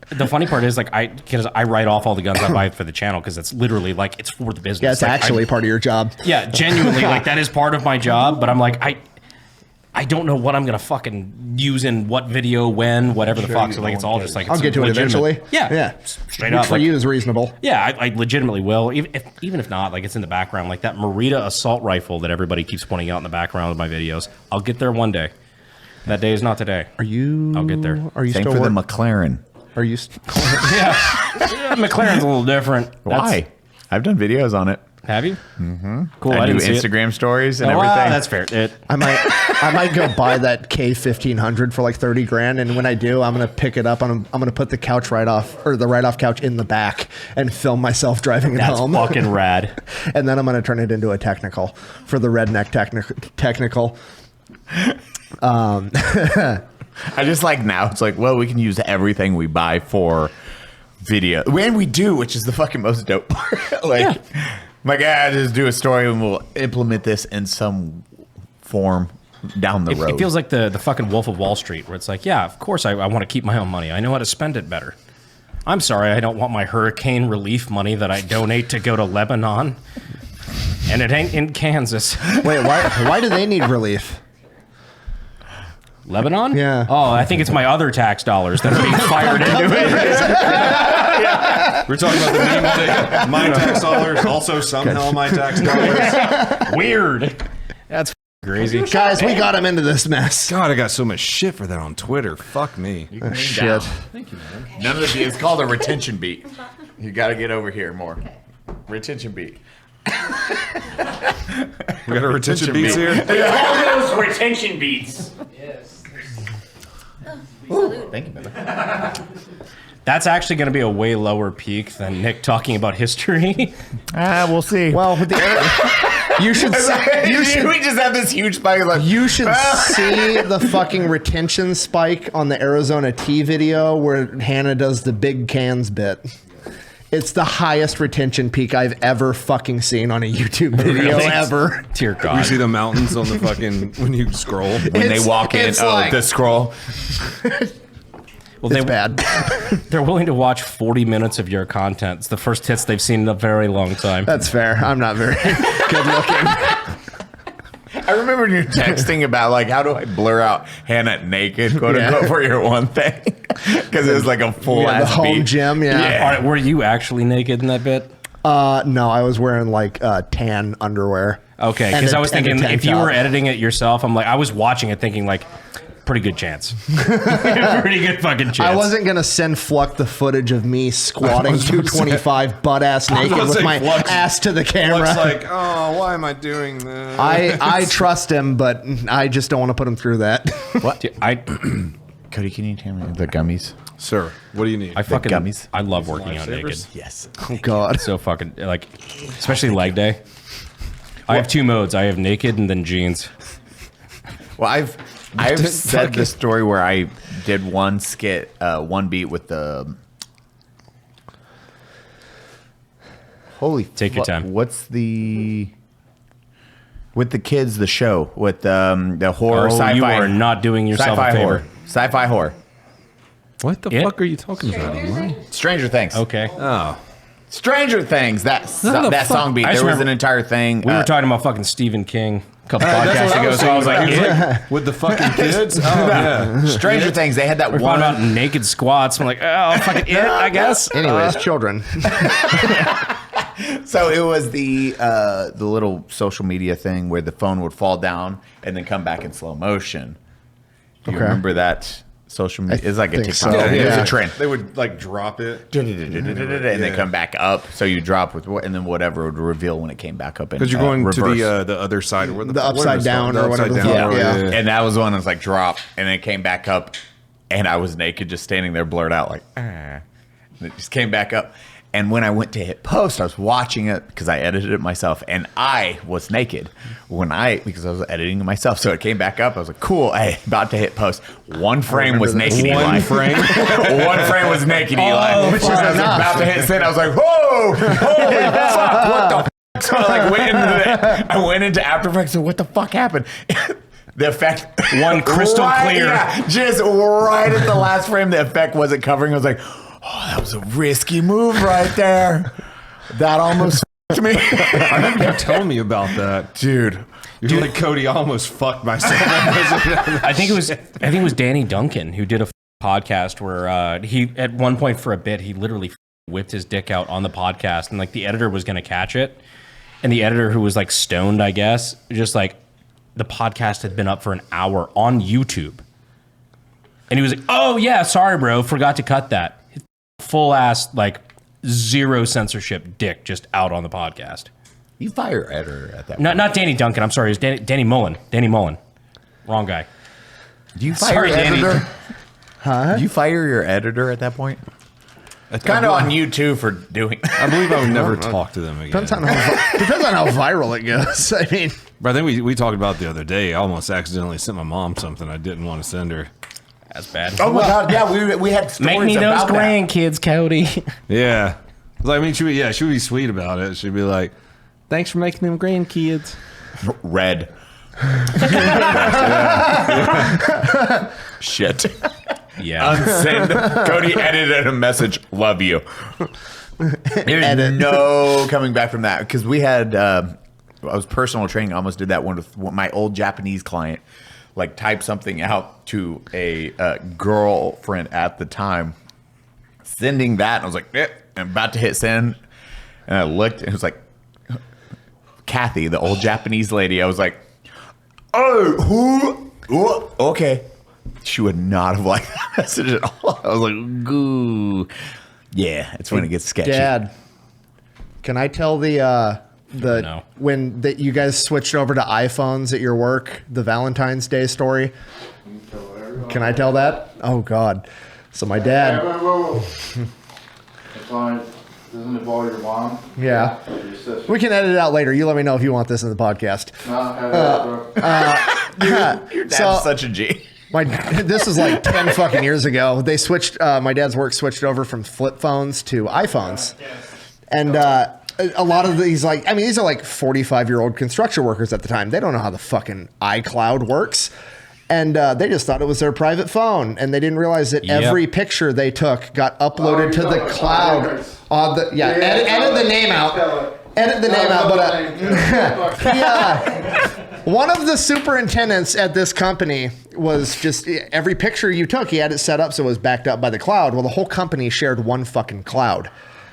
The funny part is, like, because I write off all the guns I buy for the channel because it's literally like it's for the business. Yeah, it's like, actually part of your job. Yeah, genuinely, like that is part of my job. But I'm like, I don't know what I'm gonna fucking use in what video, when, whatever the fuck. So like, it's all just like, I'll get to it eventually. Yeah, straight up. Which for you is reasonable. Yeah, I legitimately will. Even if not, like it's in the background, like that Merida assault rifle that everybody keeps pointing out in the background of my videos. I'll get there one day. That day is not today. Are you? I'll get there. Are you Same still for the McLaren. Are you? Yeah, McLaren's a little different. Why? I've done videos on it. Have you? Mm-hmm. Cool. I do didn't see it. Instagram stories and Oh, everything. that's fair. I might go buy that K1500 for like 30 grand, and when I do, I'm gonna pick it up and I'm gonna put the couch the write-off couch in the back and film myself driving it That's home. fucking rad. And then I'm gonna turn it into a technical for the redneck technical. I just like now. It's like, well, we can use everything we buy for video. And we do, which is the fucking most dope part. Like, just do a story and we'll implement this in some form down the road. It feels like the fucking Wolf of Wall Street, where it's like, yeah, of course I want to keep my own money. I know how to spend it better. I'm sorry, I don't want my hurricane relief money that I donate to go to Lebanon. And it ain't in Kansas. Wait, why do they need relief? Lebanon? Yeah. Oh, I think it's my other tax dollars that are being fired into it. Yeah. We're talking about the meme thing. My tax dollars, also somehow my tax dollars. Weird. That's crazy. Guys, we got him into this mess. God, I got so much shit for that on Twitter. Fuck me. Shit. Thank you, man. None of the it's called a retention beat. You got to get over here more. Retention beat. We got a retention beats here. All those retention beats. Yes. Thank you, baby. That's actually going to be a way lower peak than Nick talking about history. We'll see. Well, with the you should we just have this huge spike. Like, you should see the fucking retention spike on the Arizona tea video where Hannah does the big cans bit. It's the highest retention peak I've ever fucking seen on a YouTube video ever. Dear God. You see the mountains on the fucking when you scroll. when they walk in, the scroll. Well, It's bad. They're willing to watch 40 minutes of your content. It's the first hits they've seen in a very long time. That's fair. I'm not very good looking. I remember you texting about like, how do I blur out Hannah naked, quote unquote, for your one thing? Because it was like a full The ass home beat. gym, yeah. All right, were you actually naked in that bit? No, I was wearing like tan underwear. Okay, And because a- I was and a thinking tank if you top. were editing it yourself, I'm like, I was watching it thinking like, pretty good chance. Pretty good fucking chance. I wasn't gonna send Fluck the footage of me squatting 225 butt ass naked with my ass to the camera. Looks like, oh, why am I doing this? I trust him, but I just don't want to put him through that. What? Dude, Cody, can you tell me the gummies? Sir, what do you need? I fucking gummies? I love working out naked. Lifesavers? Yes. Oh God. So fucking like, especially leg day. I have two modes. I have naked and then jeans. Well, I've said the story where I did one skit, one beat with the. Holy, Take your time. What's the with the kids? The show with the horror sci-fi. You are not doing yourself sci-fi a favor. horror. Sci-fi horror. What the fuck are you talking about? Stranger Things. Okay. Oh. Stranger Things. That song beat. I just There was remember an entire thing. We were talking about fucking Stephen King a couple That's podcasts what I ago, was so I was like, thinking about. yeah. With the fucking kids? Oh, yeah. Stranger Things. They had that We're one. talking about naked squats. I'm like, oh, fucking it, I guess. Anyways, children. So it was the little social media thing where the phone would fall down and then come back in slow motion. Do you Okay. remember that social media? It's like a think TikTok. so, It was yeah. a trend. They would like drop it. And they come back up. So you drop with and then whatever would reveal when it came back up. Because you're going reverse. to the other side. Or The upside down or whatever the fuck. Yeah. Yeah. And that was one that was like drop and then it came back up and I was naked just standing there blurred out like And it just came back up. And when I went to hit post, I was watching it because I edited it myself and I was naked because I was editing it myself. So it came back up. I was like, cool, hey, about to hit post. One frame was naked Eli. One frame? One frame was naked Eli. which is I was enough. about to hit send. I was like, whoa, holy fuck, what the f-? So I like went into After Effects and what the fuck happened? The effect One crystal clear. Yeah, just right at the last frame, the effect wasn't covering. I was like, oh, that was a risky move right there. That almost f***ed me. I remember you telling me about that. Dude. You're like, Cody, I almost fucked myself. I think it was Danny Duncan who did a podcast where he at one point for a bit he literally whipped his dick out on the podcast and like the editor was gonna catch it, and the editor who was like stoned, I guess, just like the podcast had been up for an hour on YouTube, and he was like, "Oh yeah, sorry, bro, forgot to cut that." Full ass like zero censorship dick just out on the podcast. You fire editor at that point. Not Danny Duncan. I'm sorry, it was Danny Mullen. Danny Mullen, wrong guy. Do you fire Sorry, your Danny. editor? Huh? Do you fire your editor at that point? It's kind of on you too for doing. I believe I would never talk to them again. Depends on how viral it goes. I mean, But I think we talked about the other day. I almost accidentally sent my mom something I didn't want to send her. That's bad. Oh my god! Yeah, we had stories Make me those about that. grandkids, Cody. Yeah. I mean, she would be sweet about it. She'd be like, thanks for making them grandkids. Red. Shit. Yeah. Unsend. Cody edited a message. Love you. There's no coming back from that because we had. I was personal training. I almost did that one with my old Japanese client. Like type something out to a girlfriend at the time, sending that. And I was like, I'm about to hit send, and I looked and it was like Kathy, the old Japanese lady. I was like, oh, who? Oh, okay. She would not have liked that message at all. I was like, goo. Yeah, it's when it gets sketchy. Dad, can I tell the when you guys switched over to iPhones at your work, the Valentine's Day story. Can I tell that? Oh God. So my dad. As long as it doesn't involve your mom. Yeah. We can edit it out later. You let me know if you want this in the podcast. Your dad's such a G. This is like 10 fucking years ago. They switched, my dad's work switched over from flip phones to iPhones. And a lot of these, these are like 45-year-old construction workers at the time. They don't know how the fucking iCloud works. And they just thought it was their private phone. And they didn't realize that every picture they took got uploaded to the cloud. Edit the name out. Edit the name out. But one of the superintendents at this company was just every picture you took, he had it set up so it was backed up by the cloud. Well, the whole company shared one fucking cloud.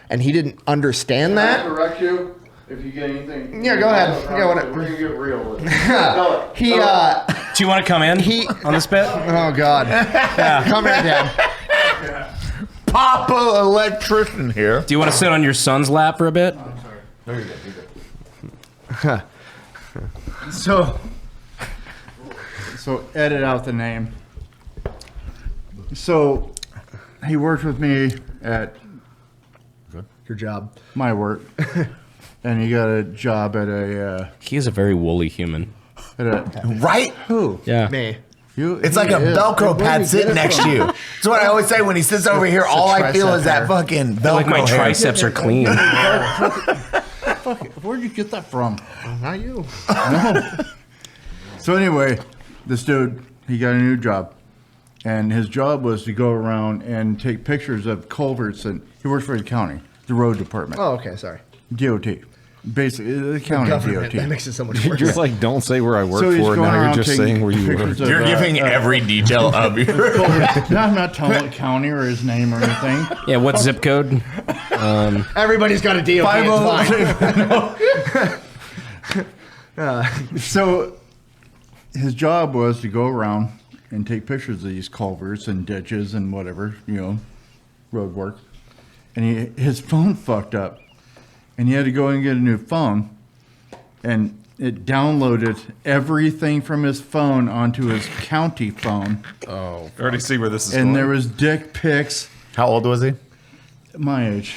And he didn't understand that. Can I correct you if you get anything? Yeah, go ahead. We're going to get real with it. Do you want to come in on this bit? Oh, God. Yeah. Come here, Dad. Papa Electrician here. Do you want to sit on your son's lap for a bit? I'm sorry. No, you're good. So edit out the name. So he worked with me at your job, my work, and he got a job at a. He is a very woolly human. Right? Who? Yeah. Me. It's like a Velcro pad sitting next to you. That's what I always say when he sits over here. All I feel is that fucking Velcro. Like my triceps are clean. Fuck it. Where'd you get that from? Not you. No. So anyway, this dude, he got a new job. And his job was to go around and take pictures of culverts. And he works for the county, the road department. Oh, okay. Sorry. DOT. Basically, the county DOT. That makes it so much worse. You're like, don't say where I work So he's for. going Now you're around just taking saying where you pictures work. of, You're giving every detail of your. No, I'm not telling what county or his name or anything. Yeah, what zip code? Everybody's got a DOT. So his job was to go around and take pictures of these culverts and ditches and whatever, road work. And his phone fucked up. And he had to go and get a new phone. And it downloaded everything from his phone onto his county phone. Oh, I already see where this is and going. there was dick pics. How old was he? My age.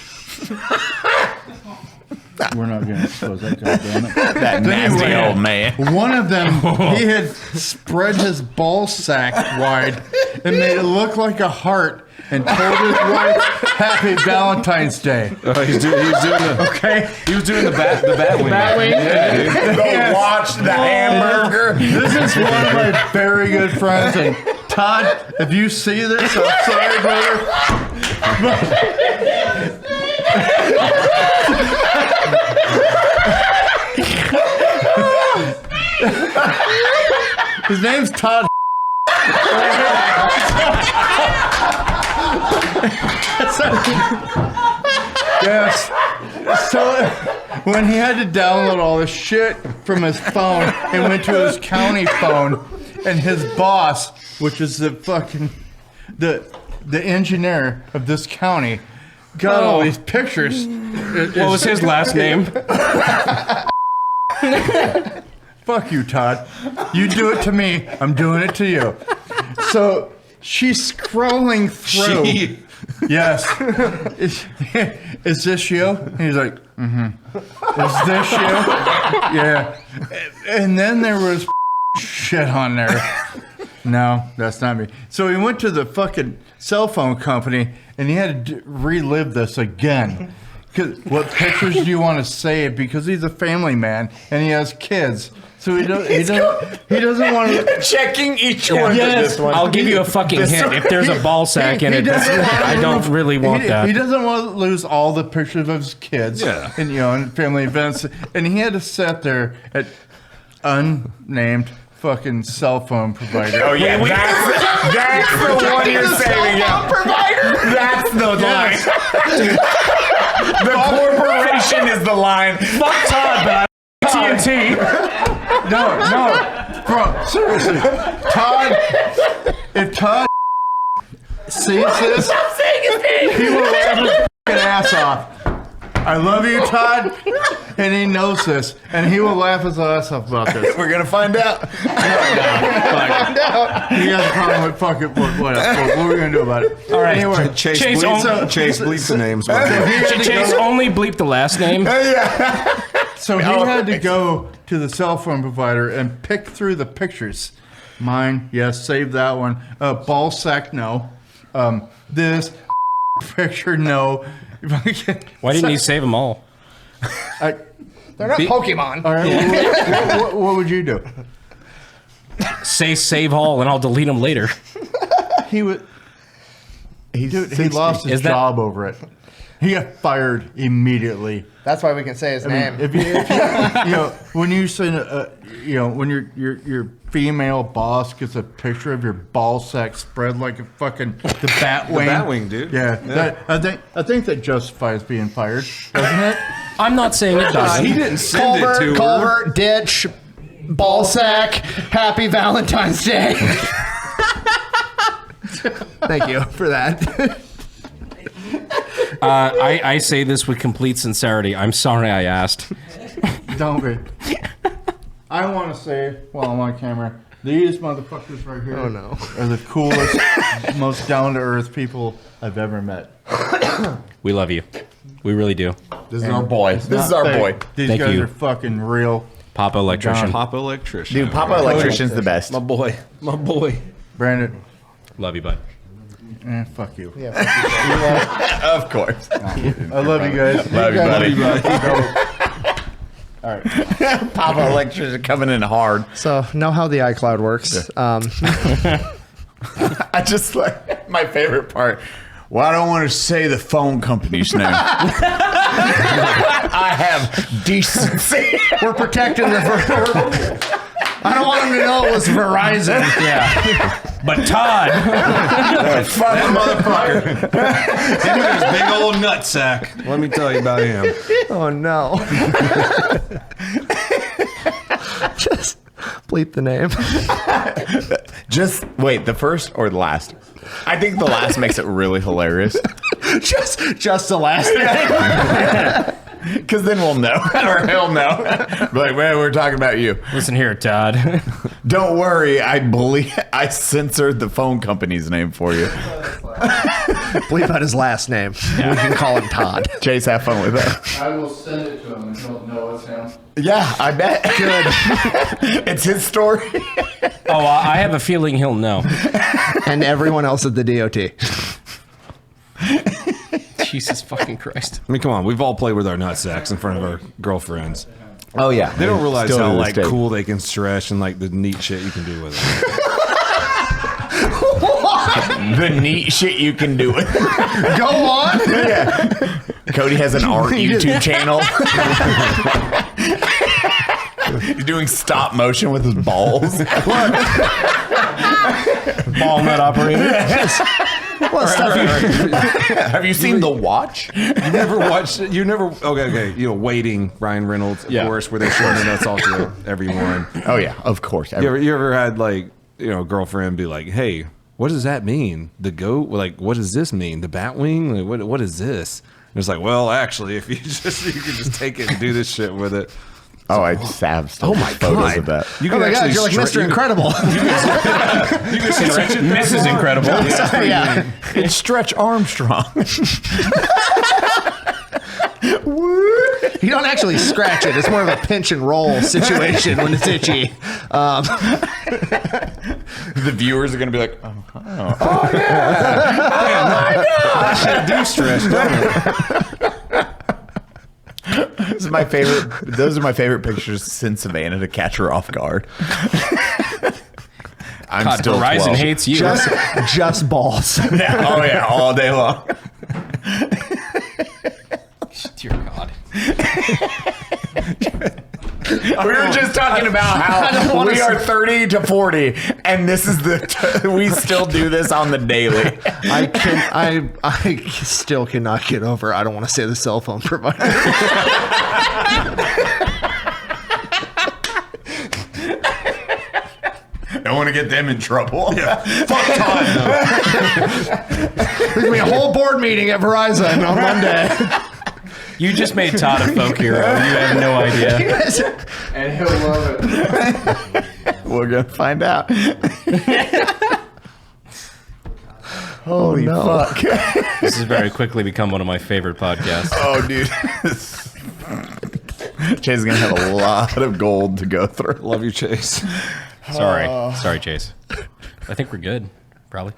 We're not going to expose that, goddammit. That nasty old man. One of them, he had spread his ball sack wide and made it look like a heart and told his wife Happy Valentine's Day. He was doing the bat wing. Yeah, dude. Go watch the hamburger. This is one of my very good friends. And Todd, if you see this, I'm sorry, brother. His name's Todd. Yes. So when he had to download all this shit from his phone and went to his county phone, and his boss, which is the fucking the engineer of this county, got all these pictures. What was his last name? Fuck you, Todd. You do it to me, I'm doing it to you. So she's scrolling through. Yes. Is this you? And he's like, Is this you? Yeah. And then there was shit on there. No, that's not me. So he went to the fucking cell phone company and he had to relive this again. What pictures do you want to save? Because he's a family man and he has kids. So he doesn't want to checking each one. Yes, I'll give you a fucking hint. If there's a ball sack in it, I don't really want that. He doesn't want to lose all the pictures of his kids. Yeah. And and family events. And he had to sit there at unnamed fucking cell phone provider. Oh yeah, that's the one you're saving. Yeah. Provider. That's the line. The corporation is the line. Fuck Todd, but TNT. No, bro, seriously. Todd, if Todd sees this, he will laugh his fucking ass off. I love you, Todd. And he knows this. And he will laugh his ass off about this. We're going to find out. Find out. He has a problem with fucking whatever. What are we going to do about it? All right. Anyway, Chase Chase bleep the names. Chase only bleep the last name. So he had to go to the cell phone provider and pick through the pictures. Mine, yes, save that one. Ball sack, no. This picture, no. Why didn't you save them all? They're not Pokemon. All right, what would you do? Say save all, and I'll delete them later. He would. He lost his job over it. He got fired immediately. That's why we can say his name. If you when you send when your female boss gets a picture of your ball sack spread like a fucking the bat wing. The bat wing, dude. Yeah. I think that justifies being fired, doesn't it? I'm not saying it doesn't. He didn't send it to her. Culvert, ditch, ball sack. Happy Valentine's Day. Thank you for that. I say this with complete sincerity. I'm sorry I asked. Don't be. I want to say, while I'm on camera, these motherfuckers right here are the coolest, most down-to-earth people I've ever met. We love you. We really do. This is our boy. This is our boy. These Thank guys you. are fucking real. Papa Electrician. Papa Electrician. Dude, Papa Electrician's the best. My boy. Brandon. Love you, bud. Fuck you. Yeah, Of course. I love you guys. Love you, buddy. All right. Papa Electrician coming in hard. So know how the iCloud works. I just like my favorite part. Well, I don't want to say the phone company's name. I have decency. We're protecting the. I don't want them to know it was Verizon. Yeah. But Todd. That motherfucker. Him and his big old nutsack. Let me tell you about him. Oh no. Just bleep the name. Just wait, the first or the last? I think the last makes it really hilarious. just the last name. Because then we'll know, or he'll know. Be like, man, we're talking about you. Listen here, Todd. Don't worry, I believe I censored the phone company's name for you. Bleep out his last name. Yeah. We can call him Todd. Chase, have fun with that. I will send it to him and he'll know it's him. Yeah, I bet. Good. It's his story. Oh, I have a feeling he'll know. And everyone else at the DOT. Jesus fucking Christ. I mean, come on. We've all played with our nutsacks in front of our girlfriends. Oh, yeah. They don't realize Still how to this day. cool they can stretch and like the neat shit you can do with it. The neat shit you can do with it. Go on. Yeah. Cody has an art YouTube channel. He's doing stop motion with his balls. Ball nut operator. Yes. Have you seen The Watch? You never watched it? You never... Okay. You know, Waiting, Ryan Reynolds, of course, where they show the nuts all to everyone. Oh, yeah. Of course. You ever had, like, a girlfriend be like, hey, what does that mean? The goat? Like, what does this mean? The bat wing? Like, what is this? And it's like, well, actually, if you could just take it and do this shit with it. Oh, I just have some photos of that. You Oh my God, you're like Mr. Incredible. You can stretch it. Mrs. Incredible. Yeah. It's Stretch Armstrong. You don't actually scratch it. It's more of a pinch and roll situation when it's itchy. The viewers are going to be like, oh yeah. I should do stretch, don't it? This is my favorite. Those are my favorite pictures since Savannah to catch her off guard. I'm God, still Verizon 12. hates you. Just balls. Yeah, oh yeah, all day long. Dear God. We were just talking about how we are 30 to 40, and this is we still do this on the daily. I still cannot get over. I don't want to say the cell phone provider. Don't want to get them in trouble. Yeah. Fuck Todd, There's gonna be a whole board meeting at Verizon on Monday. You just made Todd a folk hero. You have no idea. And he'll love it. We're gonna find out. Holy fuck! This has very quickly become one of my favorite podcasts. Oh, dude. Chase is gonna have a lot of gold to go through. Love you, Chase. Sorry, Chase. I think we're good. Probably.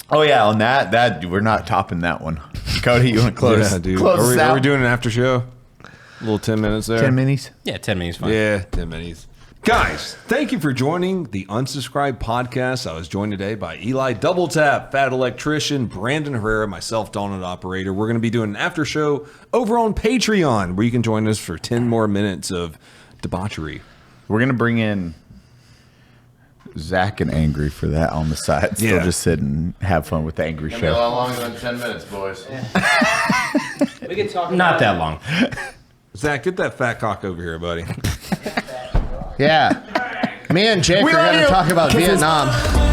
Oh yeah, on that we're not topping that one. Cody, you want to close? Yeah, dude. Close us Are we out? doing an after show? A little 10 minutes there. 10 minis. Yeah, 10 minutes fine. Yeah, 10 minutes. Guys, thank you for joining the Unsubscribed podcast. I was joined today by Eli Double Tap, Fat Electrician, Brandon Herrera, myself, Donut Operator. We're going to be doing an after show over on Patreon where you can join us for 10 more minutes of debauchery. We're gonna bring in Zach and Angry for that on the side. Still just sit and have fun with the Angry It's gonna be a show. lot longer than 10 minutes, boys. We can talk. Not that long. Zach, get that fat cock over here, buddy. Yeah. Me and Jake are love going to you. talk about Kisses. Vietnam.